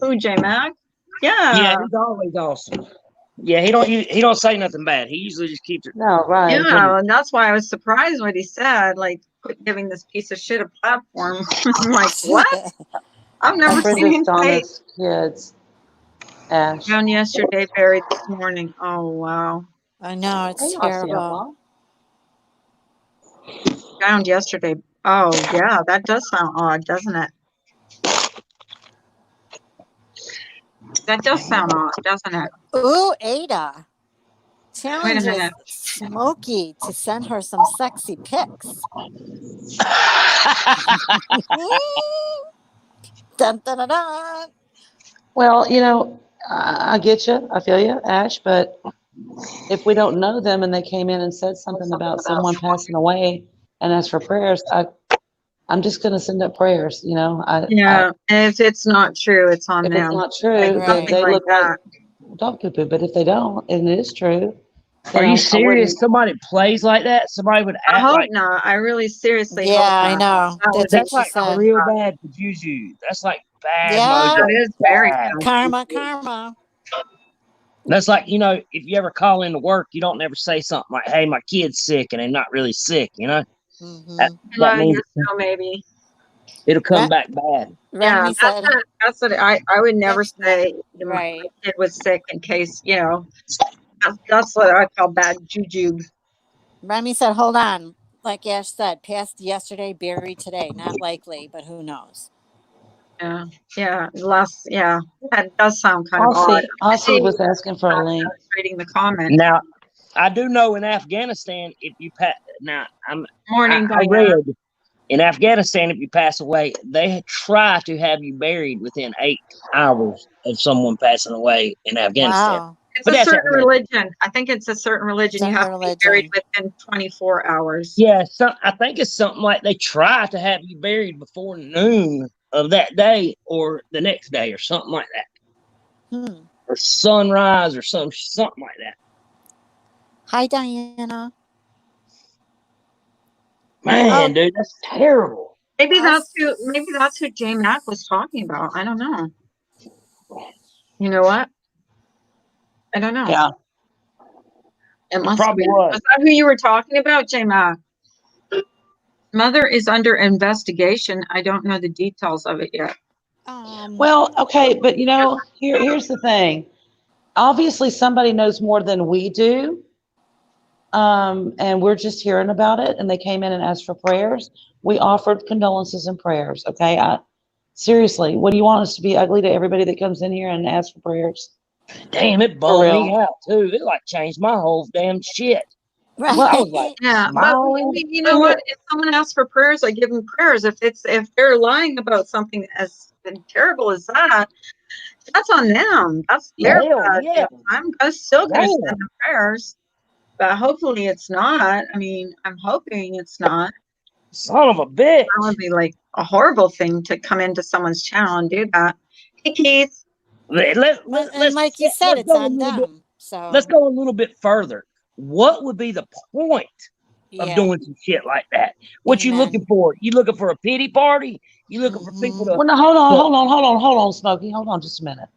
Who, J-Mac? Yeah. Yeah, he's always awesome. Yeah, he don't say nothing bad. He usually just keeps it. No, right. Yeah, and that's why I was surprised what he said. Like giving this piece of shit a platform. I'm like, what? I've never seen him say. Kids. Ash. Found yesterday, buried this morning. Oh wow. I know, it's terrible. Found yesterday. Oh yeah, that does sound odd, doesn't it? That does sound odd, doesn't it? Ooh, Ada challenges Smokey to send her some sexy pics. Dun, dun, dun, dun. Well, I get you. I feel you, Ash. But if we don't know them and they came in and said something about someone passing away and asked for prayers, I'm just going to send up prayers. If it's not true, it's on them. If it's not true, they look like dog poo-poo. But if they don't, and it is true. Are you serious? Somebody plays like that? Somebody would act like not. I really seriously hope not. I know. That's like real bad for juju. That's like bad mojo. That is very bad. Karma. That's like, if you ever call into work, you don't never say something like, hey, my kid's sick, and they're not really sick, That means maybe. It'll come back bad. Yeah, that's what I would never say my kid was sick in case, that's what I call bad juju. Remy said, hold on. Like Ash said, passed yesterday, buried today. Not likely, but who knows? Yeah. That does sound kind of odd. Aussie was asking for a link. Reading the comment. Now, I do know in Afghanistan, if you pass, I read in Afghanistan, if you pass away, they try to have you buried within 8 hours of someone passing away in Afghanistan. Wow. It's a certain religion. I think it's a certain religion. You have to be buried within 24 hours. Yeah, I think it's something like they try to have you buried before noon of that day or the next day or something like that. Or sunrise or something like that. Hi, Diana. Man, dude, that's terrible. Maybe that's who J-Mac was talking about. I don't know. You know what? I don't know. Yeah. It must probably be. was. Was that who you were talking about, J-Mac? Mother is under investigation. I don't know the details of it yet. Well, okay, but here's the thing. Obviously, somebody knows more than we do. And we're just hearing about it, and they came in and asked for prayers. We offered condolences and prayers. Okay. Seriously, what do you want us to be ugly to everybody that comes in here and asks for prayers? Damn, it bummed me out too. It like changed my whole damn shit. Right. Well, I was like, yeah, smiling. but you know what? If someone asks for prayers, I give them prayers. If they're lying about something as terrible as that, that's on them. That's their bad. Yeah. I'm still going to send them prayers, but hopefully it's not. I mean, I'm hoping it's not. Son of a bitch. That would be like a horrible thing to come into someone's channel and do that. Hey, Keith. And like you said, it's on them. So let's go a little bit further. What would be the point of doing some shit like that? What you looking for? You looking for a pity party? You looking for people to? Well, no, hold on, Smokey. Hold on just a minute.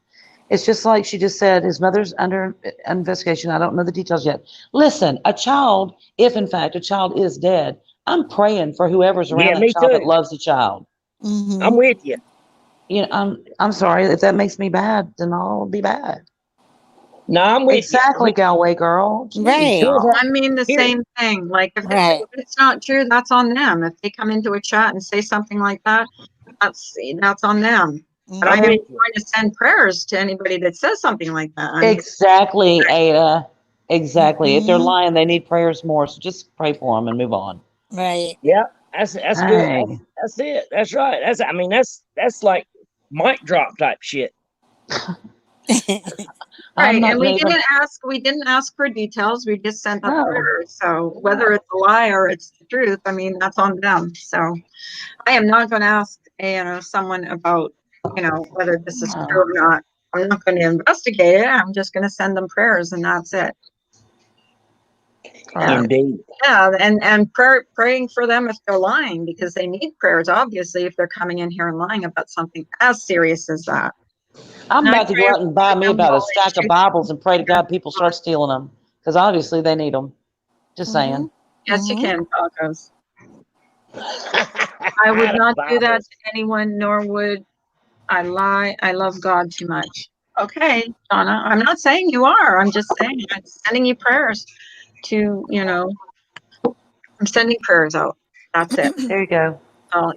It's just like she just said, his mother's under investigation. I don't know the details yet. Listen, a child, if in fact a child is dead, I'm praying for whoever's around that child that loves the child. I'm with you. I'm sorry if that makes me bad, then I'll be bad. No, I'm with exactly, Galway girl. Right. I mean the same thing. Like if it's not true, that's on them. If they come into a chat and say something like that, that's on them. But I'm going to send prayers to anybody that says something like that. Exactly, Ada. Exactly. If they're lying, they need prayers more. So just pray for them and move on. Right. Yeah, that's good. That's it. That's right. That's like mic drop type shit. Right, and we didn't ask for details. We just sent up prayers. So whether it's a lie or it's the truth, I mean, that's on them. So I am not going to ask someone about whether this is true or not. I'm not going to investigate it. I'm just going to send them prayers, and that's it. Indeed. Yeah, and praying for them if they're lying, because they need prayers, obviously, if they're coming in here and lying about something as serious as that. I'm about to go out and buy me about a stack of Bibles and pray to God people start stealing them, because obviously they need them. Just saying. Yes, you can, tacos. I would not do that to anyone, nor would I lie. I love God too much. Okay, Donna, I'm not saying you are. I'm just saying I'm sending you prayers to, I'm sending prayers out. That's it. There you go. So,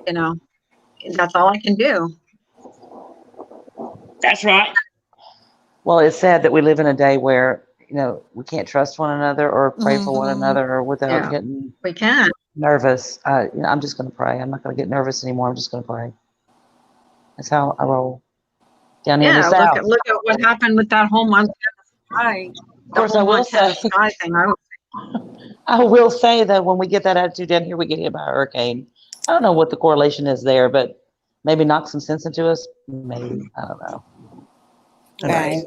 that's all I can do. That's right. Well, it's sad that we live in a day where, we can't trust one another or pray for one another or without getting nervous. I'm just going to pray. I'm not going to get nervous anymore. I'm just going to pray. That's how I roll down here in the South. Look at what happened with that whole Montana sky. Of course, I will say. Sky thing. I will say that when we get that attitude down here, we get hit by a hurricane. I don't know what the correlation is there, but maybe knock some sense into us. Maybe. I don't know. Right.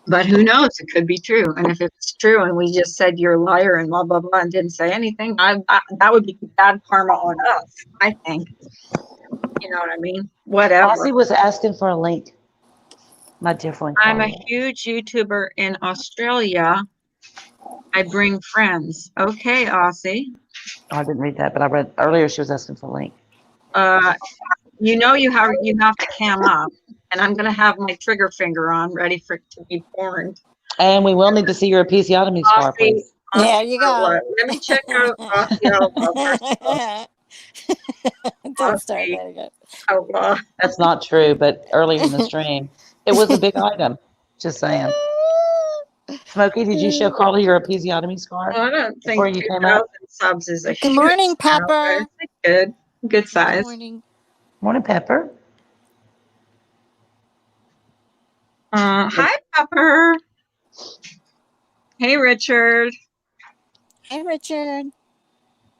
But who knows? It could be true. And if it's true and we just said you're a liar and blah, blah, blah, and didn't say anything, that would be bad karma on us, I think. You know what I mean? Whatever. Aussie was asking for a link. My different. I'm a huge YouTuber in Australia. I bring friends. Okay, Aussie. Oh, I didn't read that, but I read earlier she was asking for a link. You have to cam up, and I'm gonna have my trigger finger on, ready for it to be porn. And we will need to see your episiotomy scar, please. There you go. Let me check out Aussie. Don't start that again. That's not true, but earlier in the stream, it was a big item. Just saying. Smokey, did you show Carly your episiotomy scar? Well, I don't think 2,000 subs is a Good morning, Pepper. Good size. Good morning. Morning, Pepper. Hi, Pepper. Hey, Richard. Hey, Richard.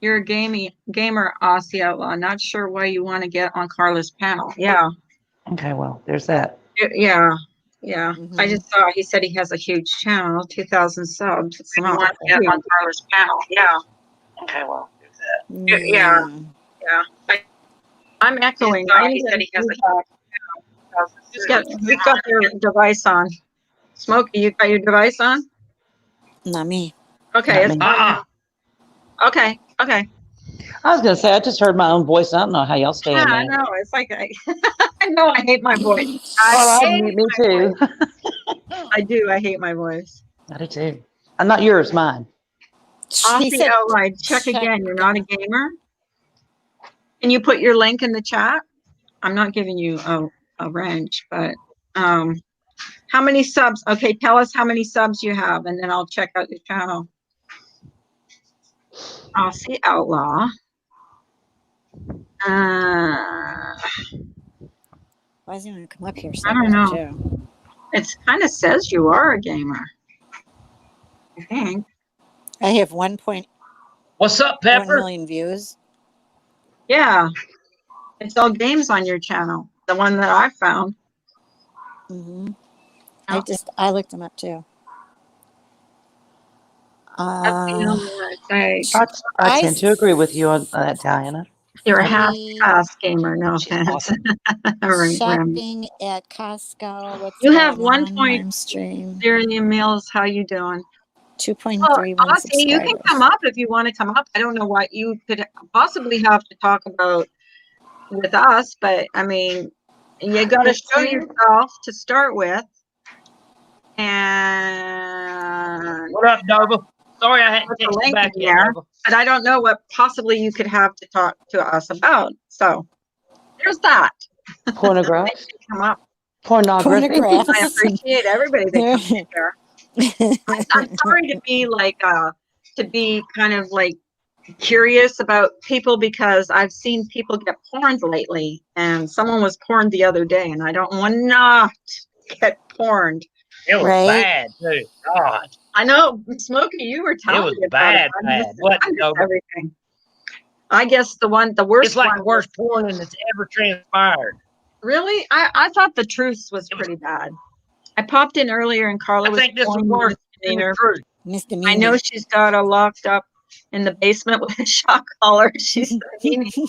You're a gamer, Aussie Outlaw. Not sure why you want to get on Carla's panel. Yeah. Okay, well, there's that. Yeah. I just saw he said he has a huge channel, 2,000 subs. You want to get on Carla's panel. Yeah. Okay, well, there's that. Yeah. I'm echoing. He said he has a huge channel. We've got your device on. Smokey, you got your device on? Not me. Okay. Not me. Okay. I was going to say, I just heard my own voice. I don't know how y'all stay in I there. know. It's like, I know I hate my voice. Me too. I do. I hate my voice. I do too. I'm not yours, mine. Aussie Outline, check again. You're not a gamer. Can you put your link in the chat? I'm not giving you a wrench, but how many subs? Okay, tell us how many subs you have, and then I'll check out your channel. Aussie Outlaw. Why does he want to come up here? I don't know. It kind of says you are a gamer. I think. I have 1.1 What's up, Pepper? million views. Yeah. It's all games on your channel. The one that I found. Mm-hmm. I looked them up too. I tend to agree with you on that, Diana. You're a half-assed gamer, no offense. Awesome. Shopping at Costco. What's you have going 1.0 mils. How you doing? 2.31 Aussie, subscribers. you can come up if you want to come up. I don't know what you could possibly have to talk about with us, but I mean, you got to show yourself to start with. And what up, Nova? Sorry, I had to get you back there, but I don't know what possibly you could have to talk to us about. So there's that. Pornography. Come up. Pornography. I appreciate everybody that comes here. I'm sorry to be kind of like curious about people because I've seen people get porned lately, and someone was porned the other day, and I don't want to not get porned. It was bad, too. God. I know, Smokey, you were telling me about it. Bad. What? Everything. I guess the worst. It's like the worst porn that's ever transpired. Really? I thought the truth was pretty bad. I popped in earlier and Carla was think this is worse than the truth. I know she's got a locked up in the basement with a shock collar. She's Thank you.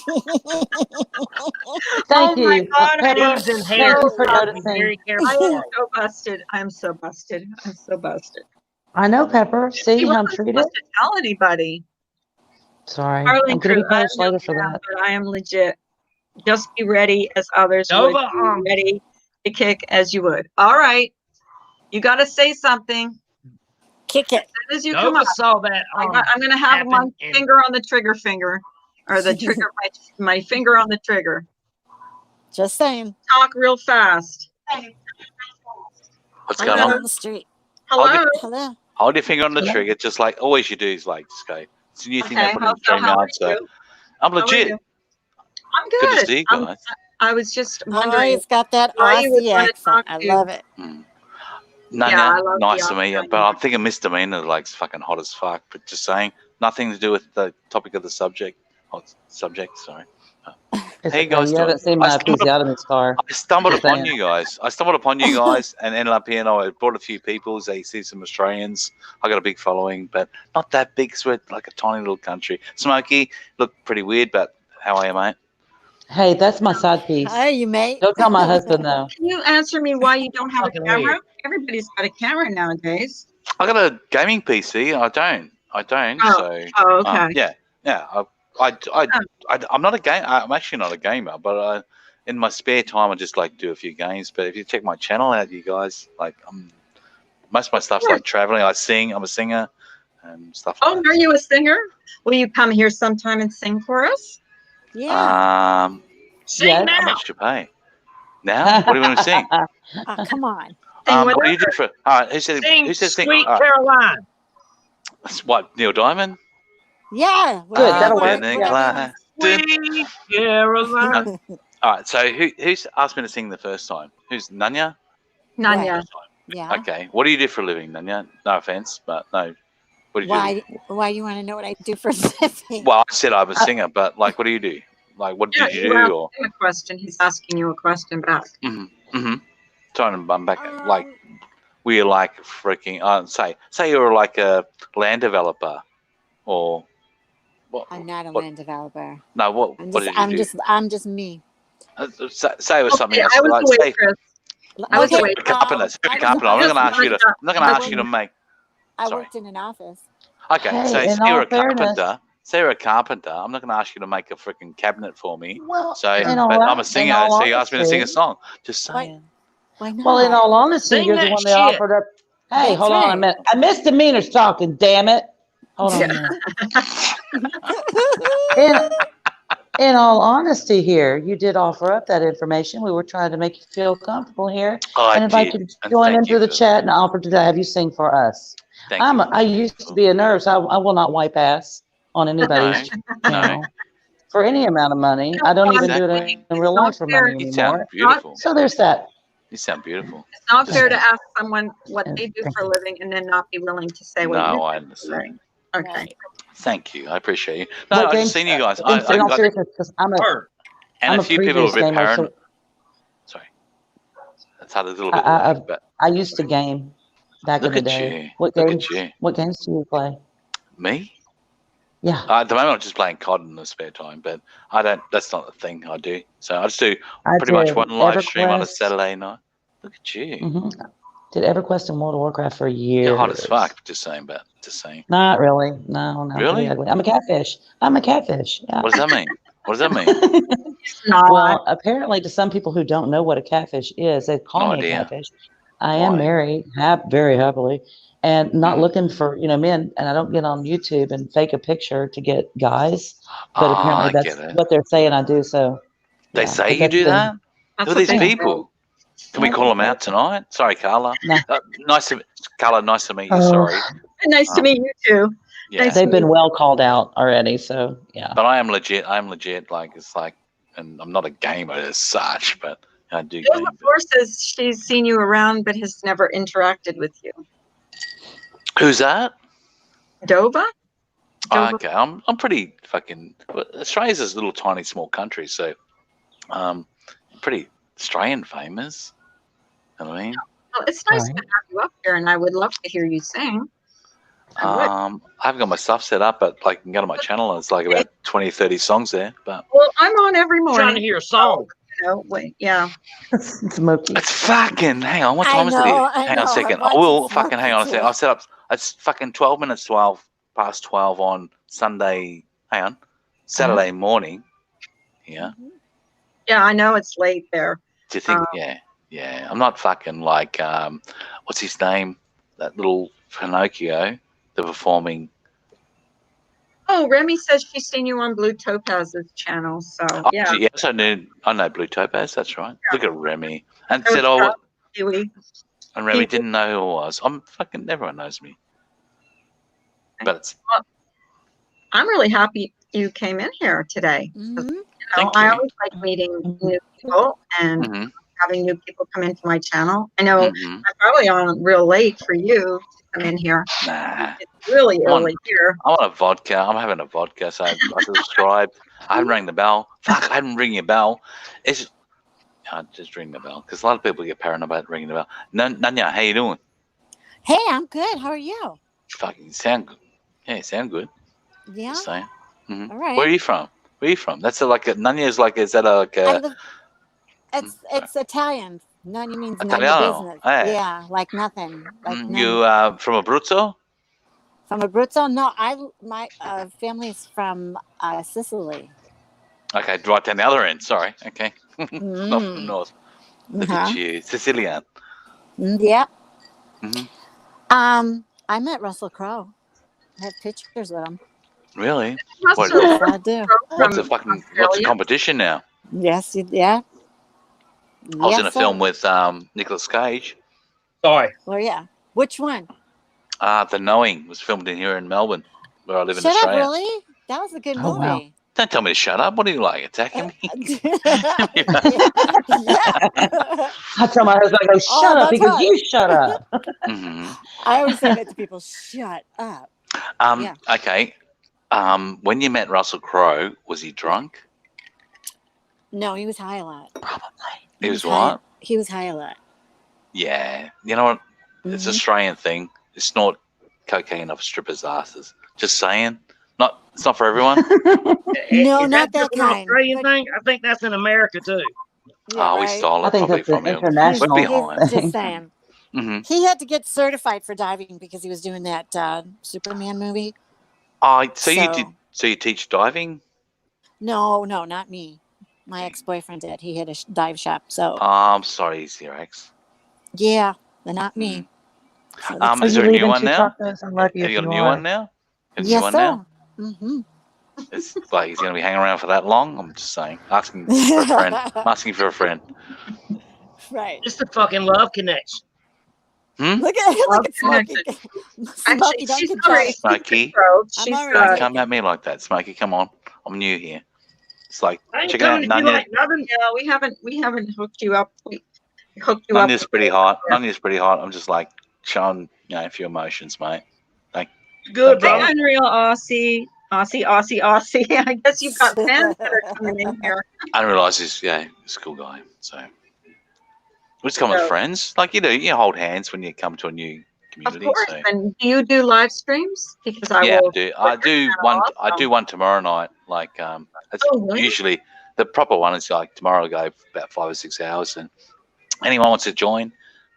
My God, Thank you for noticing. Very careful. I am so busted. I'm so busted. I know, Pepper. See how I'm treated? To tell anybody. Sorry. I'm going to be punished later for that. But I am legit. Just be ready as others would be ready to kick as you would. All right. You got to say something. Kick it. As soon as you come up, saw that. I'm going to have my finger on the trigger finger. Or the trigger, my finger on the trigger. Just saying. Talk real fast. What's going on? On the street. Hello. Hello. Hold your finger on the trigger, just like always you do. Is like, just go. It's a new thing I put in the stream answer. I'm legit. I'm good. Good to see you guys. I was just wondering. He's got that Aussie accent. I love it. Nanya, nice to meet you. But I'm thinking misdemeanor, like, fucking hot as fuck. But just saying, nothing to do with the topic of the subject. Sorry. Hey guys, you haven't seen my piece out of this car. I stumbled upon you guys, and ended up here. And I brought a few people. So you see some Australians. I got a big following, but not that big. So we're like a tiny little country. Smokey, look pretty weird, but how are you, mate? Hey, that's my side piece. How are you, mate? Don't tell my husband though. Can you answer me why you don't have a camera? Everybody's got a camera nowadays. I got a gaming PC. I don't. Oh, okay. I'm not a game. I'm actually not a gamer, but in my spare time, I just like do a few games. But if you check my channel out, you guys, like, most of my stuff's like traveling. I sing. I'm a singer and stuff. Oh, are you a singer? Will you come here sometime and sing for us? Yeah. Sing now. How much to pay? Now? What do you want to sing? Come on. What do you do for? All right. Who said sing? Sweet Caroline. What? Neil Diamond? Yeah. Good. That'll work. Sweet Caroline. All right. So who's asked me to sing the first time? Who's Nanya? Nanya. Yeah. Okay. What do you do for a living, Nanya? No offense, but no. What do you do? Why you want to know what I do for a living? Well, I said I'm a singer, but like, what do you do? Like, what did you do? Or a question. He's asking you a question back. Trying to bum back. Like, we're like freaking. Say you're like a land developer, or what? I'm not a land developer. No, what? I'm What did you do? I'm just me. Say it was something else. I was a waitress. Okay, Carpenter. I'm not going to ask you to. I'm not going to ask you to make. I worked in an office. Okay, Hey, so in you're all a fairness- carpenter. Sarah Carpenter. I'm not going to ask you to make a freaking cabinet for me. Well, So, in but all I'm a singer, in all so you asked me to sing a honesty- song. Just saying. Why not? Well, in all honesty, Sing you're the that one that shit. offered up. Hey, That's hold on a right. minute. A misdemeanor's talking. Damn it! Hold on a minute. In all honesty, here you did offer up that information. We were trying to make you feel comfortable here, I and invite did, you to and join thank in you through the for chat and offer to have you sing for us. Thank you. I used to be a nurse. I will not wipe ass on anybody's channel for any amount of money. I don't even do it in real life for money You sound anymore. beautiful. So there's that. You sound beautiful. It's not fair to ask someone what they do for a living and then not be willing to say what you No, do. I understand. Okay. Thank you. I appreciate you. No, What I've games- just seen you guys. in all seriousness, 'cause I'm and a a few people are a previous bit gamer, so paranoid. Sorry. That's had a little bit of lag, but I used to game back in look the at day. you. What Look games? at you. What games do you play? Me? Yeah. At the moment, I'm just playing COD in the spare time, but I don't. That's not the thing I do. So I just do pretty much one live stream on a Saturday night. Look at you. Mm-hmm. Did EverQuest and World of Warcraft for years. You're hot as fuck. Just saying, but just saying. Not really. No. Really? Ugly. I'm a catfish. Yeah. What does that mean? What does that mean? Well, apparently, to some people who don't know what a catfish is, they call No me idea. a catfish. I am married, very happily, and not looking for men. And I don't get on YouTube and fake a picture to get guys. But apparently, that's what they're saying I do. So they say you do that. Who are these people? Can we call them out tonight? Sorry, Carla. No. Nice to meet you. Sorry. Nice to meet you too. Yeah. Nice They've been well called out already. So yeah. But I am legit. Like it's like, and I'm not a gamer as such, but I do. Jill, of course, says she's seen you around, but has never interacted with you. Who's that? Dova? Okay, I'm pretty fucking. Australia's a little tiny small country, so pretty Australian famous. You know what I mean? Well, it's nice to have you up here, and I would love to hear you sing. I haven't got my stuff set up, but like, you can go to my channel and it's like about 20, 30 songs there. But I'm on every morning. Trying to hear a song. Yeah. Smoky. It's fucking. Hang on, what time is it? Hang on a second. I will fucking hang on a second. I'll set up. It's fucking 12 minutes 12 on Sunday. Hang on, Saturday morning. Yeah. Yeah, I know it's late there. Do you think? Yeah. I'm not fucking like what's his name? That little Pinocchio. They're performing. Oh, Remy says she's seen you on Blue Topaz's channel. So yeah. Yes, I know Blue Topaz. That's right. Yeah. Look at Remy. And said, and Remy didn't know who I was. I'm fucking. Everyone knows me. But it's. I'm really happy you came in here today. Mm-hmm. I always like meeting new people and having new people come into my channel. I know I'm probably on real late for you to come in here. Nah. It's really early here. I want a vodka. I'm having a vodka, so I subscribed. I haven't rang the bell. Fuck, I haven't ring your bell. I just ring the bell because a lot of people get paranoid about ringing the bell. Nanya, how you doing? Hey, I'm good. How are you? Fucking sound good. Yeah, you sound good. Yeah. Just saying. All right. Where are you from? That's like a Nanya's like. Is that like a? It's Italian. Nanya means Italiano. business. Hey. Yeah, like nothing. Like you from Abruzzo? From Abruzzo? No, my family's from Sicily. Okay, right down the other end. Sorry. Okay. Not from the north. Look at you, Sicilian. Yeah. I met Russell Crowe. I have pictures with him. Really? Yes, I do. What's the competition now? Yes, yeah. I was in a film with Nicolas Cage. Sorry. Well, yeah. Which one? The Knowing was filmed in here in Melbourne, where I live in Shut Australia. up, really? That was a good movie. Wow. Don't tell me to shut up. What are you like, attacking me? I tell my husband, I go, shut up because you shut up. I always say that to people, shut up. Okay. When you met Russell Crowe, was he drunk? No, he was high a lot. Probably. He was what? He was high a lot. Yeah. You know what? It's an Australian thing. They snort cocaine off strippers' asses. Just saying. It's not for everyone. No, Is not that just an kind. Australian thing? I think that's in America too. Yeah, we right. stole I it think probably that's an from you. We're international behind. Just thing. saying. hmm He had to get certified for diving because he was doing that Superman movie. So you teach diving? No, not me. My ex-boyfriend did. He had a dive shop. So I'm sorry, Xerox. yeah, but not me. So that's Are Is you there a new leaving one two now? tacos? I'm Have lucky you if got a you new one are. now? Got a new yes, one sir. now? Mm-hmm. It's like he's going to be hanging around for that long. I'm just saying, asking for a friend. I'm asking for a friend. Right. Just a fucking love connection. Look at Smokey. Actually, Smokey, don't she's get already jealous. Smokey, I'm already don't taken. come at me like that, Smokey. Come on, I'm new here. It's like I ain't checking out coming at you Nanya. like nothing. Yeah, we haven't hooked you up. We hooked you up. Nanya's pretty hot. Nanya's pretty hot. I'm just like showing a few emotions, mate. Like Good, don't bro. get Unreal Aussie. I guess you've got fans that are coming in here. I didn't realise he's he's a cool guy. So we just come as friends. Like you hold hands when you come to a new Of community. course. So And do you do live streams? Because I yeah, will. I do one. I Also. do one tomorrow night. Like it's Really? usually the proper one is like tomorrow. I go for about 5 or 6 hours, and anyone wants to join,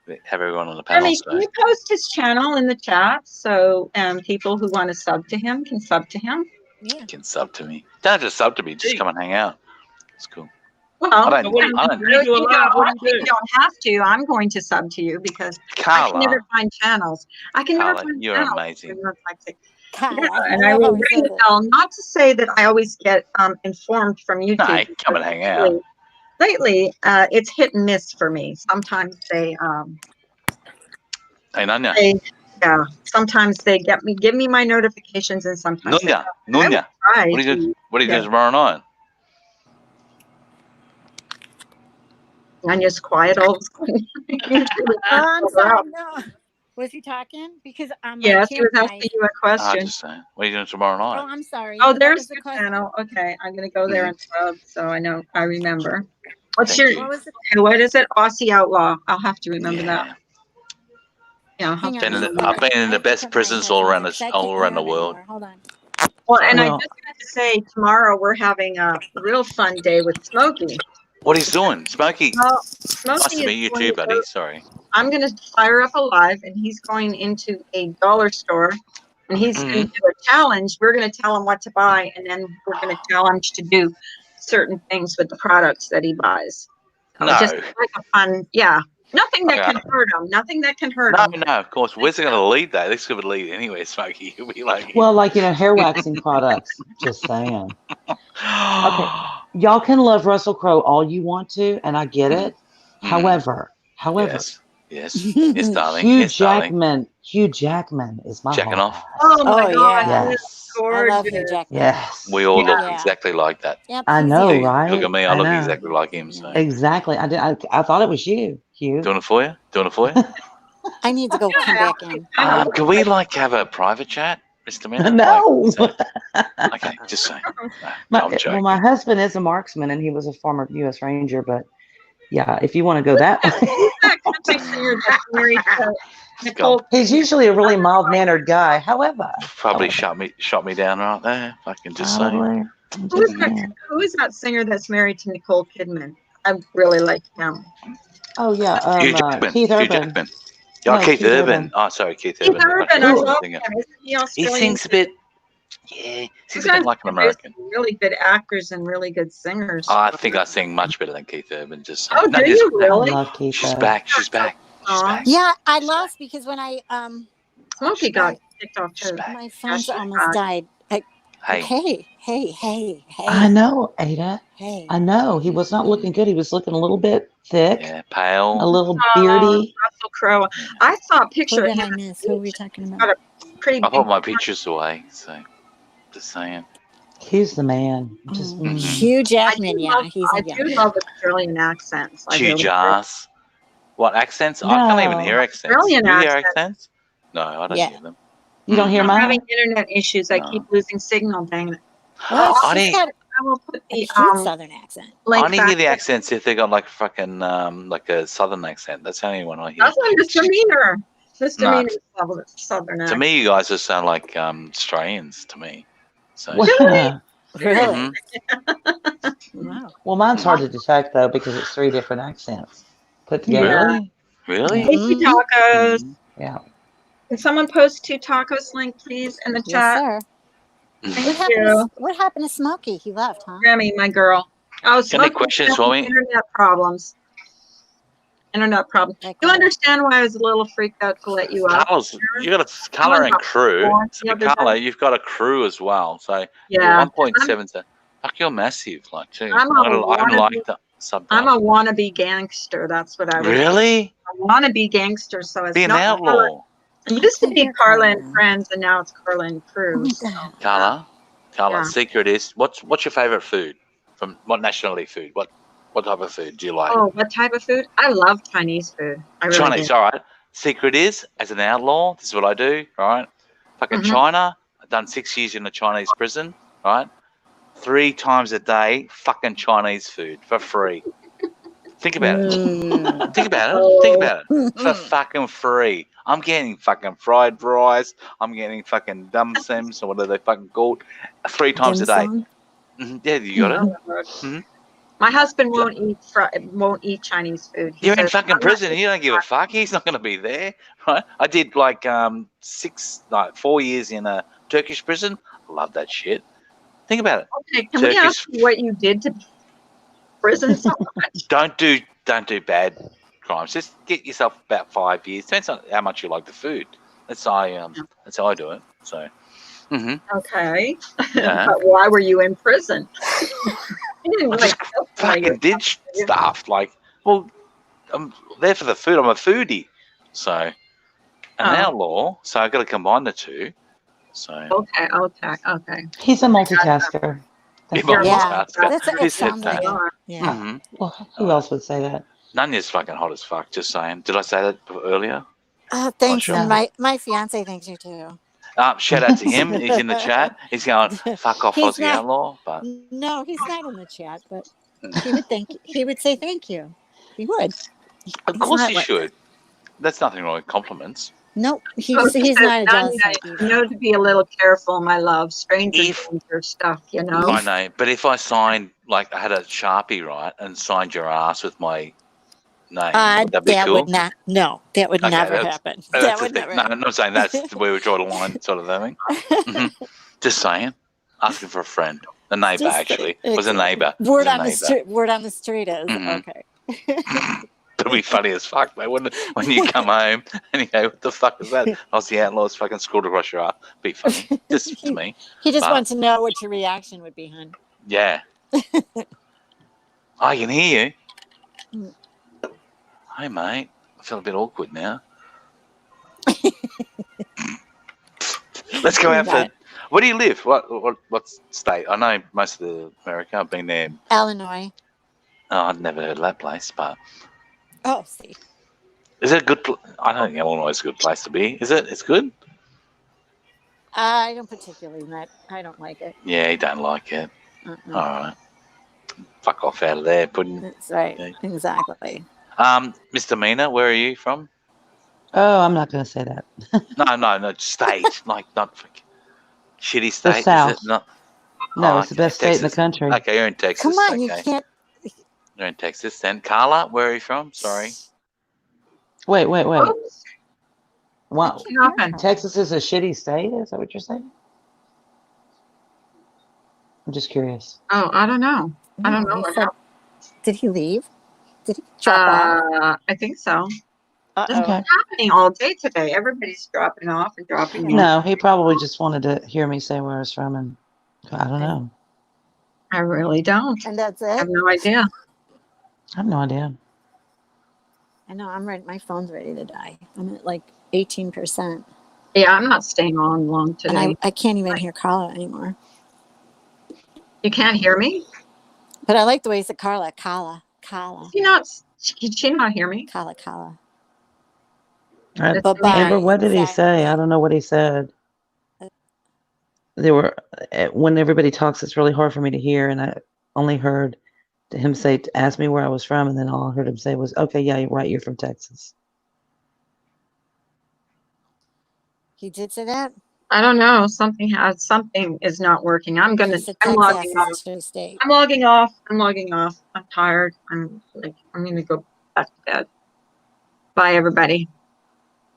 we have everyone on the panel. Jeremy, So can you post his channel in the chat so people who want to sub to him can sub to him? Yeah. you can sub to me. Don't have to sub to me. Just come and hang out. It's cool. Well, I don't. When you do a live, what do you do? you don't have to. I'm going to sub to you because I Carla, can never find channels. Carla, you're amazing. Yeah, and I will ring the bell. Not to say that I always get informed from YouTube. No, come and hang out. Lately, it's hit and miss for me. Sometimes they, Hey, Nanya. sometimes they give me my notifications, and sometimes they don't. Nunya. I will What try are you doing tomorrow night? Nanya's quiet all of a sudden. I'm sorry. No. Was he talking? Because Yes, he was asking you a question. Just saying. What are you doing tomorrow night? Oh, I'm sorry. Oh, What there's was the the question? channel. Okay, I'm gonna go there and sub, so I remember. Thank you. What was it? What is it? Aussie Outlaw. I'll have to remember that. Yeah, Hang on. I've been in the best prisons all around the world. Hold on. Well, and I just got to say, tomorrow we're having a real fun day with Smokey. What he's doing, Smokey? Well, Smokey nice to meet you too, buddy. Sorry. I'm going to fire up a live, and he's going into a dollar store, and he's going to do a challenge. We're going to tell him what to buy, and then we're going to challenge to do certain things with the products that he buys. So just like a fun, nothing that can hurt him. Nothing that can hurt him. No, of course. Where's it going to lead, though? This could lead anyway, Smokey. He'll be like, well, like hair waxing products. Just saying. Okay, y'all can love Russell Crowe all you want to, and I get it. However, yes, darling. Hugh Jackman is my Jacking off. Oh my God! Yes. I love Hugh Jackman. Yes. We all look exactly like that. Yep, I know, right? Look at me. I look exactly like him. So. Exactly. I thought it was you, Hugh. Doing it for you? I need to go come back in. Can we have a private chat, Mr. Man? No. Okay, just saying. No, I'm joking. Well, my husband is a marksman, and he was a former U.S. Ranger, but yeah, if you want to go that way. He's usually a really mild-mannered guy. However, probably shot me down right there. I can just say. Who is that singer that's married to Nicole Kidman? I really like him. Oh yeah, Hugh Jackman. Keith Urban. Oh, Keith Urban. Oh, sorry, Keith Urban. I love him. Isn't he Australian? He sings a bit. Yeah, he's a bit like an American. Really good actors and really good singers. I think I sing much better than Keith Urban. Just do you really? I love Keith. She's back. She's back. Yeah, I lost because when I Smokey got kicked off too. My phone's almost died. Hey. I know, Ada. Hey. I know. He was not looking good. He was looking a little bit thick. Yeah, pale. A little beardy. Russell Crowe. I saw a picture of him. Who are we talking about? I put my pictures away, so just saying. He's the man. Hugh Jackman, I do love Australian accents. Hugh Jazz. What accents? No. I can't even hear accents. Australian Do you hear accents? No, I don't hear them. You don't hear mine? I'm having internet issues. I keep losing signal. Dang it. I will put the southern accent. I only hear the accents if they got like fucking like a southern accent. That's the only one I hear. That's a misdemeanor. Misdemeanor southern accent. To me, you guys just sound like Australians to me. So Really? Wow. Well, mine's hard to detect though because it's 3 different accents put together. Really? Really? Hey, Two Tacos. Yeah. Can someone post Two Tacos link, please, in the chat? Yes, sir. Thank you. What happened to Smokey? He left, huh? Grammy, my girl. Oh, Got any questions for me? Internet problems. Internet problem. You understand why I was a little freaked out to let you up? Carla's, you got a Carla and crew. So Carla, you've got a crew as well. So yeah, 1.7. Fuck, you're massive, like too. I'm like the sub. I'm a wannabe gangster. That's what I was. Really? A wannabe gangster. So it's be an not outlaw. It used to be Carla and Friends, and now it's Carla and Crew. So. Carla, Yeah. secret is what's your favorite food? From what nationality food? What type of food do you like? Oh, what type of food? I love Chinese food. I really Chinese, do. all right. Secret is, as an outlaw, this is what I do, right? Fucking China. I've done 6 years in a Chinese prison, right? 3 times a day, fucking Chinese food for free. Think about it. Think about it. Think about it. For fucking free. I'm getting fucking fried rice. I'm getting fucking dim sims or whatever they fucking called 3 times a day. Yeah, you got it. My husband won't eat Chinese food. You're in fucking prison. You don't give a fuck. He's not going to be there, right? I did like 4 years in a Turkish prison. Love that shit. Think about it. Okay, can we ask you what you did to prison so much? Don't do bad crimes. Just get yourself about 5 years. Depends on how much you like the food. That's how I do it. So. Okay, but why were you in prison? I just fucking did stuff like, well, I'm there for the food. I'm a foodie, so an outlaw. So I got to combine the two. So okay. He's a multitasker. It sounds like it. Yeah. Well, who else would say that? Nanya's fucking hot as fuck. Just saying. Did I say that earlier? Thanks, and my fiance thinks you too. Shout out to him. He's in the chat. He's going, fuck off, Aussie Outlaw. But no, he's not in the chat. But he would say thank you. He would. Of course he should. That's nothing wrong with compliments. Nope, he's not a jealous type. You know to be a little careful, my love. Strangers stuff, you know. I know, but if I signed, like, I had a Sharpie, right, and signed your ass with my name, would that be cool? Would not. No, that would never happen. That would never. No, I'm not saying that's where we draw the line, sort of thing. Just saying. Asking for a friend, a neighbour. Actually, it was a neighbour. Word on the street is okay. It'll be funny as fuck, mate. When you come home and you go, "What the fuck is that?" Aussie Outlaws fucking scrawled across your ass. Be funny, just to me. He just wants to know what your reaction would be, hon. Yeah. I can hear you. Hi, mate. I feel a bit awkward now. Let's go out for. Where do you live? What state? I know most of America. I've been there. Illinois. Oh, I've never heard of that place, but. Oh, see. Is it a good? I don't think Illinois is a good place to be. Is it? It's good. I don't particularly. I don't like it. Yeah, you don't like it. All right. Fuck off out of there. That's right. Yeah. Exactly. Mr. Mina, where are you from? Oh, I'm not going to say that. No, state, like not shitty state. The South. Is it not? No, it's the best state in the country. Okay, you're in Texas. Come on, you can't. You're in Texas. Then Carla, where are you from? Sorry. Wait. Wow. What Texas is a shitty state? Is that what you're saying? I'm just curious. Oh, I don't know. I don't know. Did he leave? Did he drop off? I think so. Okay. This is happening all day today. Everybody's dropping off and dropping off. No, he probably just wanted to hear me say where I was from, and I don't know. I really don't. And that's it? I have no idea. I have no idea. I know. I'm ready. My phone's ready to die. I'm at like 18%. Yeah, I'm not staying on long today. And I can't even hear Carla anymore. You can't hear me? But I like the way you said Carla. Did she not hear me? Carla. Amber, what did he say? I don't know what he said. When everybody talks, it's really hard for me to hear, and I only heard him say, ask me where I was from, and then all I heard him say was, okay, yeah, you're right, you're from Texas. He did say that? I don't know. Something is not working. I'm logging off. I'm logging off. I'm logging off. I'm tired. I'm going to go back to bed. Bye, everybody.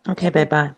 Okay, babe. Bye.